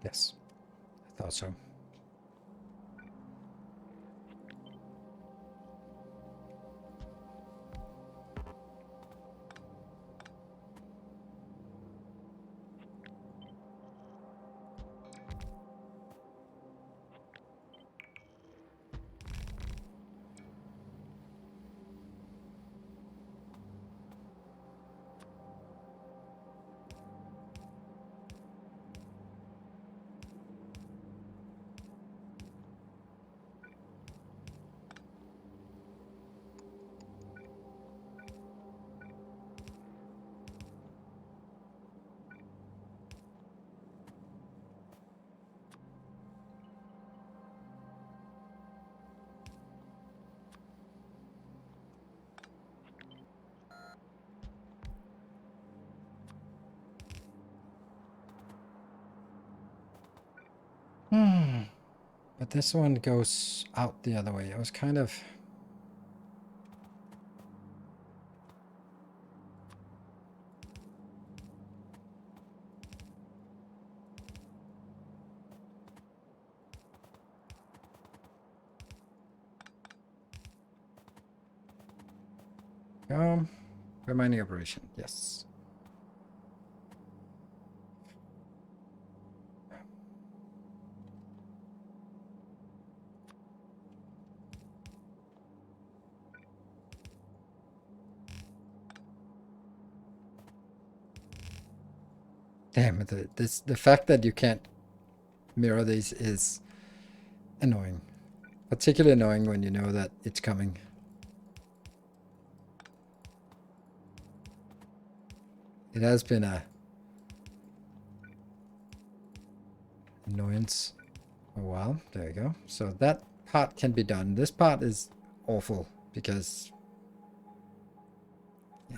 Speaker 1: Yes, I thought so. But this one goes out the other way. I was kind of... Mining operation, yes. Damn, the fact that you can't mirror these is annoying. Particularly annoying when you know that it's coming. It has been a annoyance for a while. There you go. So that part can be done. This part is awful because... yeah.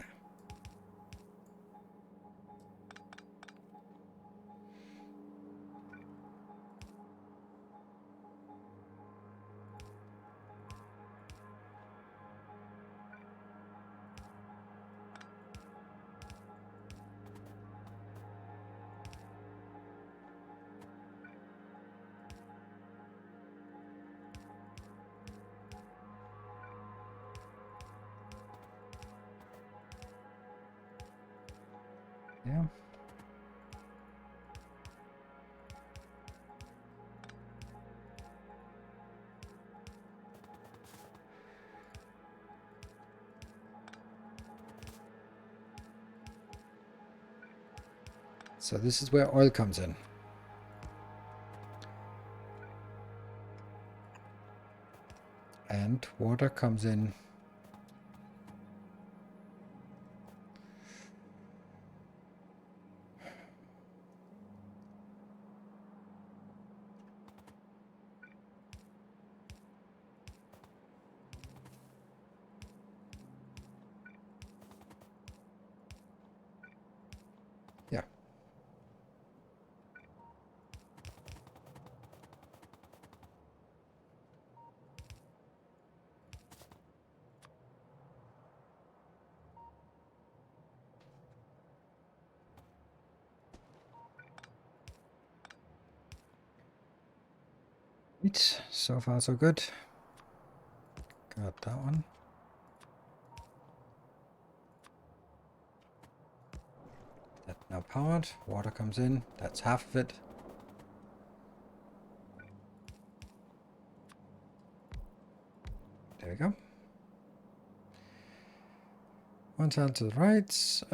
Speaker 1: There. So this is where oil comes in. And water comes in. Yeah. Right, so far so good. Got that one. That now powered. Water comes in. That's half of it. There we go. One tile to the right. So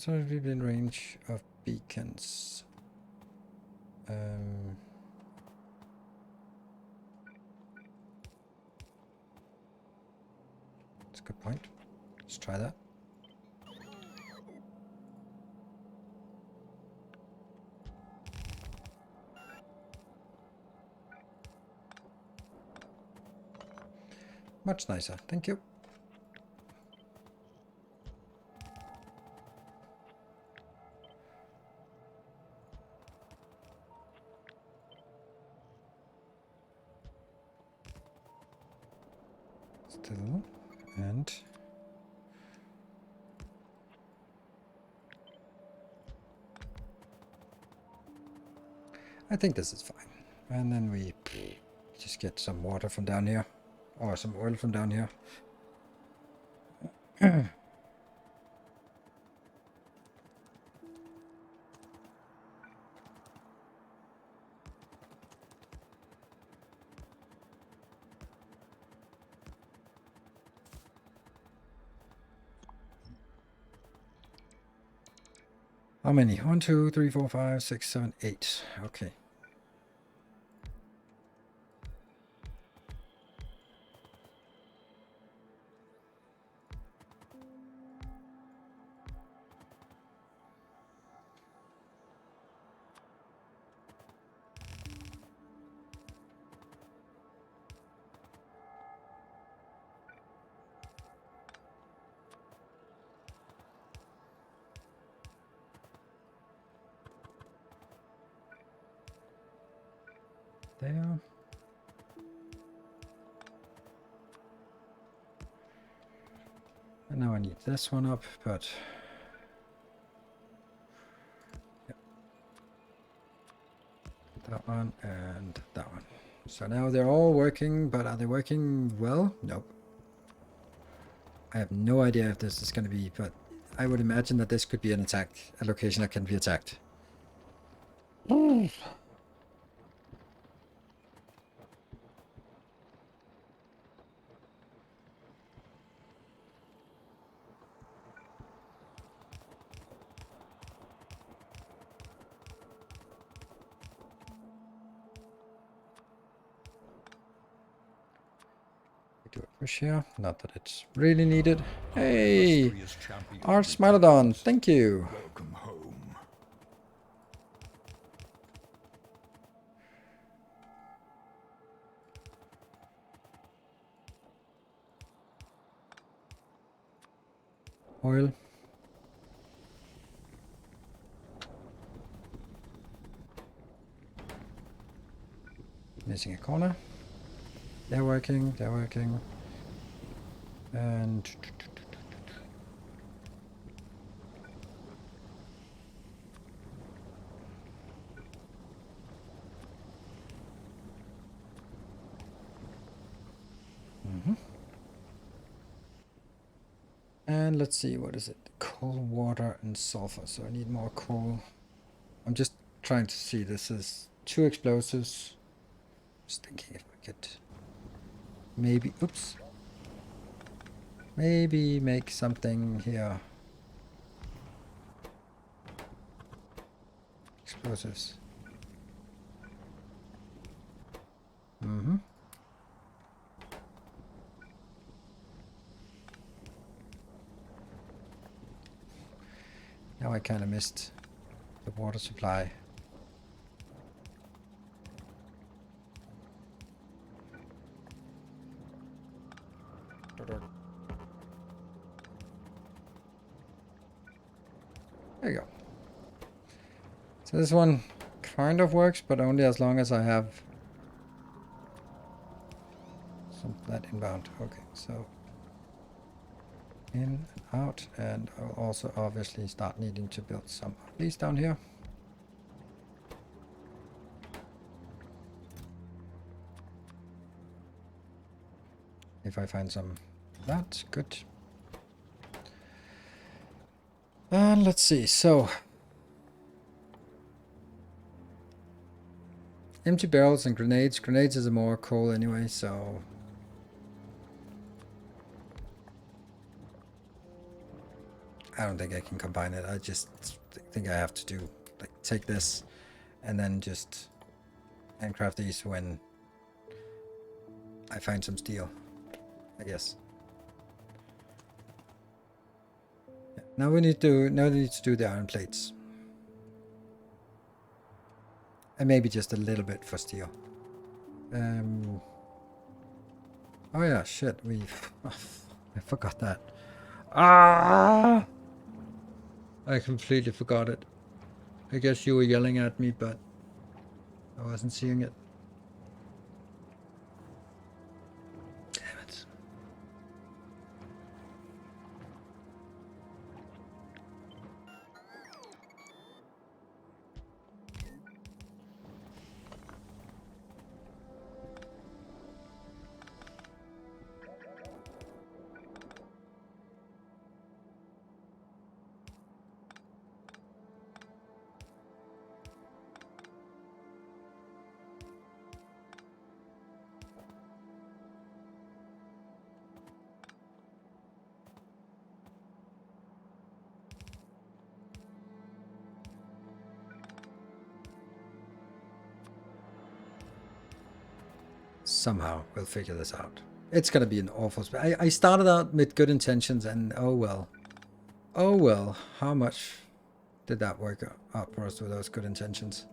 Speaker 1: we've in range of beacons. That's a good point. Let's try that. Much nicer. Thank you. Still. And I think this is fine. And then we just get some water from down here. Or some oil from down here. How many? 1, 2, 3, 4, 5, 6, 7, 8. Okay. There. And now I need this one up, but yep. That one and that one. So now they're all working, but are they working well? Nope. I have no idea if this is going to be, but I would imagine that this could be an attack, a location that can be attacked. Do a push here, not that it's really needed. Hey, our Smilodon, thank you.
Speaker 2: Welcome home.
Speaker 1: Oil. Missing a corner. They're working, they're working. And and let's see, what is it? coal, water, and sulfur. So I need more coal. I'm just trying to see. This is 2 explosives. Just thinking if we could maybe, oops, maybe make something here. Explosives. Mm-hmm. Now I kind of missed the water supply. There you go. So this one kind of works, but only as long as I have some of that inbound. Okay, so in and out, and I'll also obviously start needing to build some of these down here. If I find some of that, good. And let's see, so empty barrels and grenades. Grenades is a more coal anyway, so I don't think I can combine it. I just think I have to do, like, take this and then just handcraft these when I find some steel, I guess. Yeah. Now we need to do the iron plates. And maybe just a little bit for steel. Oh yeah, shit, I forgot that. Ah! I completely forgot it. I guess you were yelling at me, but I wasn't seeing it. Damn it. Somehow we'll figure this out. It's gonna be an awful I started out with good intentions, and oh well. Oh well, how much did that work out for us with those good intentions?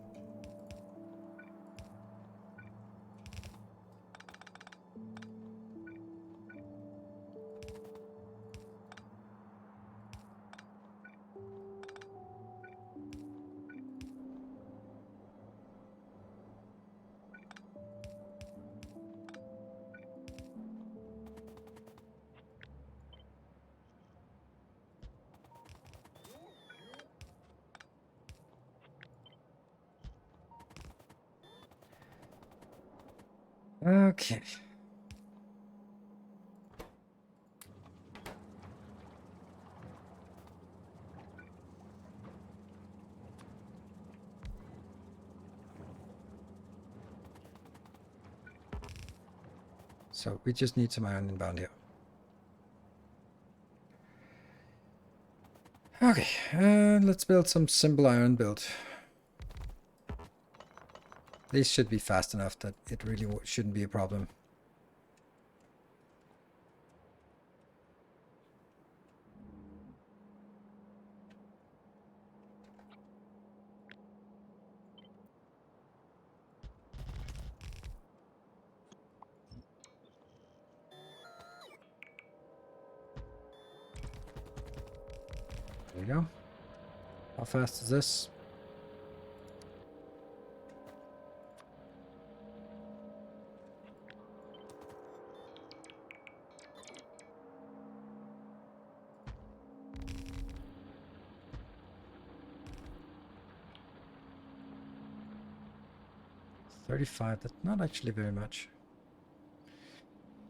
Speaker 1: Okay. So we just need some iron inbound here. Okay, let's build some simple iron build. These should be fast enough that it really shouldn't be a problem. There we go. How fast is this? $35, that's not actually very much.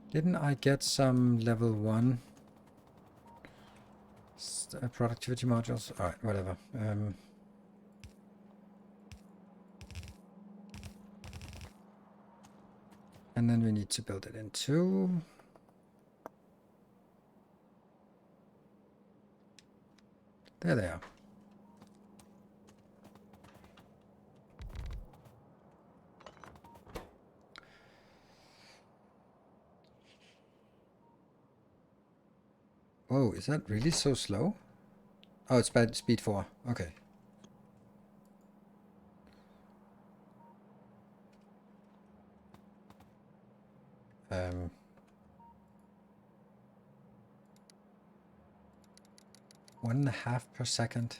Speaker 1: Didn't I get some level 1 Productivity modules. All right, whatever. And then we need to build it into. There they are. Whoa, is that really so slow? Oh, it's bad speed 4. Okay. Um, 1.5 per second.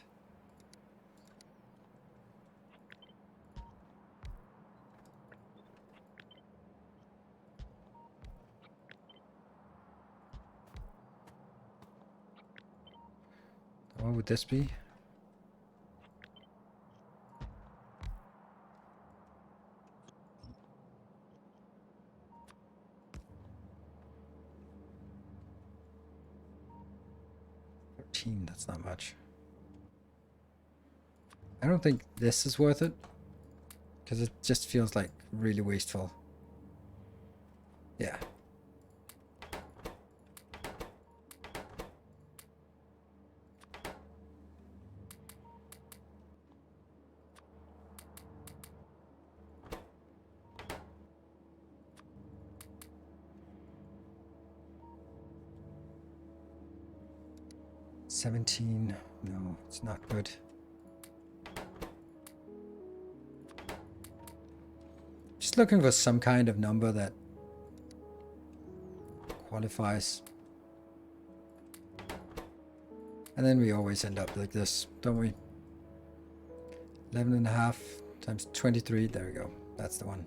Speaker 1: What would this be? That's not much. I don't think this is worth it, because it just feels like really wasteful. Yeah. $17. No, it's not good. Just looking for some kind of number that qualifies. And then we always end up like this, don't we? 11.5 times 23. There we go. That's the one.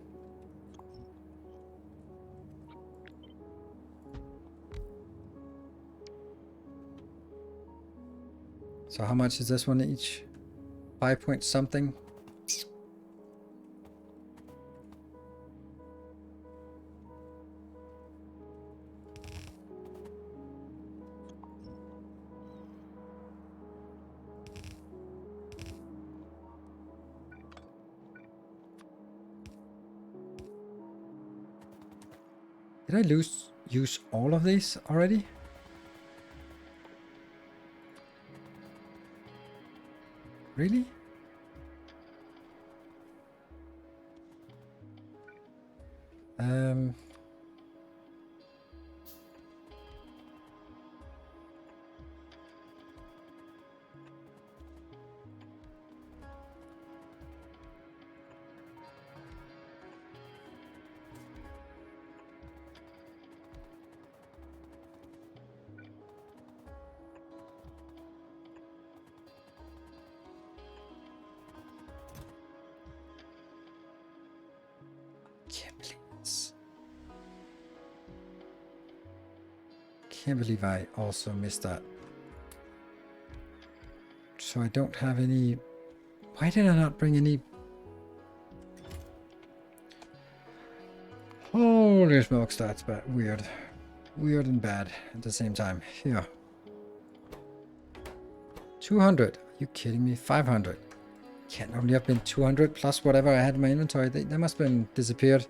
Speaker 1: So how much is this one each? 5 point something? Did I use all of these already? Really? Can't believe I also missed that. So I don't have any... Why did I not bring any... Holy smokes, that's bad. Weird. Weird and bad at the same time. Here. 200. Are you kidding me? 500. Can't only have been 200 plus whatever I had in my inventory. They must have been disappeared.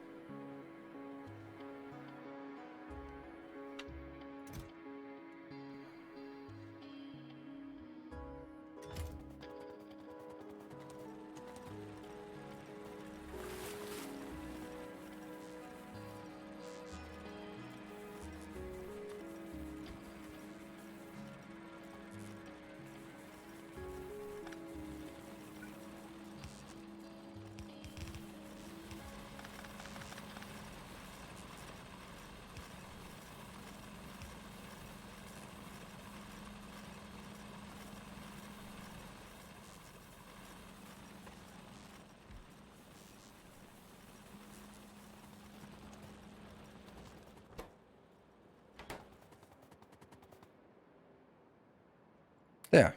Speaker 1: There.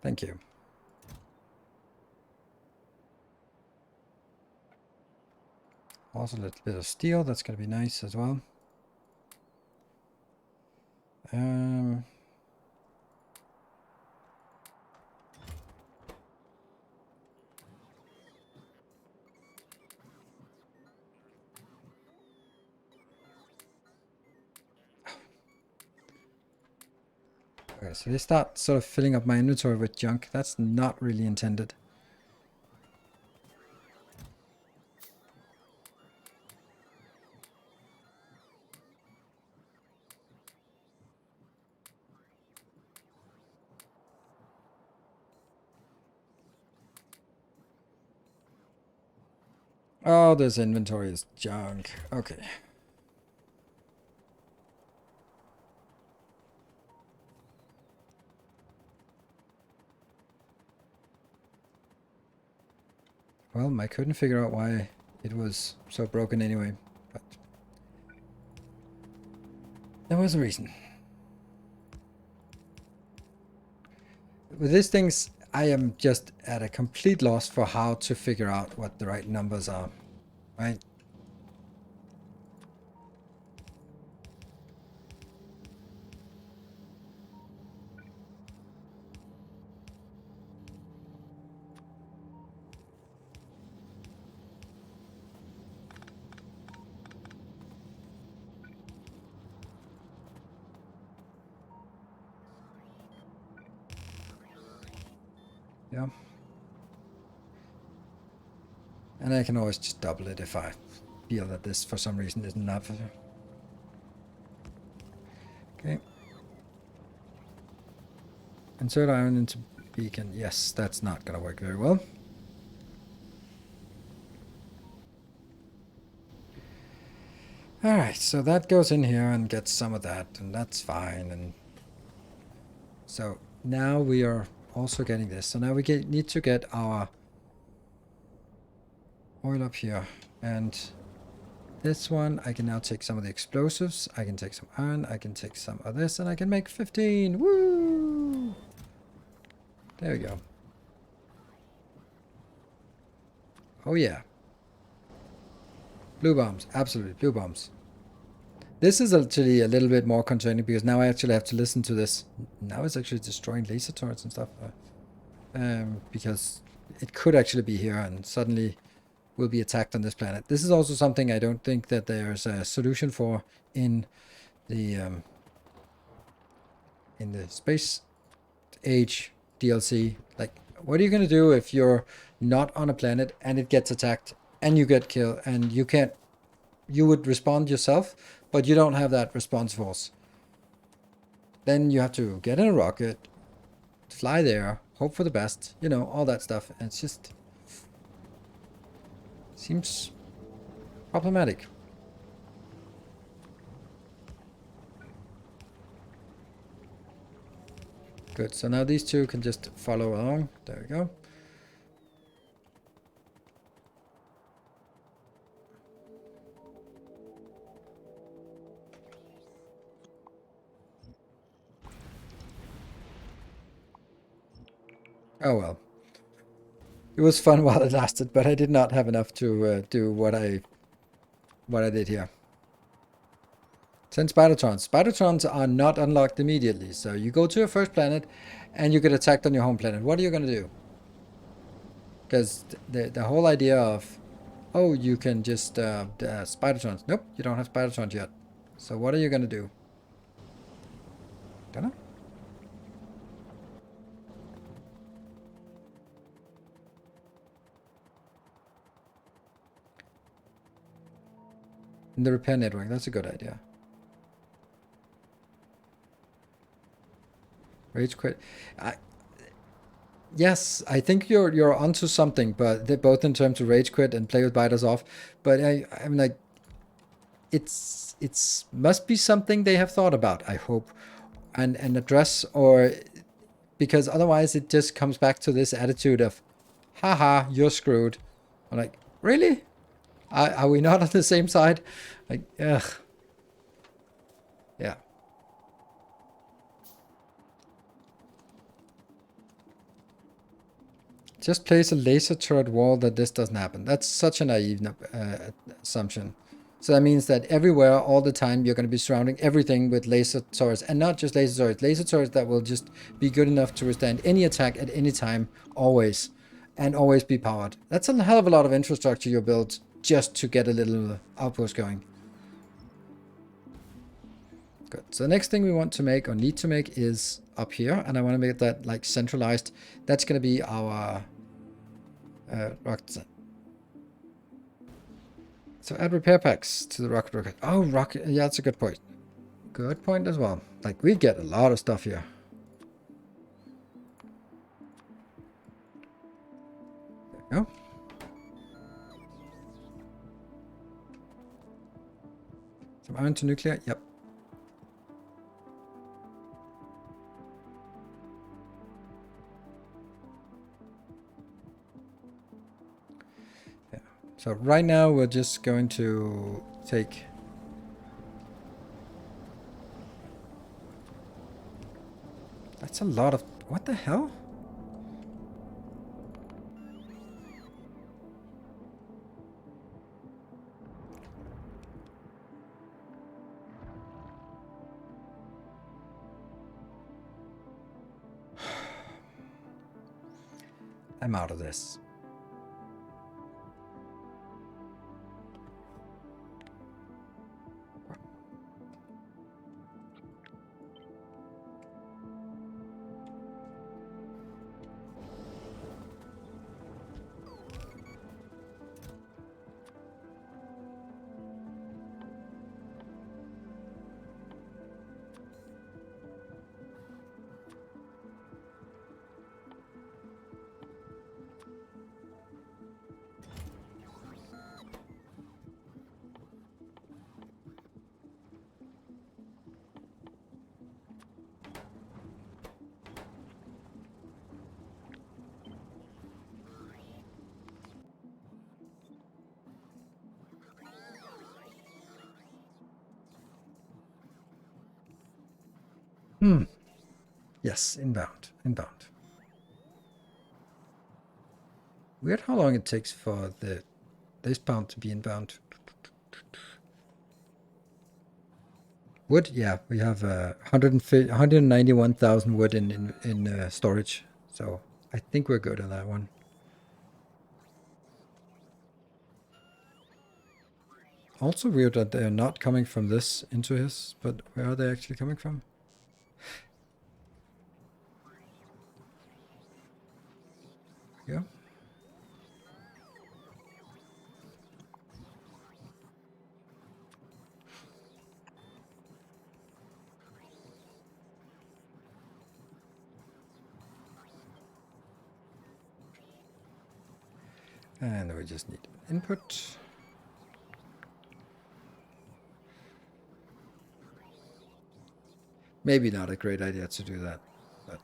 Speaker 1: Thank you. Also a little bit of steel. That's going to be nice as well. Okay, so they start sort of filling up my inventory with junk. That's not really intended. Oh, this inventory is junk. Okay. Well, I couldn't figure out why it was so broken anyway, but there was a reason. With these things, I am just at a complete loss for how to figure out what the right numbers are, right? Yeah. And I can always just double it if I feel that this for some reason isn't enough. Okay. Insert iron into beacon. Yes, that's not gonna work very well. Alright, so that goes in here and gets some of that, and that's fine. And so now we are also getting this. So now we need to get our oil up here. And this one, I can now take some of the explosives. I can take some iron. I can take some of this, and I can make 15. Woo! There we go. Oh yeah. Blue bombs. Absolutely. Blue bombs. This is actually a little bit more concerning because now I actually have to listen to this. Now it's actually destroying laser turrets and stuff. Because it could actually be here and suddenly will be attacked on this planet. This is also something I don't think that there's a solution for in the space age DLC. Like, what are you gonna do if you're not on a planet and it gets attacked and you get killed and you can't? You would respond yourself, but you don't have that response force. Then you have to get in a rocket, fly there, hope for the best, you know, all that stuff. And it's just seems problematic. Good, so now these two can just follow along. There we go. Oh well. It was fun while it lasted, but I did not have enough to do what I did here. 10 Spidertrons. Spidertrons are not unlocked immediately, so you go to your first planet and you get attacked on your home planet. What are you going to do? Because the whole idea of, oh, you can just Spidertrons. Nope, you don't have Spidertrons yet. So what are you going to do? Don't know. In the repair network, that's a good idea. Rage quit. Yes, I think you're onto something, but they're both in terms of rage quit and play with biters off. But I'm like, it's must be something they have thought about, I hope, and address, or because otherwise it just comes back to this attitude of, haha, you're screwed. I'm like, really? Are we not on the same side? Like, ugh. Yeah. Just place a laser turret wall that this doesn't happen. That's such a naive assumption. So that means that everywhere, all the time, you're going to be surrounding everything with laser turrets. And not just laser turrets that will just be good enough to withstand any attack at any time, always. And always be powered. That's a hell of a lot of infrastructure you built just to get a little outpost going. Good. So the next thing we want to make or need to make is up here, and I want to make that like centralized. That's going to be our rocket. So add repair packs to the rocket. Oh, rocket. Yeah, that's a good point. Good point as well. Like we get a lot of stuff here. There we go. Some iron to nuclear. Yep. So right now we're just going to take that's a lot of what the hell? I'm out of this. Yes, inbound. Inbound. Weird how long it takes for this pound to be inbound. Wood? Yeah, we have 191,000 wood in storage. So I think we're good on that one. Also weird that they're not coming from this into his, but where are they actually coming from? Yeah. And we just need input. Maybe not a great idea to do that, but...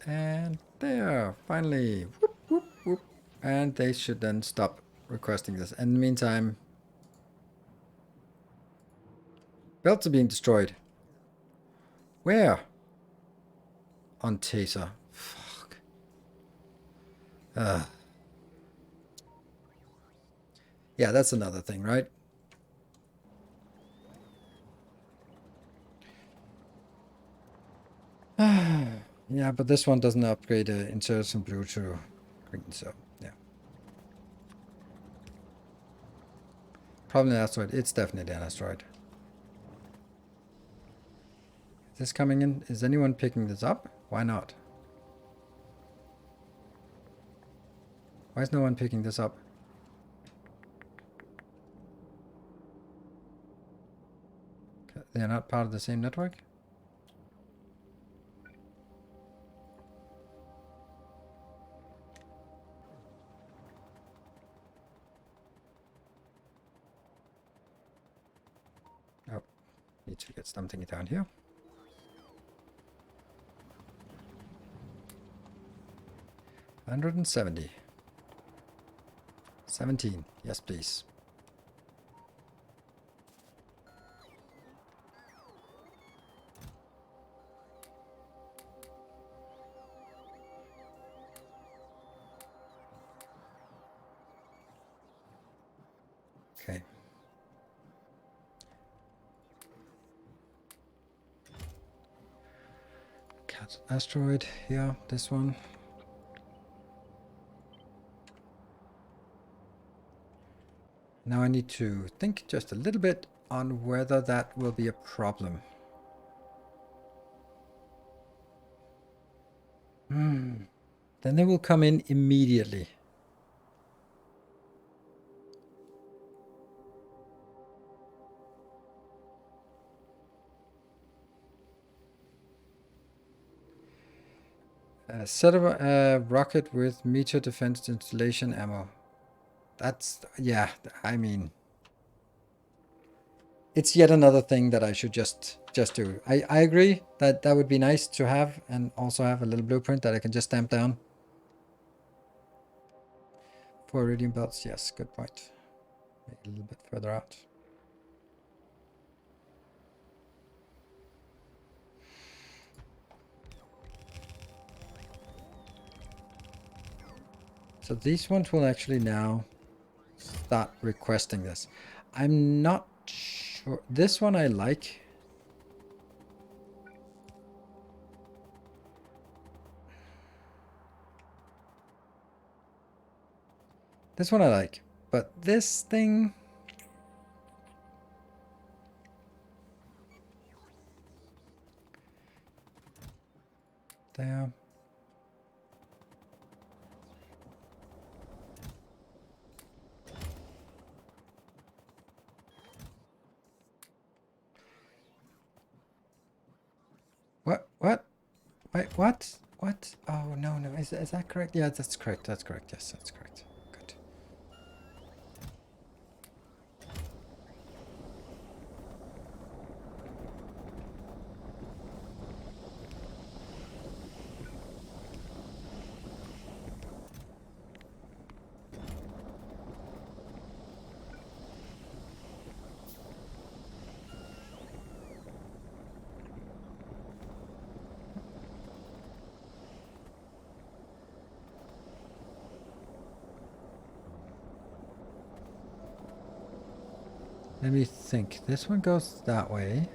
Speaker 1: And there, finally. Whoop, whoop, whoop. And they should then stop requesting this. In the meantime, belts are being destroyed. Where? On Taser. Fuck. Yeah, that's another thing, right? Yeah, but this one doesn't upgrade inserts from blue to green, so yeah. Probably an asteroid. It's definitely an asteroid. Is this coming in? Is anyone picking this up? Why not? Why is no one picking this up? They're not part of the same network? Oh, need to get something down here. $170. 17. Yes, please. Okay. Cat asteroid here, this one. Now I need to think just a little bit on whether that will be a problem. Then they will come in immediately. Set up a rocket with meter defense installation ammo. That's, yeah, I mean, it's yet another thing that I should just do. I agree that that would be nice to have, and also have a little blueprint that I can just stamp down. For iridium belts, yes, good point. Maybe a little bit further out. So these ones will actually now start requesting this. I'm not sure. This one I like. This one I like. But this thing... There. What? What? Wait, what? What? Oh, no, no. Is that correct? Yeah, that's correct. That's correct. Yes, that's correct. Good. Let me think. This one goes that way.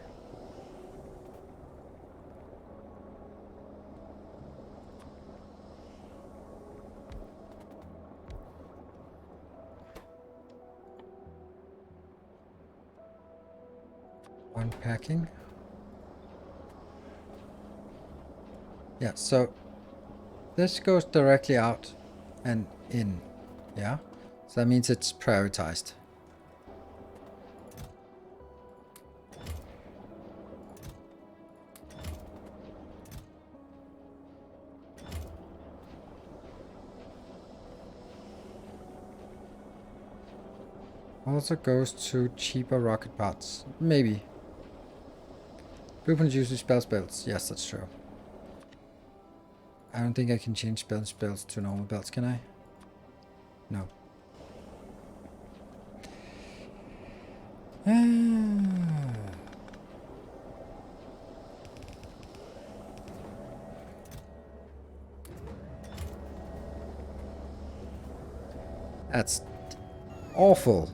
Speaker 1: Unpacking. Yeah, so this goes directly out and in. Yeah? So that means it's prioritized. Also goes to cheaper rocket parts. Maybe. Blueprint uses belts. Yes, that's true. I don't think I can change belts to normal belts, can I? No. That's awful.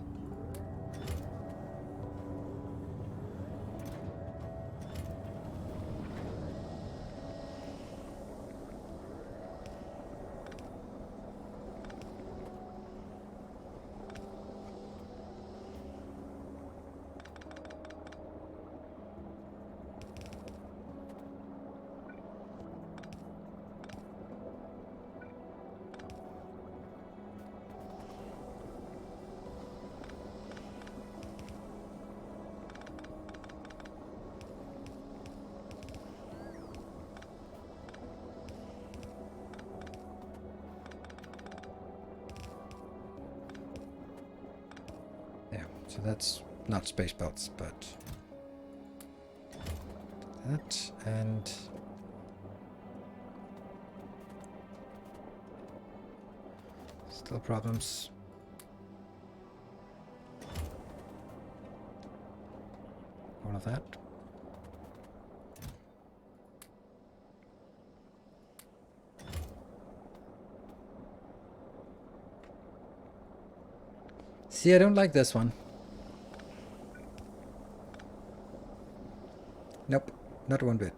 Speaker 1: So that's not space belts, but that and still problems. All of that. See, I don't like this one. Nope, not one bit.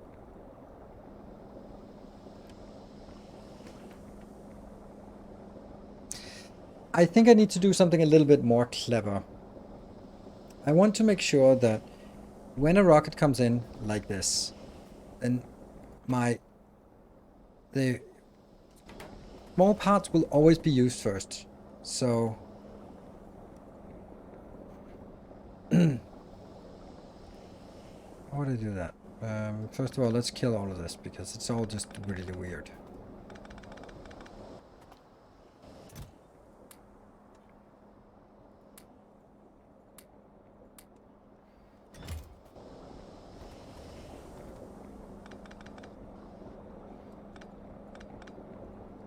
Speaker 1: I think I need to do something a little bit more clever. I want to make sure that when a rocket comes in like this, then the small parts will always be used first. So how would I do that? First of all, let's kill all of this because it's all just really weird.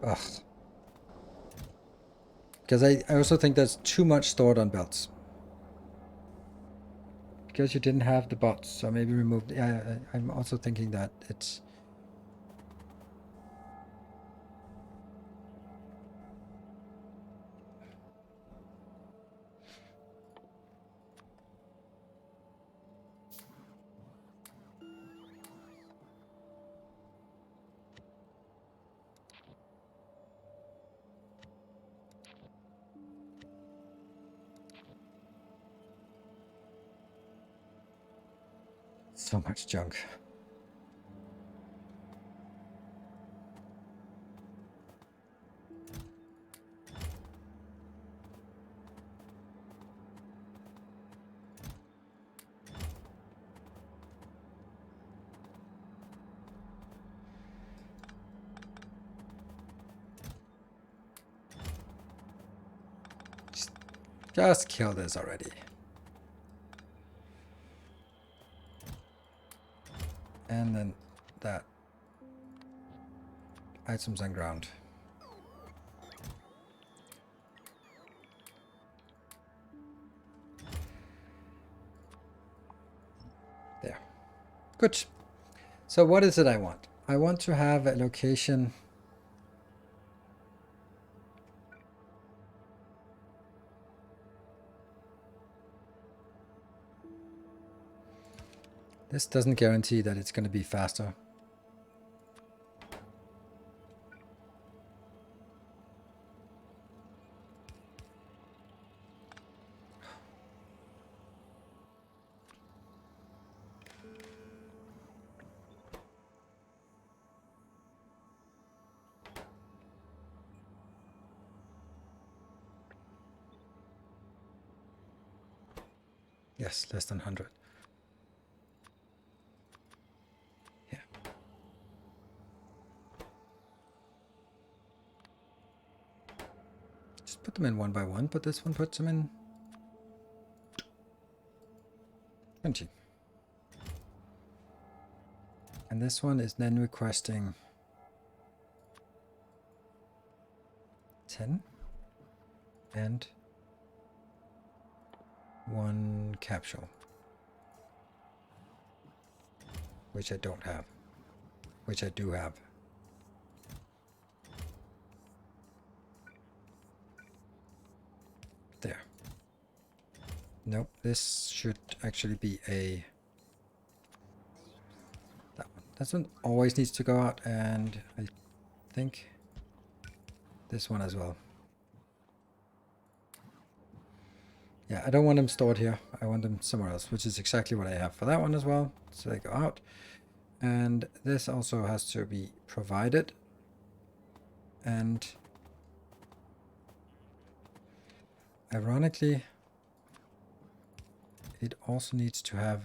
Speaker 1: Ugh. Because I also think there's too much stored on belts. Because you didn't have the bots, so maybe remove... Yeah, I'm also thinking that it's... So much junk. Just kill this already. And then that. Items on ground. There. Good. So what is it I want? I want to have a location... This doesn't guarantee that it's going to be faster. Yes, less than 100. Yeah. Just put them in one by one, but this one puts them in 20. And this one is then requesting 10 and 1 capsule, which I don't have, which I do have. There. Nope, this should actually be a... That one. This one always needs to go out, and I think this one as well. Yeah, I don't want them stored here. I want them somewhere else, which is exactly what I have for that one as well. So they go out. And this also has to be provided. And ironically, it also needs to have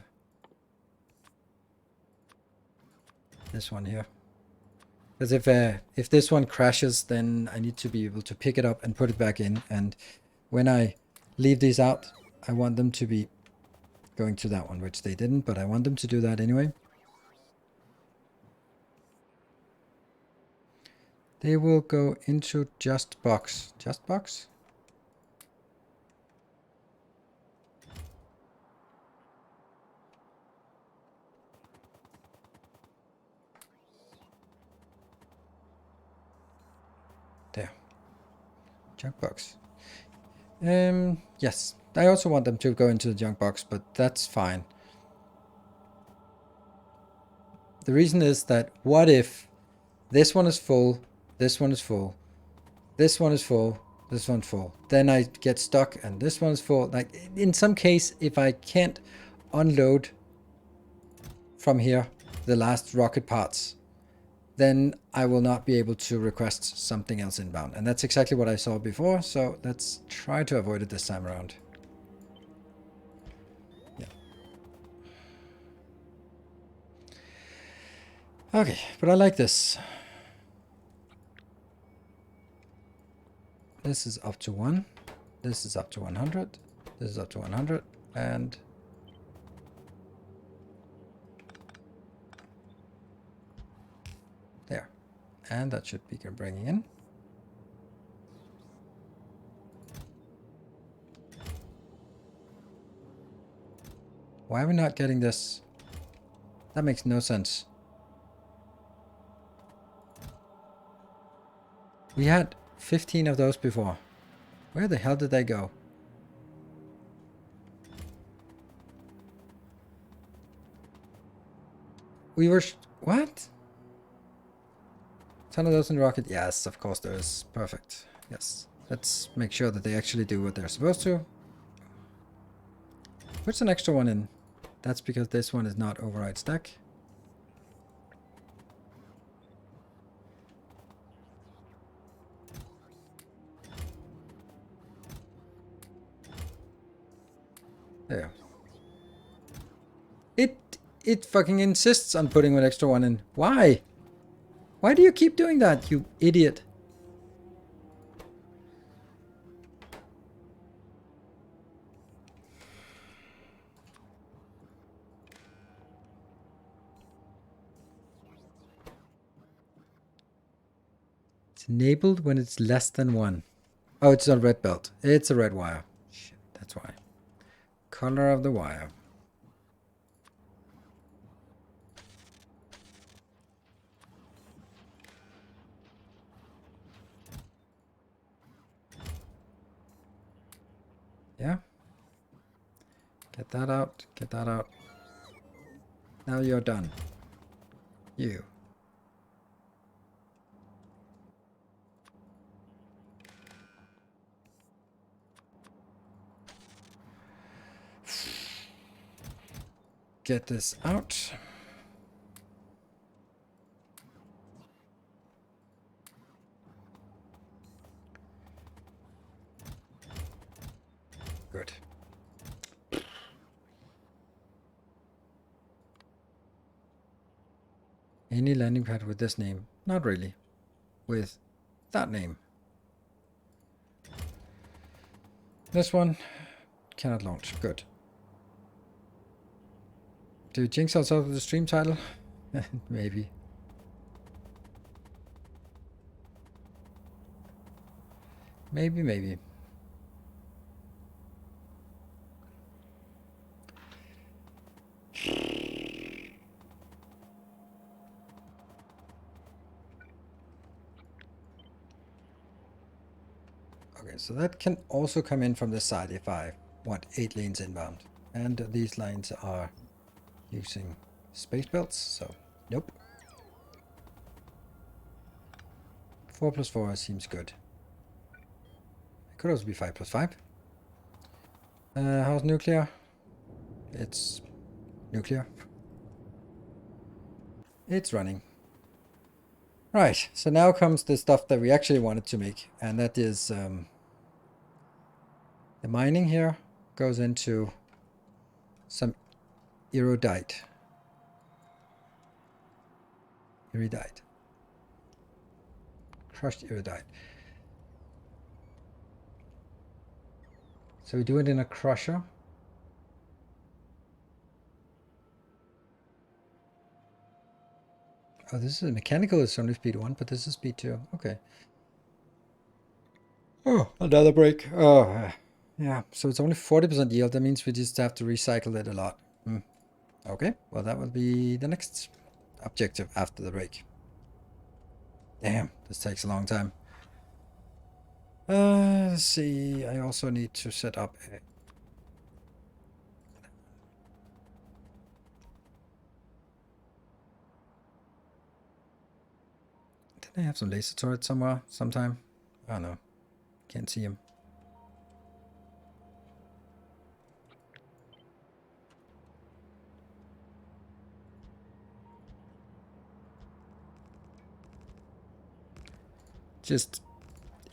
Speaker 1: this one here. Because if this one crashes, then I need to be able to pick it up and put it back in. And when I leave these out, I want them to be going to that one, which they didn't, but I want them to do that anyway. They will go into just box. Just box? There. Junk box. Yes. I also want them to go into the junk box, but that's fine. The reason is that what if this one is full, this one is full, this one is full, This one's full. Then I get stuck and this one's full. Like in some case, if I can't unload from here the last rocket parts, then I will not be able to request something else inbound. And that's exactly what I saw before, so let's try to avoid it this time around. Yeah. Okay, but I like this. This is up to 1. This is up to 100. This is up to 100. And there. And that should be bringing in. Why are we not getting this? That makes no sense. We had 15 of those before. Where the hell did they go? We were... What? Ton of those in rocket? Yes, of course there is. Perfect. Yes. Let's make sure that they actually do what they're supposed to. Where's an extra one in? That's because this one is not override stack. There. It fucking insists on putting an extra one in. Why? Why do you keep doing that, you idiot? It's enabled when it's less than 1. Oh, it's a red belt. It's a red wire. Shit, that's why. Color of the wire. Yeah. Get that out. Get that out. Now you're done. You. Get this out. Good. Any landing pad with this name? Not really. With that name. This one cannot launch. Good. Do you jinx ourselves with the stream title? Maybe. Maybe. Okay, so that can also come in from this side if I want 8 lanes inbound. And these lines are using space belts, so nope. 4 plus 4 seems good. It could also be 5 plus 5. How's nuclear? It's nuclear. It's running. Right, so now comes the stuff that we actually wanted to make, and that is the mining here goes into some iridite. Crushed iridite. So we do it in a crusher. Oh, this is mechanical. It's only speed 1, but this is speed 2. Okay. Oh, another break. Oh, yeah. So it's only 40% yield. That means we just have to recycle it a lot. Okay. Well, that will be the next objective after the break. Damn, this takes a long time. Let's see. I also need to set up a... Did I have some laser turrets somewhere, sometime? I don't know. Can't see him. Just,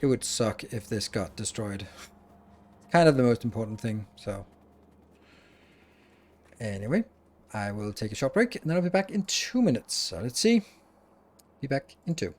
Speaker 1: it would suck if this got destroyed. Kind of the most important thing, so. Anyway, I will take a short break and then I'll be back in 2 minutes. So let's see. Be back in 2.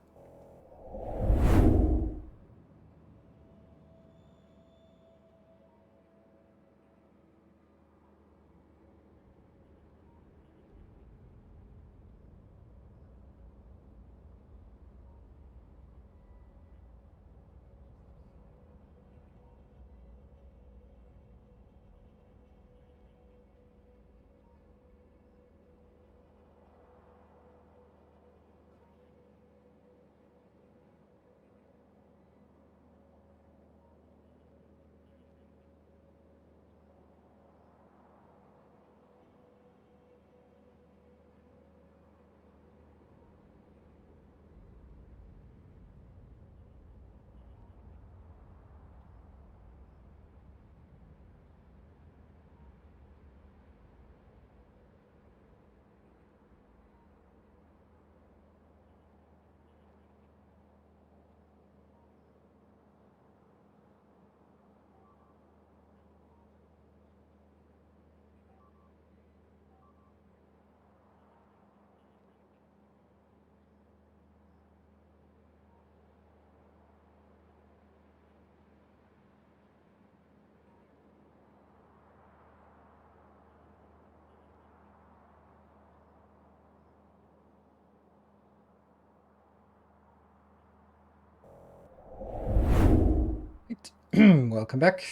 Speaker 1: Welcome back.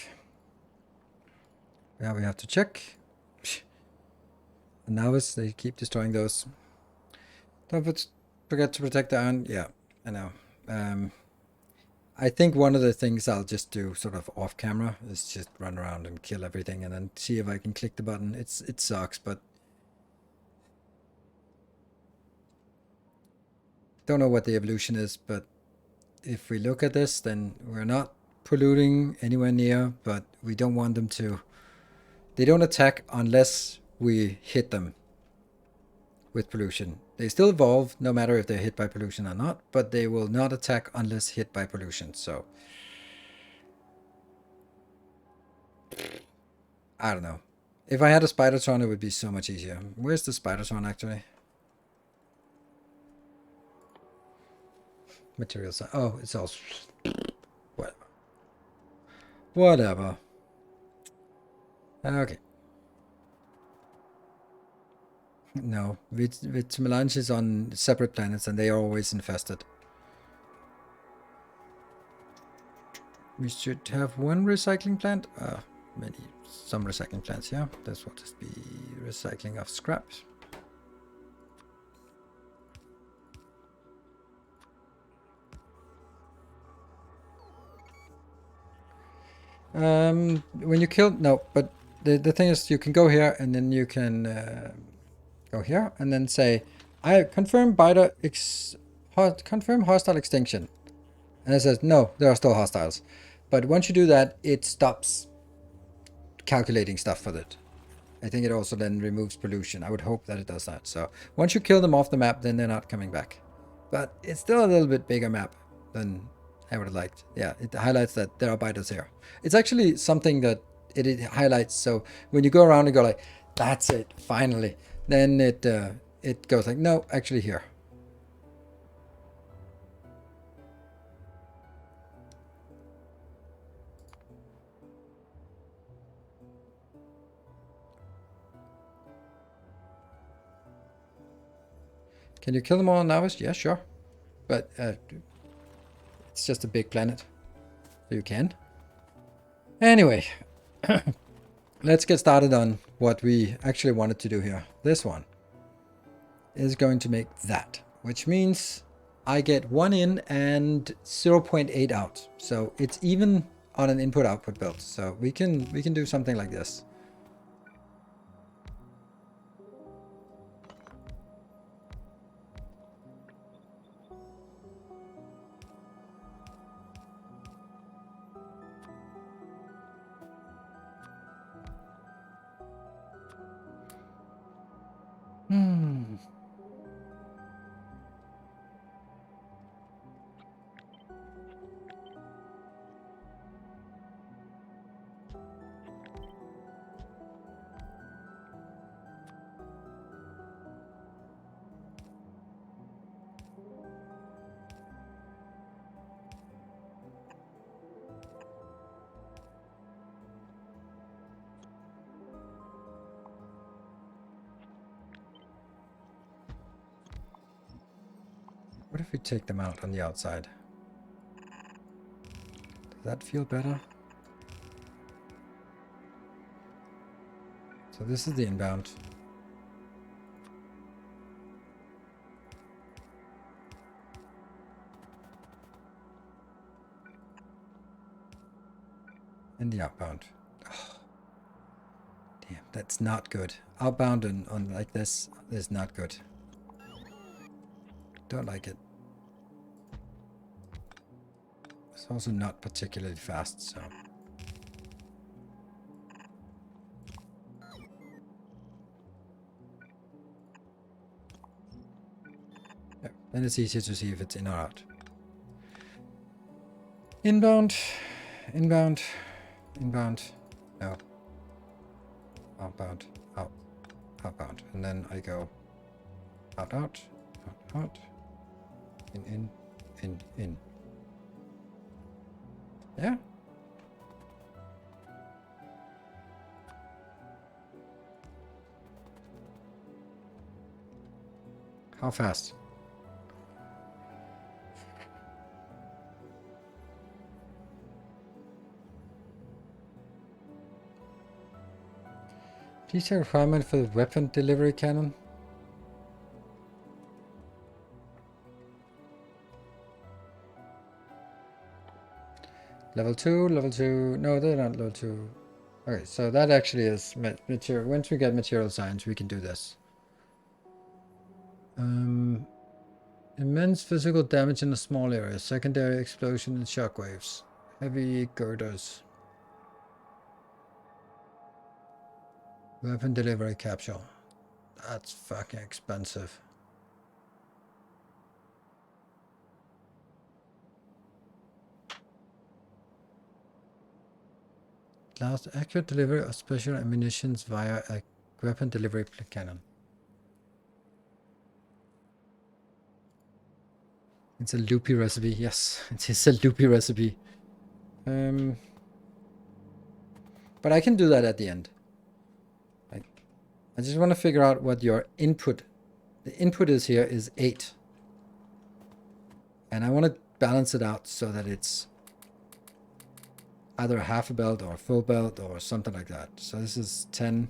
Speaker 1: Now we have to check. And now they keep destroying those. Don't forget to protect the iron. Yeah, I know. I think one of the things I'll just do sort of off camera is just run around and kill everything and then see if I can click the button. It sucks, but don't know what the evolution is, but if we look at this, then we're not polluting anywhere near, but we don't want them to. They don't attack unless we hit them with pollution. They still evolve no matter if they're hit by pollution or not, but they will not attack unless hit by pollution. So I don't know. If I had a Spidertron, it would be so much easier. Where's the Spidertron actually? Materials. Oh, it's all whatever. Whatever. Okay. No, with Melange is on separate planets and they are always infested. We should have one recycling plant. Some recycling plants, yeah. This will just be recycling of scraps. When you kill, no, but the thing is you can go here and then you can go here and then say, I confirm confirm hostile extinction. And it says, no, there are still hostiles. But once you do that, it stops calculating stuff for it. I think it also then removes pollution. I would hope that it does that. So once you kill them off the map, then they're not coming back. But it's still a little bit bigger map than I would have liked. Yeah, it highlights that there are biters here. It's actually something that it highlights. So when you go around and go like, that's it, finally. Then it goes like, no, actually here. Can you kill them all on Navis? Yeah, sure. But it's just a big planet. So you can. Anyway, let's get started on what we actually wanted to do here. This one is going to make that, which means I get 1 in and 0.8 out. So it's even on an input-output build. So we can do something like this. if we take them out on the outside? Does that feel better? So this is the inbound. And the outbound. Oh, damn, that's not good. Outbound on like this is not good. Don't like it. It's also not particularly fast, so. Yeah, then it's easier to see if it's in or out. Inbound, inbound, inbound, no. Outbound, out, outbound. And then I go out, out, out, out, in. Yeah. How fast? Detail requirement for the weapon delivery cannon? Level 2, level 2. No, they're not level 2. Okay, so that actually is material. Once we get material science, we can do this. Immense physical damage in a small area. Secondary explosion and shockwaves. Heavy girders. Weapon delivery capsule. That's fucking expensive. Last accurate delivery of special ammunitions via a weapon delivery cannon. It's a loopy recipe. Yes, it is a loopy recipe. But I can do that at the end. I just want to figure out what your input. The input is here is 8. And I want to balance it out so that it's either a half a belt or a full belt or something like that. So this is 10.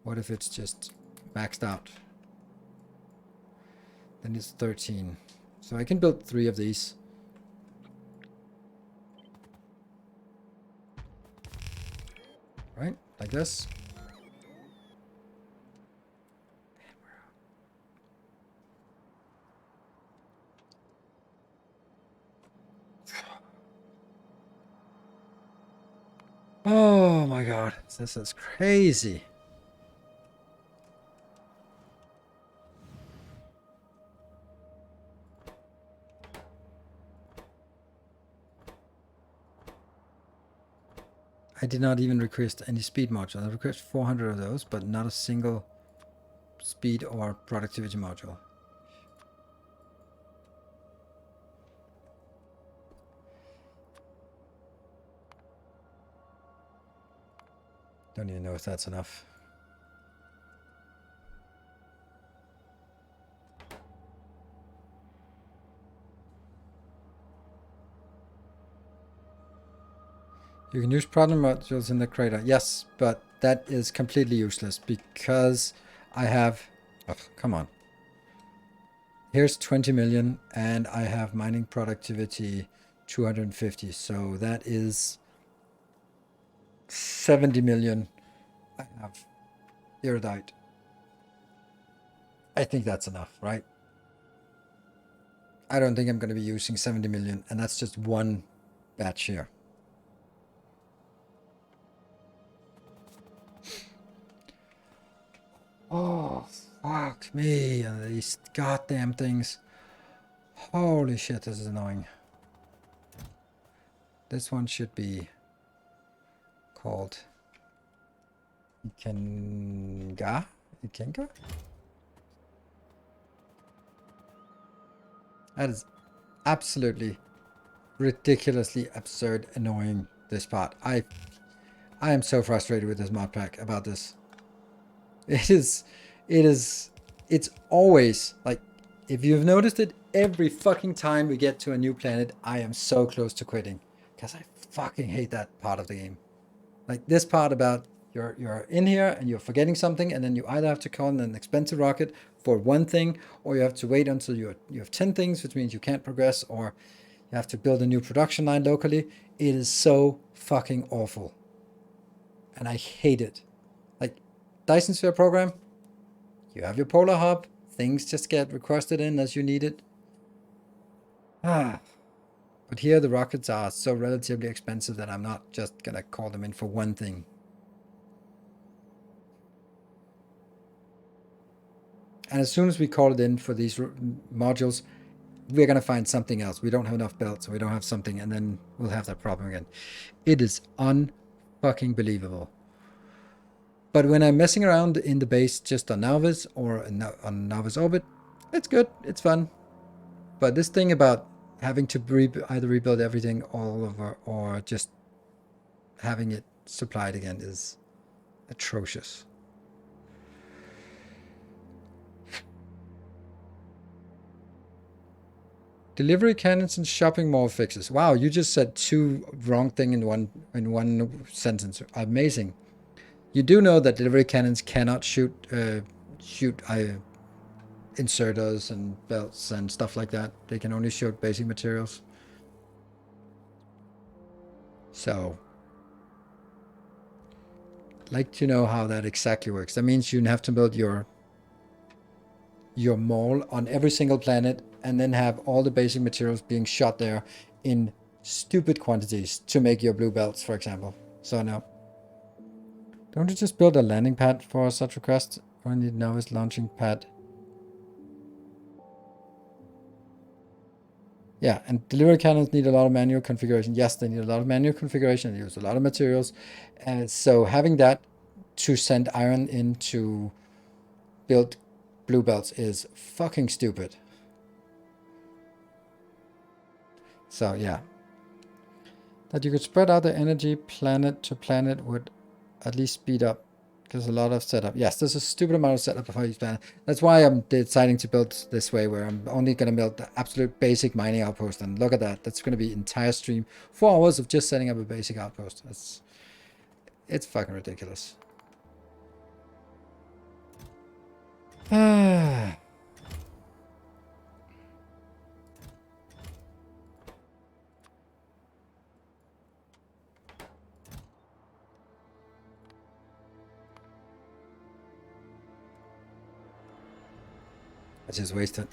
Speaker 1: What if it's just maxed out? Then it's 13. So I can build 3 of these. Right? Like this. Oh my god, this is crazy. I did not even request any speed module. I requested 400 of those, but not a single speed or productivity module. Don't even know if that's enough. You can use problem modules in the crater. Yes, but that is completely useless because I have... Oh, come on. Here's 20 million and I have mining productivity 250. So that is 70 million. I have erudite. I think that's enough, right? I don't think I'm going to be using 70 million, and that's just one batch here. Oh, fuck me, and these goddamn things. Holy shit, this is annoying. This one should be called Ikenga? Ikenga? That is absolutely ridiculously absurd annoying, this part. I am so frustrated with this mod pack about this. It's always like, if you've noticed it every fucking time we get to a new planet, I am so close to quitting. Because I fucking hate that part of the game. Like this part about you're in here and you're forgetting something, and then you either have to call in an expensive rocket for one thing, or you have to wait until you have 10 things, which means you can't progress, or you have to build a new production line locally. It is so fucking awful. And I hate it. Like Dyson Sphere program, you have your polar hub, things just get requested in as you need it. But here the rockets are so relatively expensive that I'm not just gonna call them in for one thing. And as soon as we call it in for these modules, we're gonna find something else. We don't have enough belts, we don't have something, and then we'll have that problem again. It is unfucking believable. But when I'm messing around in the base just on Nauvis or on Nauvis Orbit, it's good, it's fun. But this thing about having to either rebuild everything all over or just having it supplied again is atrocious. Delivery cannons and shopping mall fixes. Wow, you just said two wrong things in one sentence. Amazing. You do know that delivery cannons cannot shoot inserters and belts and stuff like that. They can only shoot basic materials. So, I'd like to know how that exactly works. That means you have to build your mall on every single planet and then have all the basic materials being shot there in stupid quantities to make your blue belts, for example. So no. Don't you just build a landing pad for such request? All I need now is launching pad. Yeah, and delivery cannons need a lot of manual configuration. Yes, they need a lot of manual configuration. They use a lot of materials. And so having that to send iron in to build blue belts is fucking stupid. So yeah. That you could spread out the energy planet to planet would at least speed up. Because a lot of setup. Yes, there's a stupid amount of setup before each planet. That's why I'm deciding to build this way, where I'm only going to build the absolute basic mining outpost. And look at that. That's going to be entire stream. 4 hours of just setting up a basic outpost. It's fucking ridiculous. I just wasted.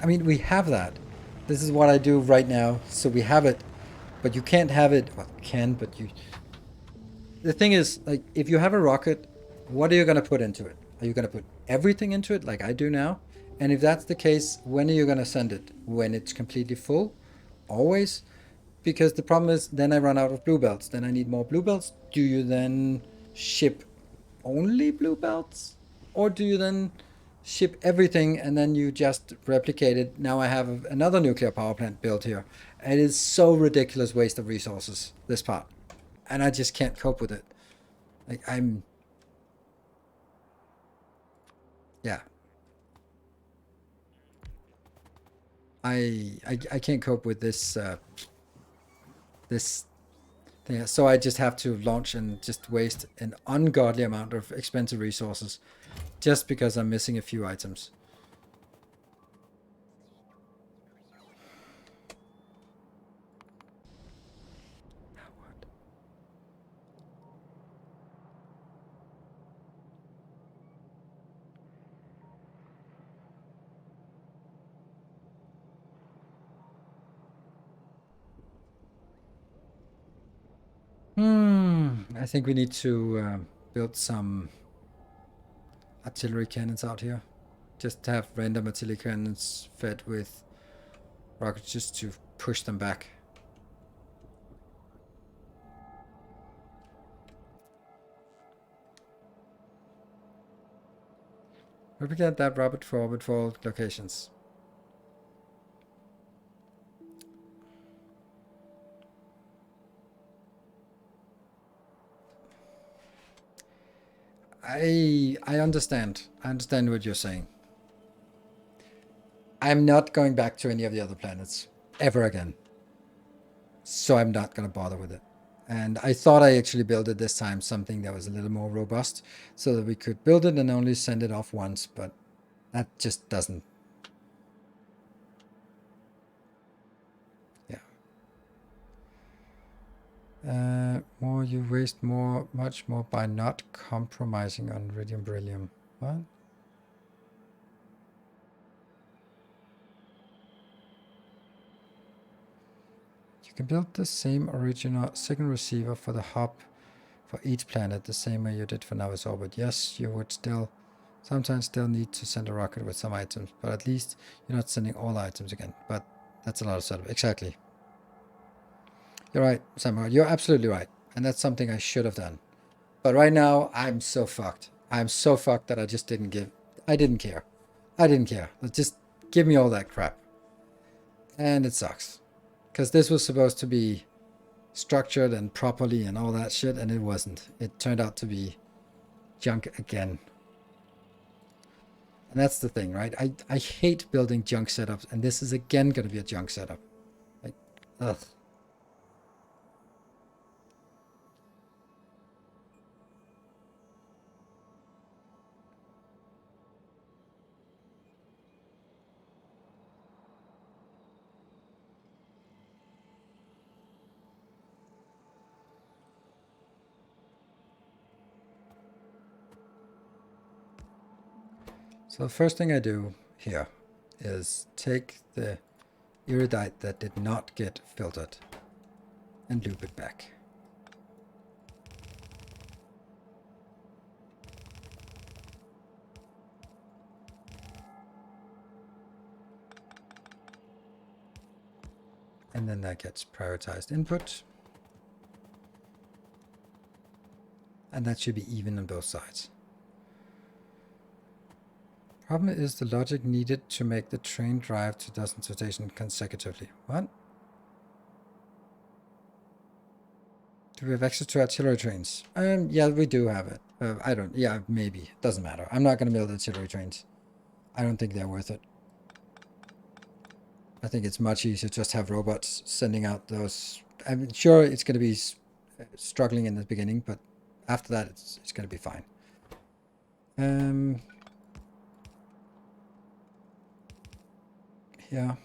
Speaker 1: I mean, we have that. This is what I do right now. So we have it. But you can't have it. Well, you can, but you... The thing is, like, if you have a rocket, what are you going to put into it? Are you going to put everything into it like I do now? And if that's the case, when are you going to send it? When it's completely full? Always? Because the problem is, then I run out of blue belts. Then I need more blue belts. Do you then ship only blue belts? Or do you then ship everything and then you just replicate it? Now I have another nuclear power plant built here. It is so ridiculous waste of resources, this part. And I just can't cope with it. Like, yeah. I can't cope with this this thing. So I just have to launch and just waste an ungodly amount of expensive resources just because I'm missing a few items. I think we need to build some artillery cannons out here. Just have random artillery cannons fed with rockets just to push them back. Replicate that rocket forward for all locations. I understand. I understand what you're saying. I'm not going back to any of the other planets ever again. So I'm not going to bother with it. And I thought I actually built it this time, something that was a little more robust, so that we could build it and only send it off once, but that just doesn't. Yeah. More you waste much more by not compromising on iridium beryllium. What? You can build the same original second receiver for the hub for each planet the same way you did for Nova's orbit. Yes, you would sometimes still need to send a rocket with some items, but at least you're not sending all items again. But that's a lot of setup. Exactly. You're right, Samuel. You're absolutely right. And that's something I should have done. But right now, I'm so fucked. I'm so fucked that I just didn't I didn't care. I didn't care. Just give me all that crap. And it sucks. Because this was supposed to be structured and properly and all that shit, and it wasn't. It turned out to be junk again. And that's the thing, right? I hate building junk setups, and this is again going to be a junk setup. Like, ugh. So the first thing I do here is take the iridite that did not get filtered and loop it back. And then that gets prioritized input. And that should be even on both sides. Problem is the logic needed to make the train drive to dozen rotation consecutively. What? Do we have access to artillery trains? Yeah, we do have it. I don't, yeah, maybe. Doesn't matter. I'm not going to build artillery trains. I don't think they're worth it. I think it's much easier to just have robots sending out those. I'm sure it's going to be struggling in the beginning, but after that, it's going to be fine. Yeah.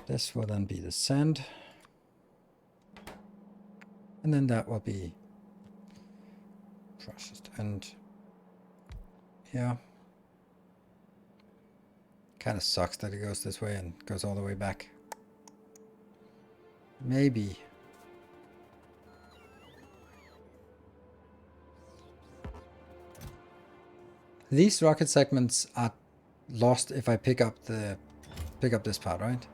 Speaker 1: This will then be the send. And then that will be processed. And yeah. Kind of sucks that it goes this way and goes all the way back. Maybe. These rocket segments are lost if I pick up this part, right?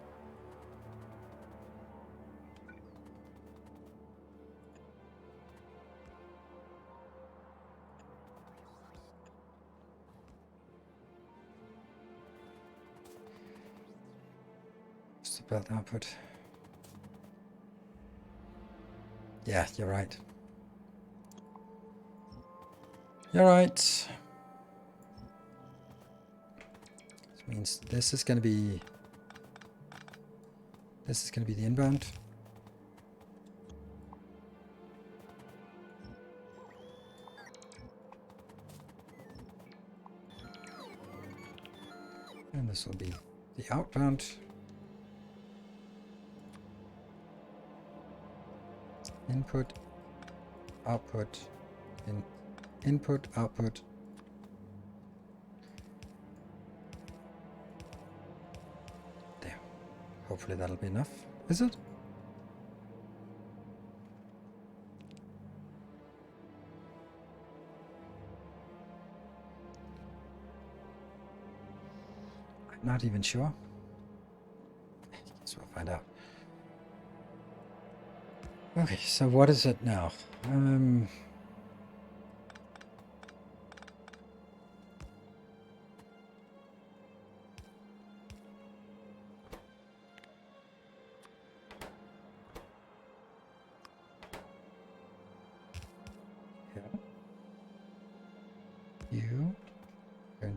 Speaker 1: What's the belt output? Yeah, you're right. You're right. This means this is going to be the inbound. And this will be the outbound. Input, output, input, output. There. Hopefully that'll be enough. Is it? I'm not even sure. Guess we'll find out. Okay, so what is it now?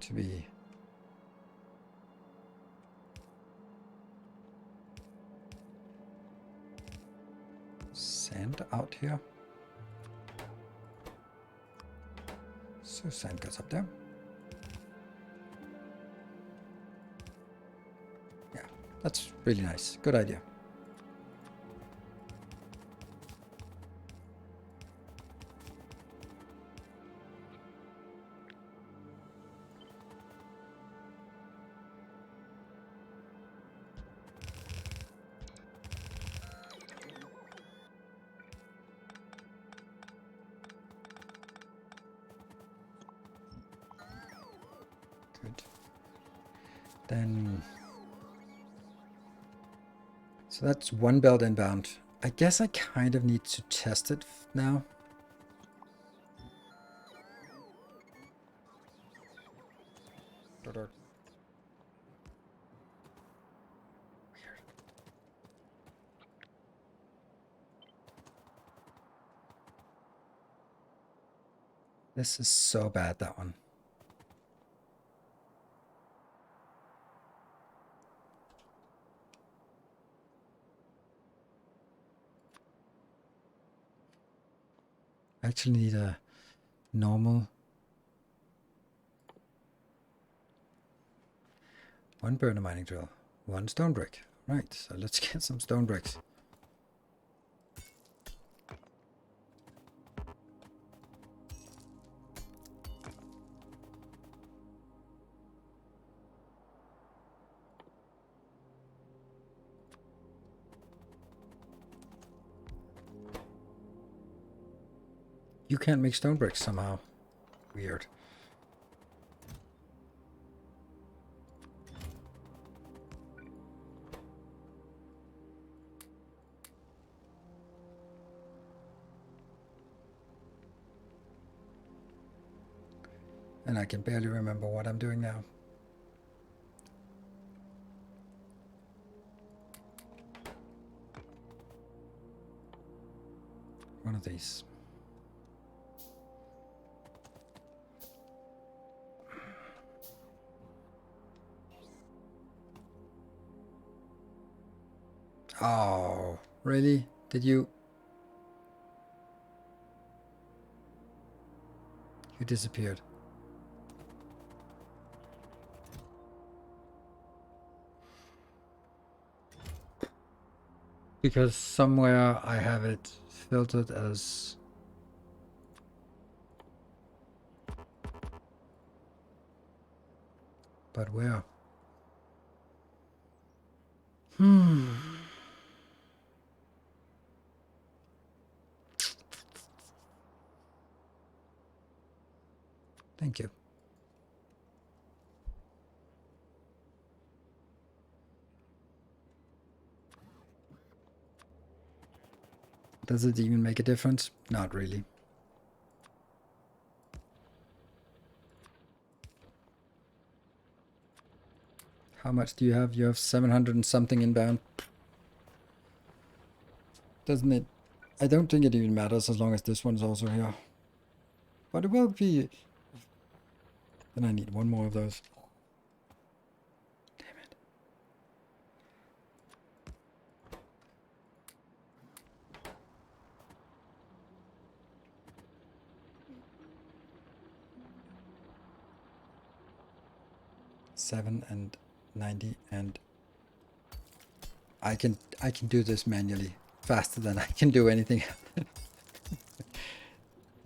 Speaker 1: to be sand out here. So sand goes up there. Yeah, that's really nice. Good idea. Good. Then, so that's one belt inbound. I guess I kind of need to test it now. Weird. This is so bad, that one. I actually need a normal. One burner mining drill, one stone brick. Right, so let's get some stone bricks. You can't make stone bricks somehow. Weird. And I can barely remember what I'm doing now. One of these. Oh, really? Did you? You disappeared. Because somewhere I have it filtered as... But where? Thank you. Does it even make a difference? Not really. How much do you have? You have 700 and something inbound. Doesn't it? I don't think it even matters as long as this one's also here. But it will be... Then I need one more of those. Damn it. $7.90 and I can do this manually faster than I can do anything.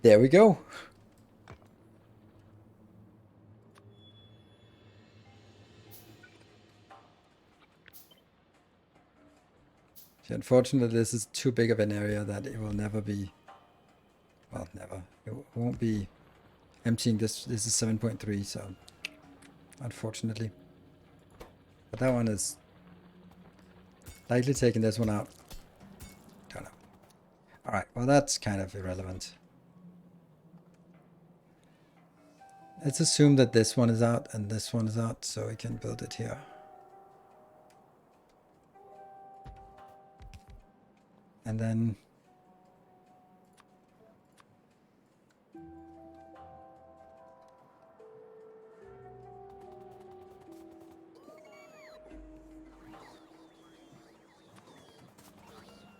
Speaker 1: There we go. So unfortunately, this is too big of an area that it will never be. Well, never. It won't be emptying this. This is 7.3, so unfortunately. But that one is likely taking this one out. Don't know. Alright, well that's kind of irrelevant. Let's assume that this one is out and this one is out, so we can build it here. And then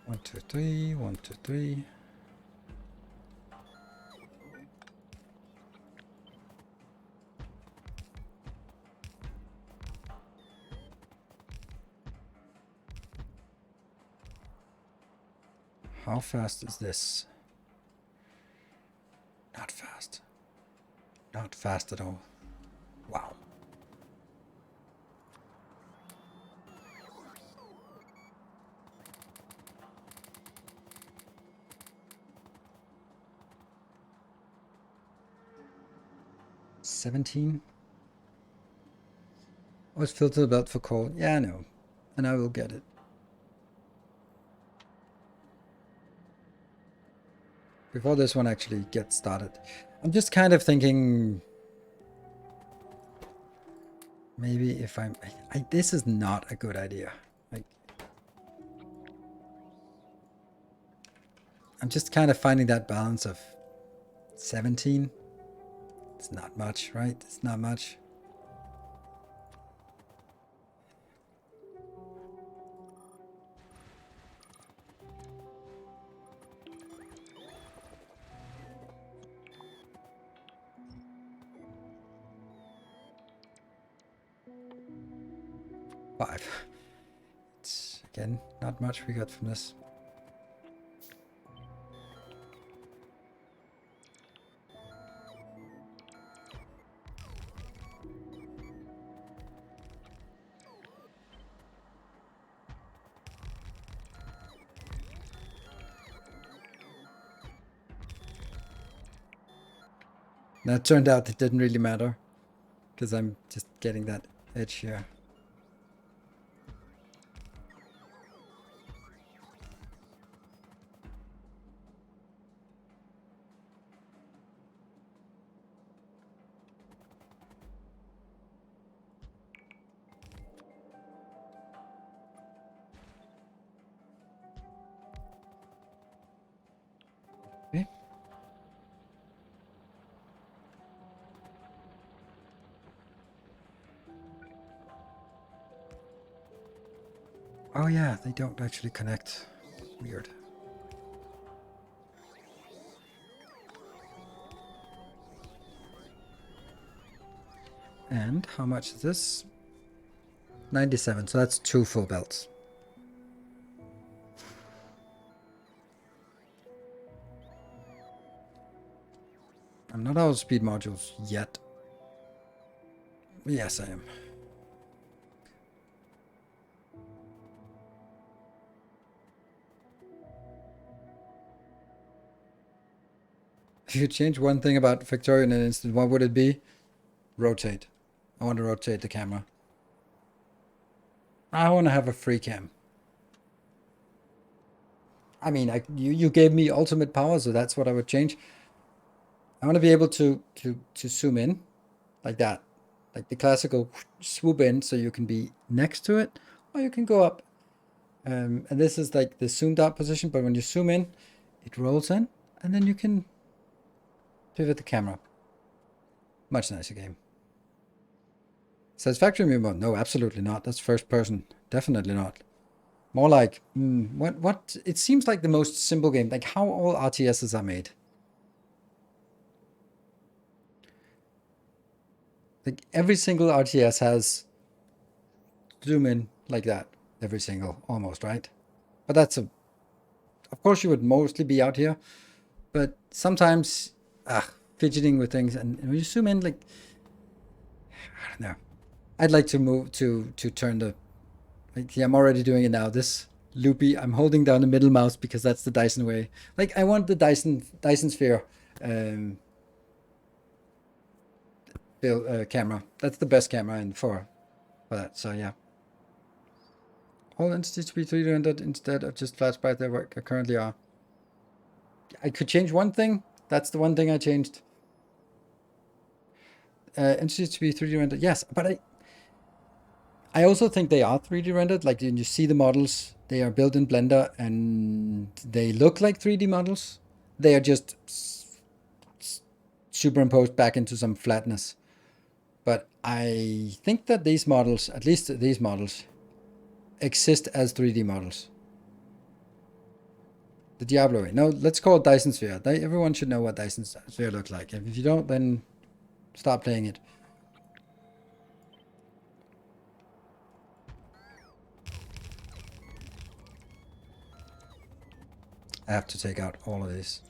Speaker 1: 1, 2, 3, 1, 2, 3. How fast is this? Not fast. Not fast at all. Wow. $17. Oh, it's filter the belt for coal. Yeah, I know. And I will get it. Before this one actually gets started. I'm just kind of thinking... Maybe if this is not a good idea. Like... I'm just kind of finding that balance of 17. It's not much, right? It's not much. Five. It's, again, not much we got from this. That turned out it didn't really matter. Because I'm just getting that edge here. Okay. Oh yeah, they don't actually connect. Weird. And how much is this? 97, so that's 2 full belts. I'm not out of speed modules yet. Yes, I am. If you change one thing about Factorio in an instant, what would it be? Rotate. I want to rotate the camera. I want to have a free cam. I mean, you gave me ultimate power, so that's what I would change. I want to be able to zoom in like that. Like the classical swoop in, so you can be next to it, or you can go up. And this is like the zoomed out position, but when you zoom in, it rolls in, and then you can pivot the camera. Much nicer game. Satisfactory mode? No, absolutely not. That's first person. Definitely not. More like, what? It seems like the most simple game. Like how all RTSs are made. Like every single RTS has zoom in like that. Every single, almost, right? But that's of course you would mostly be out here. But sometimes, fidgeting with things. And when you zoom in, like, I don't know. I'd like to move to turn the, like, yeah, I'm already doing it now. This loopy, I'm holding down the middle mouse because that's the Dyson way. Like, I want the Dyson sphere camera. That's the best camera for that. So yeah. All entities to be 3D rendered instead of just flat sprites that work currently are. I could change one thing. That's the one thing I changed. Entities to be 3D rendered. Yes, but I also think they are 3D rendered. Like when you see the models, they are built in Blender and they look like 3D models. They are just superimposed back into some flatness. But I think that these models, at least these models, exist as 3D models. The Diablo way. No, let's call it Dyson Sphere. Everyone should know what Dyson Sphere looks like. If you don't, then stop playing it. I have to take out all of this.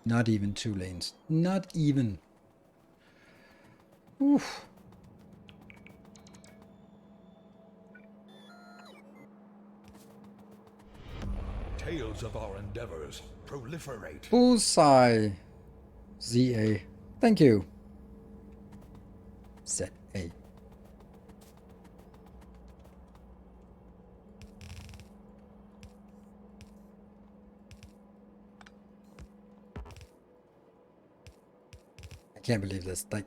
Speaker 1: Not even 2 lanes. Not even. Oof.
Speaker 2: Tales of our endeavors proliferate.
Speaker 1: Bullseye. ZA. Thank you. ZA. I can't believe this. Like,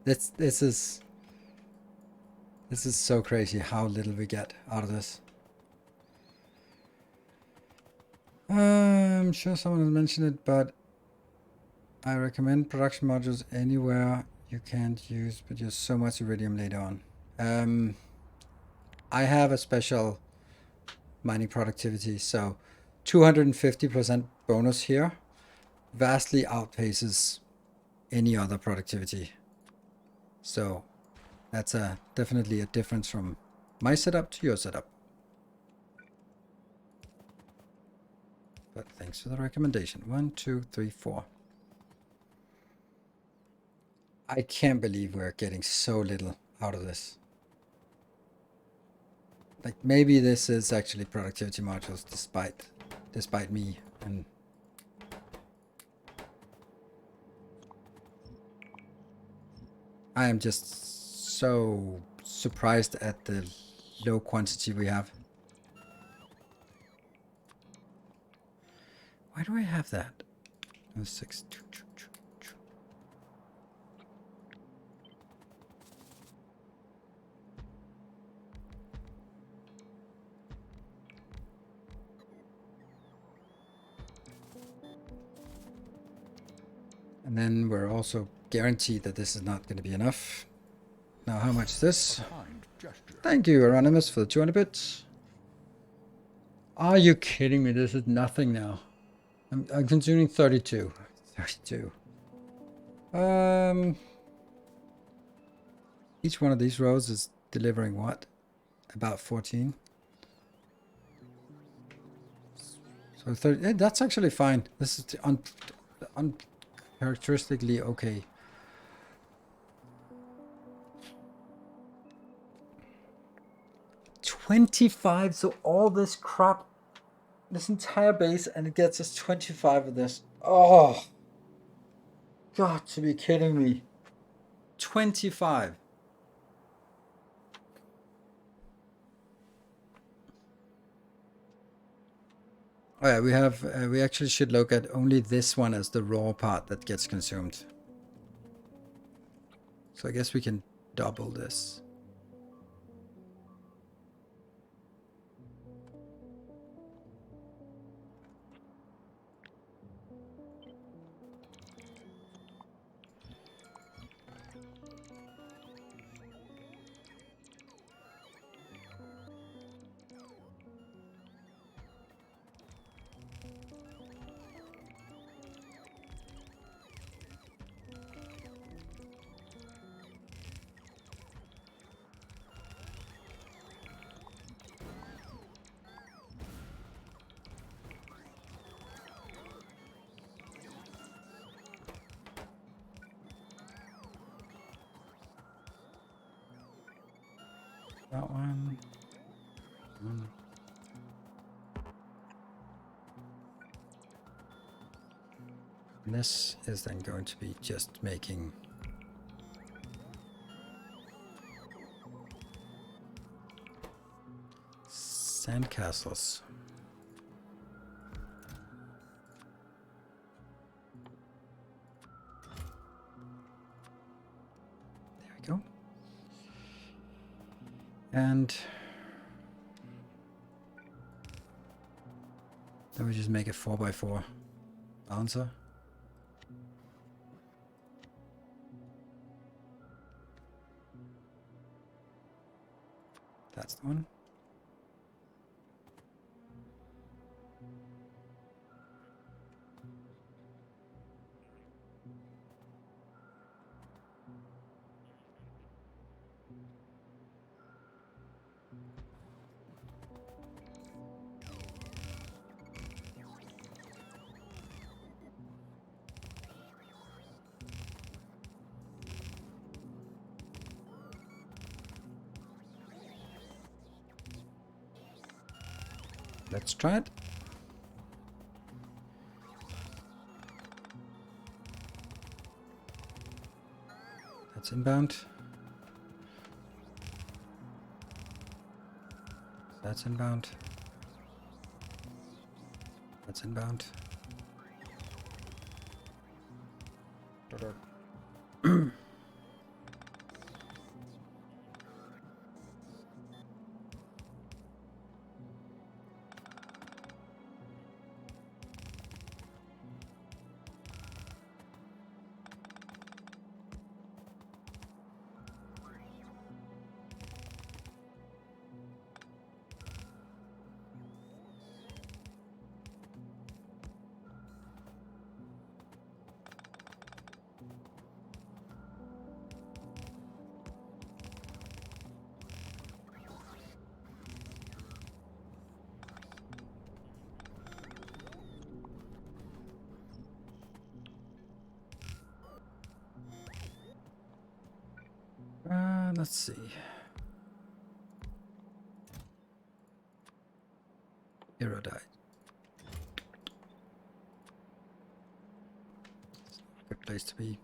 Speaker 1: this is so crazy how little we get out of this. I'm sure someone has mentioned it, but I recommend production modules anywhere you can't use, but use so much iridium later on. I have a special mining productivity, so 250% bonus here vastly outpaces any other productivity. So that's definitely a difference from my setup to your setup. But thanks for the recommendation. 1, 2, 3, 4. I can't believe we're getting so little out of this. Like, maybe this is actually productivity modules despite me. And I am just so surprised at the low quantity we have. Why do I have that? 6. And then we're also guaranteed that this is not going to be enough. Now, how much is this?
Speaker 2: Kind gesture.
Speaker 1: Thank you, Anonymous, for the 200 bits. Are you kidding me? This is nothing now. I'm consuming 32. 32. Each one of these rows is delivering what? About 14. So 30. Yeah, that's actually fine. This is uncharacteristically okay. $25. So all this crap, this entire base, and it gets us 25 of this. Oh, got to be kidding me. 25. Oh yeah, we have. We actually should look at only this one as the raw part that gets consumed. So I guess we can double this. That one. And this is then going to be just making sandcastles. There we go. And then we just make a 4x4 balancer. That's the one. Let's try it. That's inbound. That's inbound. That's inbound. Let's see. Hero died. Good place to be.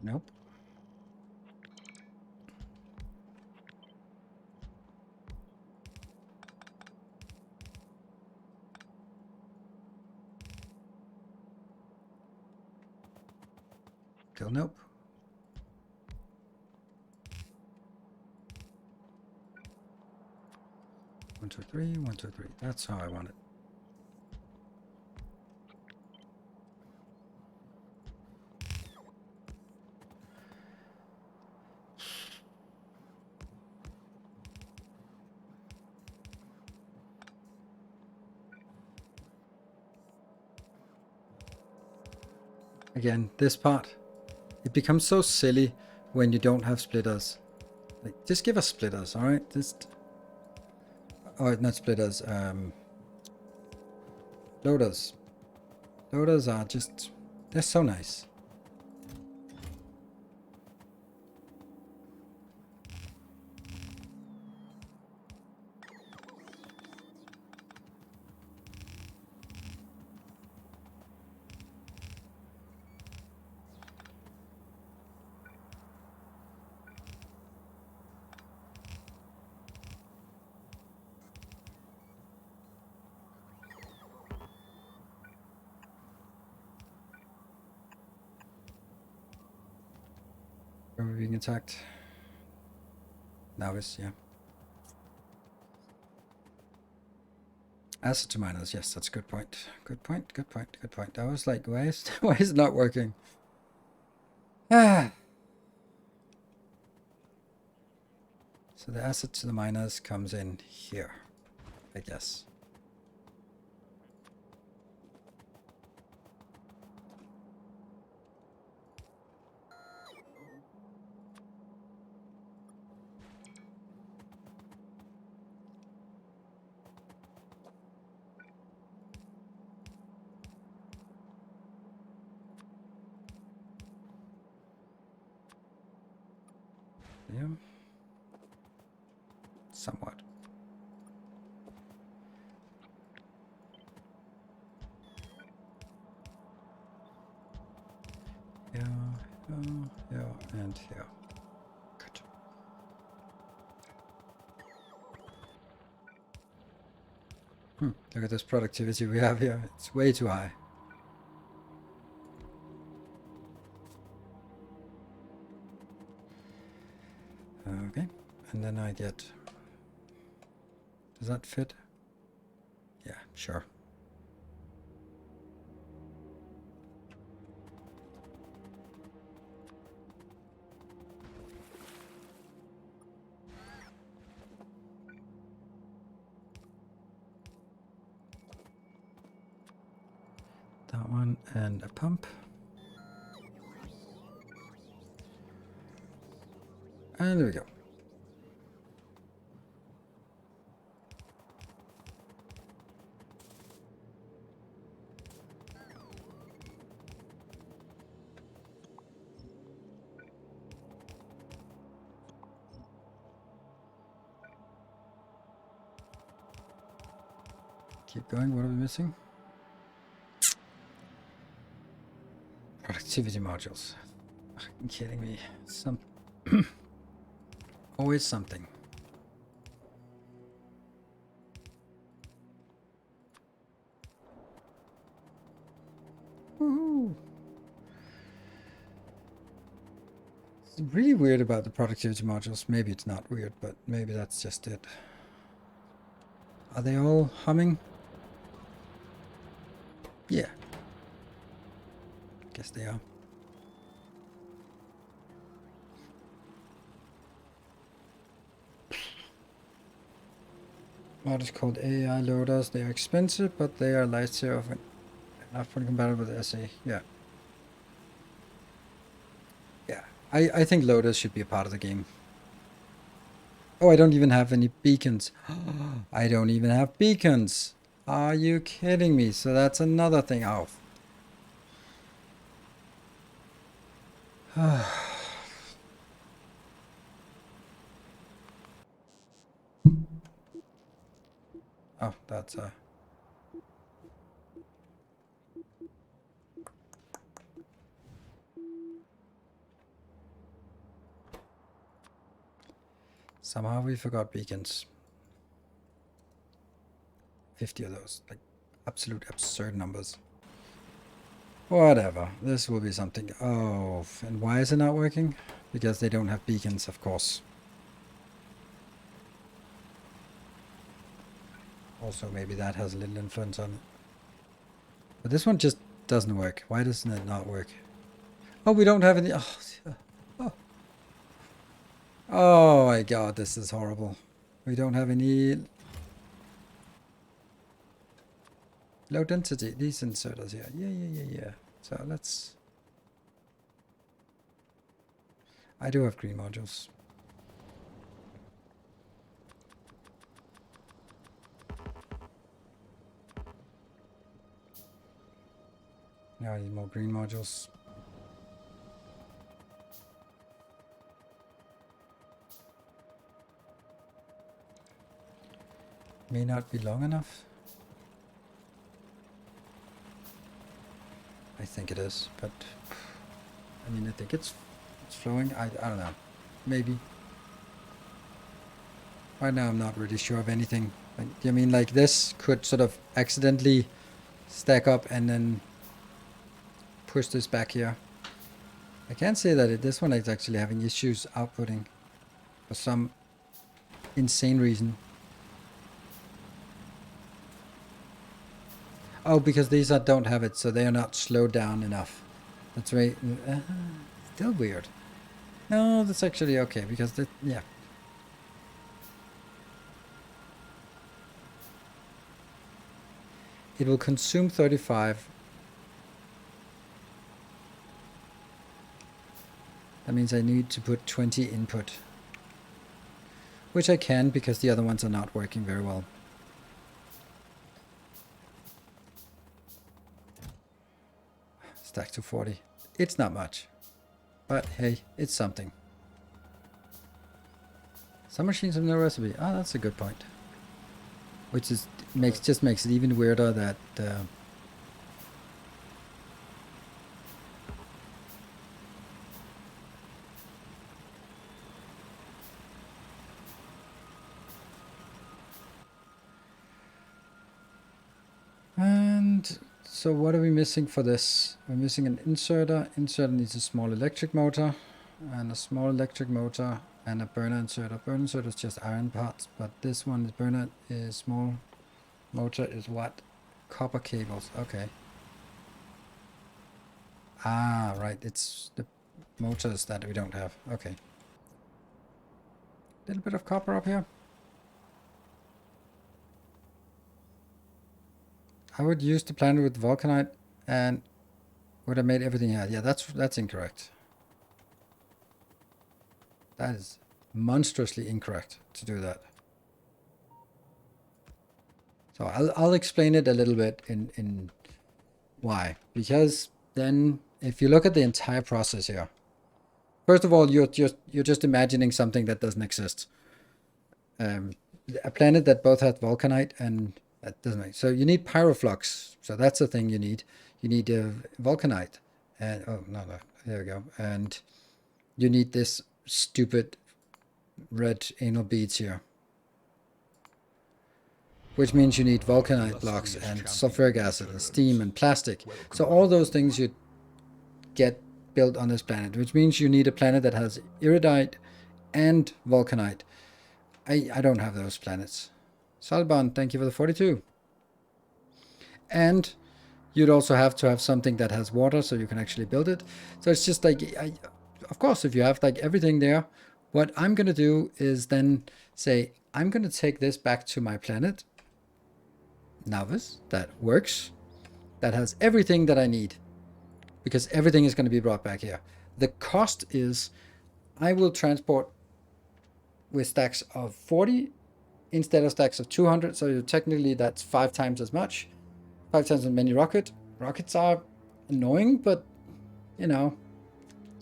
Speaker 1: Nope. Still nope. One, two, three, 1, 2, 3. That's how I want it. Again, this part, it becomes so silly when you don't have splitters. Like, just give us splitters, all right? Just, oh, not splitters. Loaders. Loaders are just, they're so nice. Are we being attacked? Now is, yeah. Acid to miners, yes, that's a good point. Good point, good point, good point. I was like, why is it not working? Ah. So the acid to the miners comes in here, I guess. Yeah. Somewhat. Yeah, and here. Good. Look at this productivity we have here. It's way too high. Okay, and then I get... Does that fit? Yeah, sure. That one and a pump. And there we go. Keep going. What are we missing? Productivity modules. Are you kidding me? Always something. Woohoo! It's really weird about the productivity modules. Maybe it's not weird, but maybe that's just it. Are they all humming? Yeah. Guess they are. What is called AI loaders. They are expensive, but they are lightsaber enough for compatible with SA. Yeah. Yeah. I think loaders should be a part of the game. Oh, I don't even have any beacons. I don't even have beacons. Are you kidding me? So that's another thing. Oh. Oh, that's somehow we forgot beacons. 50 of those. Like, absolute absurd numbers. Whatever. This will be something. Oh, and why is it not working? Because they don't have beacons, of course. Also, maybe that has a little influence on it. But this one just doesn't work. Why doesn't it not work? Oh, we don't have any... Oh. Oh my god, this is horrible. We don't have any... Low density. These inserters here. Yeah. So let's... I do have green modules. Now I need more green modules. May not be long enough. I think it is, but I mean, I think it's flowing. I don't know. Maybe. Right now, I'm not really sure of anything. Like, I mean, like this could sort of accidentally stack up and then push this back here. I can't say that this one is actually having issues outputting for some insane reason. Oh, because these don't have it, so they are not slowed down enough. That's right. Still weird. No, that's actually okay, because yeah. It will consume 35. That means I need to put 20 input. Which I can, because the other ones are not working very well. Stack to 40. It's not much. But hey, it's something. Some machines have no recipe. Ah, that's a good point. Which is just makes it even weirder that and so what are we missing for this? We're missing an inserter. Inserter needs a small electric motor and a small electric motor and a burner inserter. Burner inserter is just iron parts, but this one, the burner is small. Motor is what? Copper cables. Okay. Ah, right. It's the motors that we don't have. Okay. Little bit of copper up here. I would use the planet with vulcanite and would have made everything here. Yeah, that's incorrect. That is monstrously incorrect to do that. So I'll explain it a little bit in why. Because then if you look at the entire process here, first of all, you're just imagining something that doesn't exist. A planet that both has vulcanite and that doesn't make, so you need pyroflux. So that's the thing you need. You need vulcanite, and oh no, there we go. And you need this stupid red anal beads here, which means you need vulcanite blocks and sulfuric acid and steam and plastic. So all those things you get built on this planet, which means you need a planet that has iridite and vulcanite. I don't have those planets. Salban, thank you for the 42. And you'd also have to have something that has water so you can actually build it. So it's just like, of course, if you have like everything there, what I'm going to do is then say, I'm going to take this back to my planet, Navis, that works, that has everything that I need, because everything is going to be brought back here. The cost is I will transport with stacks of 40 instead of stacks of 200, so technically that's 5 times as much, 5 times as many rockets. Rockets are annoying, but you know,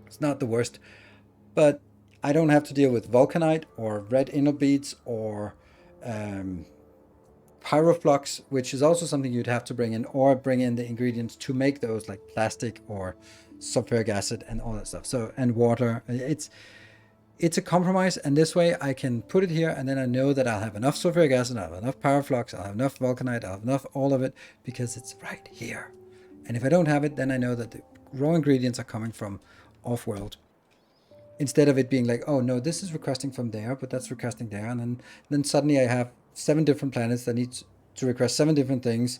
Speaker 1: it's not the worst. But I don't have to deal with vulcanite or red inner beads or pyroflux, which is also something you'd have to bring in, or bring in the ingredients to make those, like plastic or sulfuric acid and all that stuff. So, and water. It's a compromise, and this way I can put it here, and then I know that I'll have enough sulfuric acid, I'll have enough pyroflux, I'll have enough vulcanite, I'll have enough all of it, because it's right here. And if I don't have it, then I know that the raw ingredients are coming from off-world. Instead of it being like, oh no, this is requesting from there, but that's requesting there, and then suddenly I have 7 different planets that need to request 7 different things.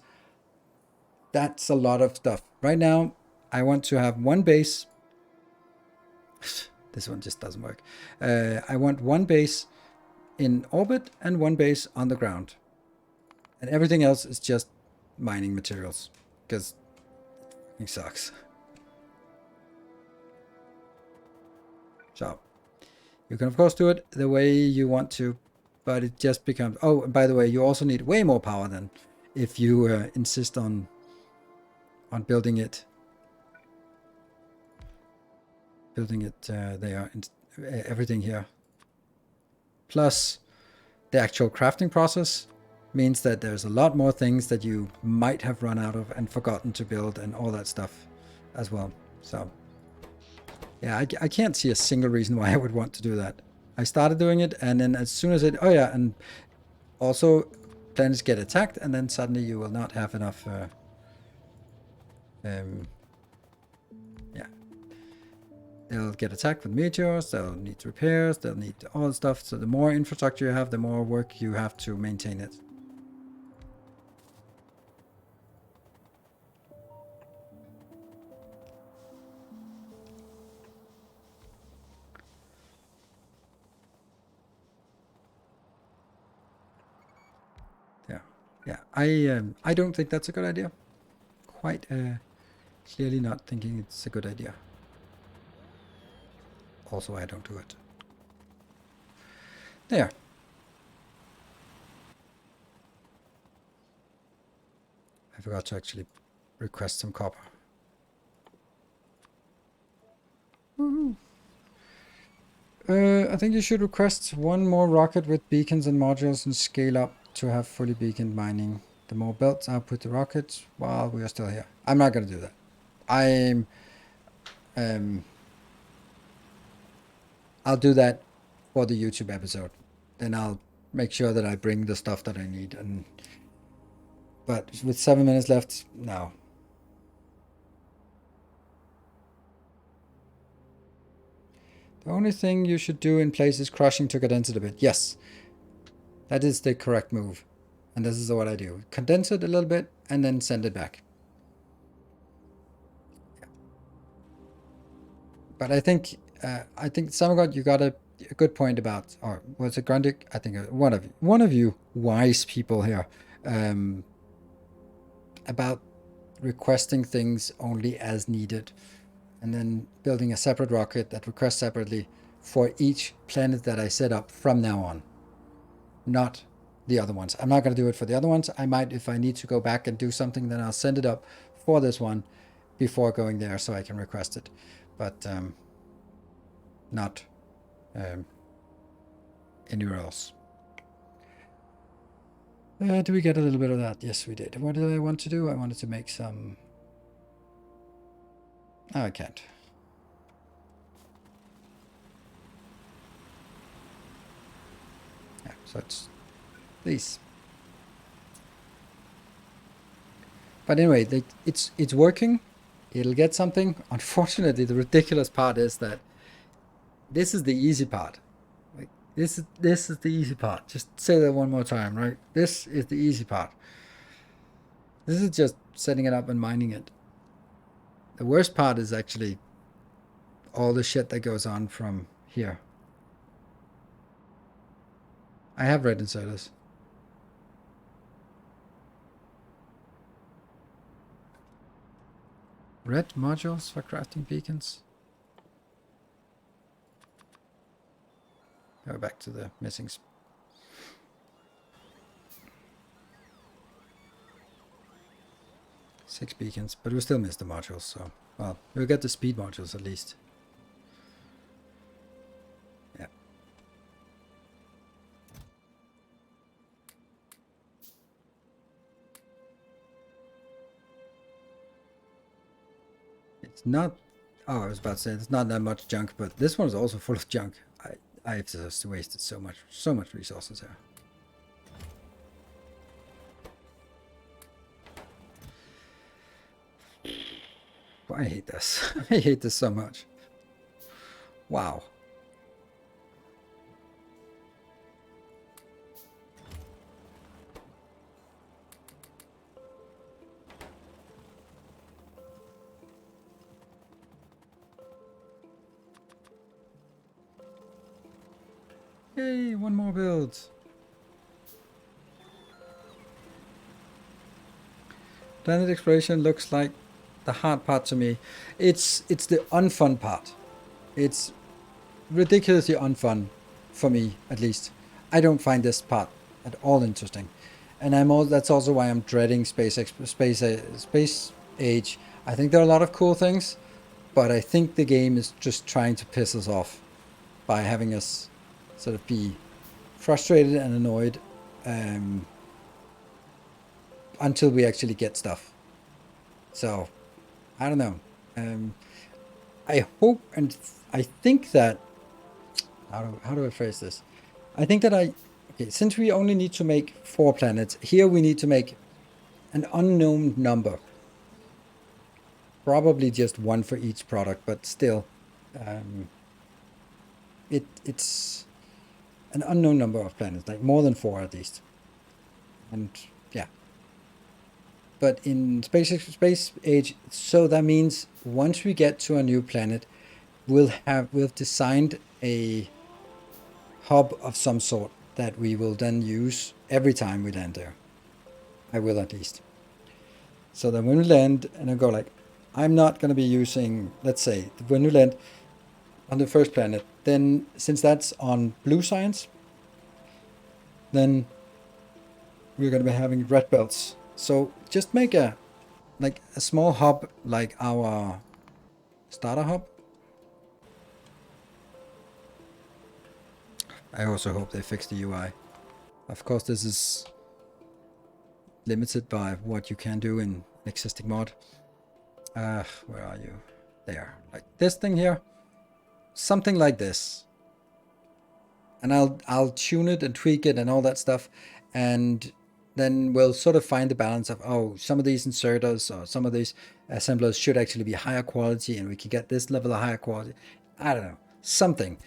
Speaker 1: That's a lot of stuff. Right now, I want to have one base. This one just doesn't work. I want one base in orbit and one base on the ground. And everything else is just mining materials, because it sucks. So, you can of course do it the way you want to, but it just becomes... Oh, and by the way, you also need way more power than if you insist on building it. There, everything here. Plus, the actual crafting process means that there's a lot more things that you might have run out of and forgotten to build and all that stuff as well. So, yeah, I can't see a single reason why I would want to do that. I started doing it, and then as soon as oh yeah, and also planets get attacked, and then suddenly you will not have enough yeah, they'll get attacked with meteors, they'll need repairs, they'll need all the stuff. So the more infrastructure you have, the more work you have to maintain it. Yeah, I don't think that's a good idea. Quite clearly not thinking it's a good idea. Also, I don't do it. There. I forgot to actually request some copper. Woohoo. I think you should request one more rocket with beacons and modules and scale up to have fully beaconed mining. The more belts I put the rockets while we are still here. I'm not gonna do that. I'm I'll do that for the YouTube episode. Then I'll make sure that I bring the stuff that I need. But with 7 minutes left, no. The only thing you should do in place is crushing to condense it a bit. Yes, that is the correct move. And this is what I do. Condense it a little bit and then send it back. But I think Samagod, you got a good point about, or was it Grundig? I think one of you wise people here, about requesting things only as needed, and then building a separate rocket that requests separately for each planet that I set up from now on. Not the other ones. I'm not going to do it for the other ones. I might, if I need to go back and do something, then I'll send it up for this one before going there so I can request it. But not anywhere else. Do we get a little bit of that? Yes, we did. What did I want to do? I wanted to make some... Oh, I can't. Yeah, so it's these. But anyway, it's working. It'll get something. Unfortunately, the ridiculous part is that this is the easy part. Like this is the easy part. Just say that one more time, right? This is the easy part. This is just setting it up and mining it. The worst part is actually all the shit that goes on from here. I have red inserters. Red modules for crafting beacons. Go back to the missing. 6 beacons, but we still miss the modules, so... Well, we'll get the speed modules at least. Yeah. It's not... Oh, I was about to say, it's not that much junk, but this one is also full of junk. I've just wasted so much resources here. I hate this. I hate this so much. Wow. Yay, one more build. Planet exploration looks like the hard part to me. It's the unfun part. It's ridiculously unfun for me, at least. I don't find this part at all interesting, and that's also why I'm dreading space age. I think there are a lot of cool things, but I think the game is just trying to piss us off by having us sort of be frustrated and annoyed until we actually get stuff. So I don't know. I hope and I think that how do I phrase this? I think that okay, since we only need to make 4 planets, here we need to make an unknown number. Probably just 1 for each product, but still, it's an unknown number of planets, like more than 4 at least. And yeah. But in space age, so that means once we get to a new planet, we've designed a hub of some sort that we will then use every time we land there. I will, at least. So that when we land and I go like, I'm not going to be using, let's say, when we land on the first planet, then since that's on blue science, then we're going to be having red belts. So just make a small hub like our starter hub. I also hope they fix the UI. Of course, this is limited by what you can do in existing mod. Where are you? There. Like this thing here. Something like this. And I'll tune it and tweak it and all that stuff. And then we'll sort of find the balance of, oh, some of these inserters or some of these assemblers should actually be higher quality and we can get this level of higher quality. I don't know. Something.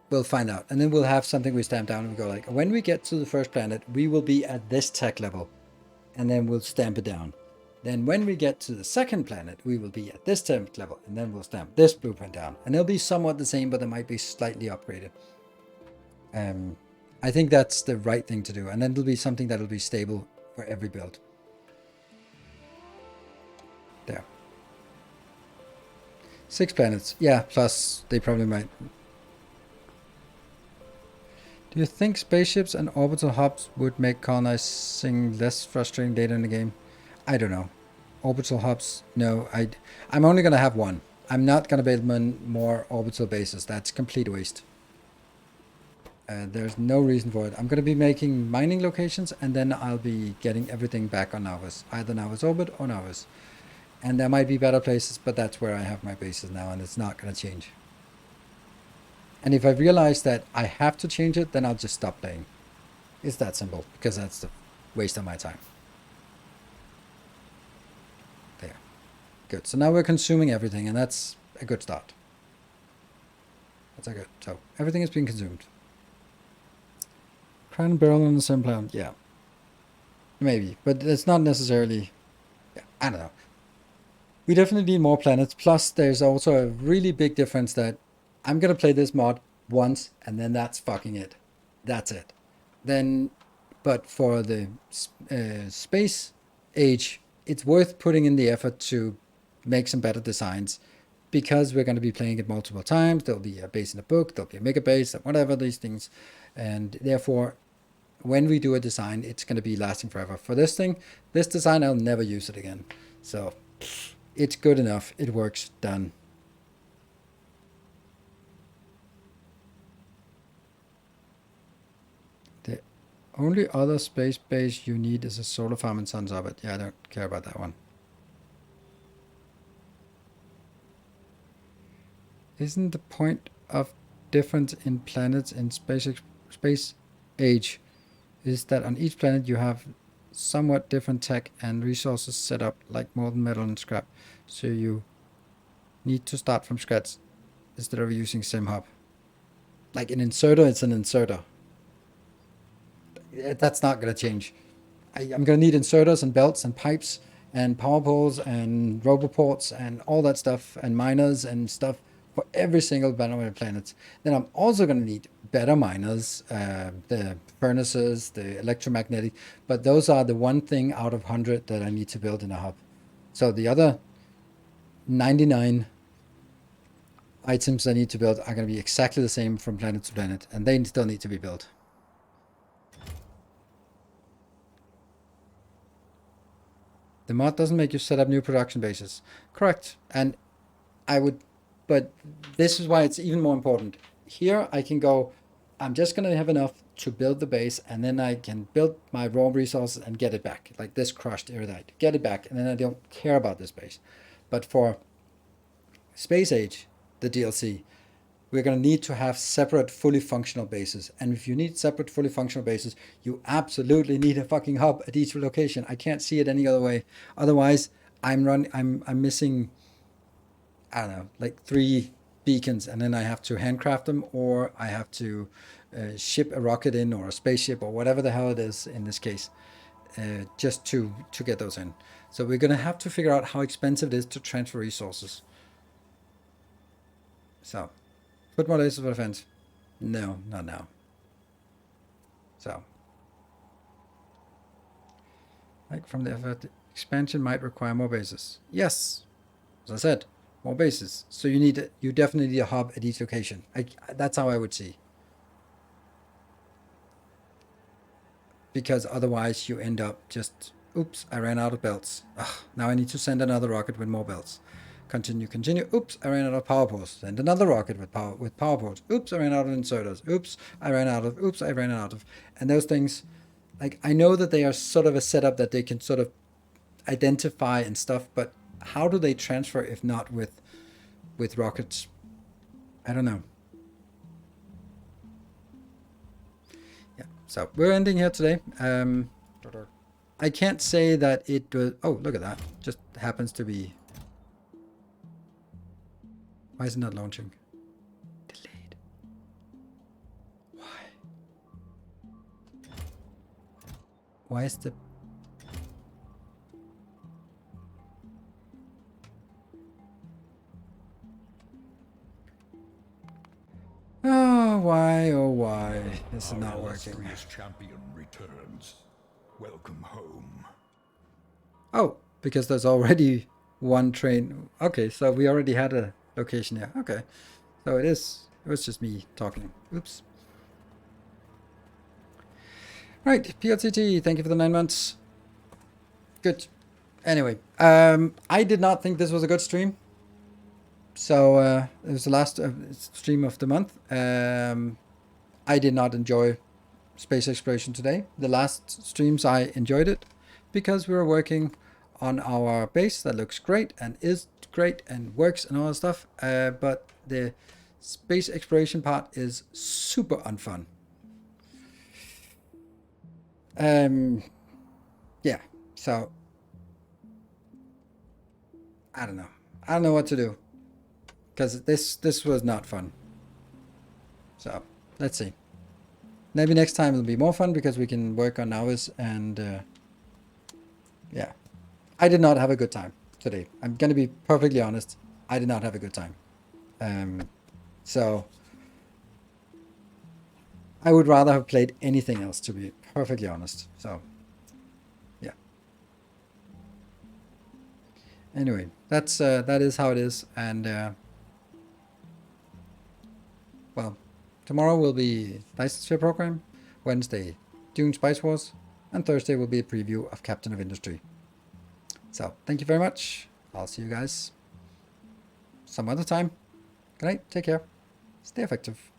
Speaker 1: We'll find out. And then we'll have something we stamp down and we go like, when we get to the first planet, we will be at this tech level. And then we'll stamp it down. Then when we get to the second planet, we will be at this tech level. And then we'll stamp this blueprint down. And they'll be somewhat the same, but they might be slightly upgraded. I think that's the right thing to do. And then it'll be something that'll be stable for every build. There. 6 planets. Yeah, plus they probably might. Do you think spaceships and orbital hubs would make colonizing less frustrating later in the game? I don't know. Orbital hubs, no. I'm only going to have one. I'm not going to build more orbital bases. That's complete waste. There's no reason for it. I'm going to be making mining locations and then I'll be getting everything back on Navas. Either Navas Orbit or Navas. And there might be better places, but that's where I have my bases now and it's not going to change. And if I realize that I have to change it, then I'll just stop playing. It's that simple, because that's the waste of my time. There. Good. So now we're consuming everything, and that's a good start. That's a good. So everything is being consumed. Crown and barrel on the same planet. Yeah. Maybe. But it's not necessarily... Yeah, I don't know. We definitely need more planets. Plus, there's also a really big difference that I'm going to play this mod once and then that's fucking it. That's it. Then, but for the space age, it's worth putting in the effort to make some better designs because we're going to be playing it multiple times. There'll be a base in a book, there'll be a mega base, whatever these things. And therefore, when we do a design, it's going to be lasting forever. For this thing, this design, I'll never use it again. So it's good enough. It works. Done. The only other space base you need is a solar farm in Sun's Orbit. Yeah, I don't care about that one. Isn't the point of difference in planets in space age is that on each planet you have somewhat different tech and resources set up like molten metal and scrap, so you need to start from scratch instead of using sim hub. Like an inserter, it's an inserter. That's not going to change. I'm going to need inserters and belts and pipes and power poles and roboports and all that stuff and miners and stuff for every single planet. Then I'm also going to need better miners, the furnaces, the electromagnetic, but those are the one thing out of 100 that I need to build in a hub. So the other 99 items I need to build are going to be exactly the same from planet to planet, and they still need to be built. The mod doesn't make you set up new production bases. Correct. And I would, but this is why it's even more important. Here I can go, I'm just going to have enough to build the base, and then I can build my raw resources and get it back. Like this crushed iridite. Get it back, and then I don't care about this base. But for Space Age, the DLC, we're going to need to have separate fully functional bases. And if you need separate fully functional bases, you absolutely need a fucking hub at each location. I can't see it any other way. Otherwise, I'm missing, I don't know, like 3 beacons, and then I have to handcraft them, or I have to ship a rocket in, or a spaceship, or whatever the hell it is in this case, just to get those in. So we're going to have to figure out how expensive it is to transfer resources. So, put more lasers for defense. No, not now. So, like from the effort, expansion might require more bases. Yes, as I said, more bases. So you definitely need a hub at each location. That's how I would see. Because otherwise you end up just, oops, I ran out of belts. Ugh, now I need to send another rocket with more belts. Continue, continue. Oops, I ran out of power poles. Send another rocket with power poles. Oops, I ran out of inserters. Oops, I ran out of. And those things, like, I know that they are sort of a setup that they can sort of identify and stuff, but how do they transfer if not with rockets? I don't know. Yeah, so we're ending here today. I can't say that it was... Oh, look at that. Just happens to be... Why is it not launching? Delayed. Why? Why is the... Oh, why this is not working?
Speaker 2: Illustrious champion returns. Welcome home.
Speaker 1: Oh, because there's already one train. Okay, so we already had a location here. Okay, so it was just me talking. Oops. Right, PLTT, thank you for the 9 months. Good. Anyway, I did not think this was a good stream. So it was the last stream of the month. I did not enjoy space exploration today. The last streams I enjoyed it because we were working on our base that looks great and is great and works and all that stuff. But the space exploration part is super unfun. Yeah, so I don't know. I don't know what to do because this was not fun. So let's see. Maybe next time it'll be more fun because we can work on hours and yeah. I did not have a good time today. I'm gonna be perfectly honest. I did not have a good time. So I would rather have played anything else, to be perfectly honest. So yeah. Anyway, that is how it is, and well, tomorrow will be License Sphere Program, Wednesday Dune Spice Wars, and Thursday will be a preview of Captain of Industry. So thank you very much. I'll see you guys some other time. Good night. Take care. Stay effective.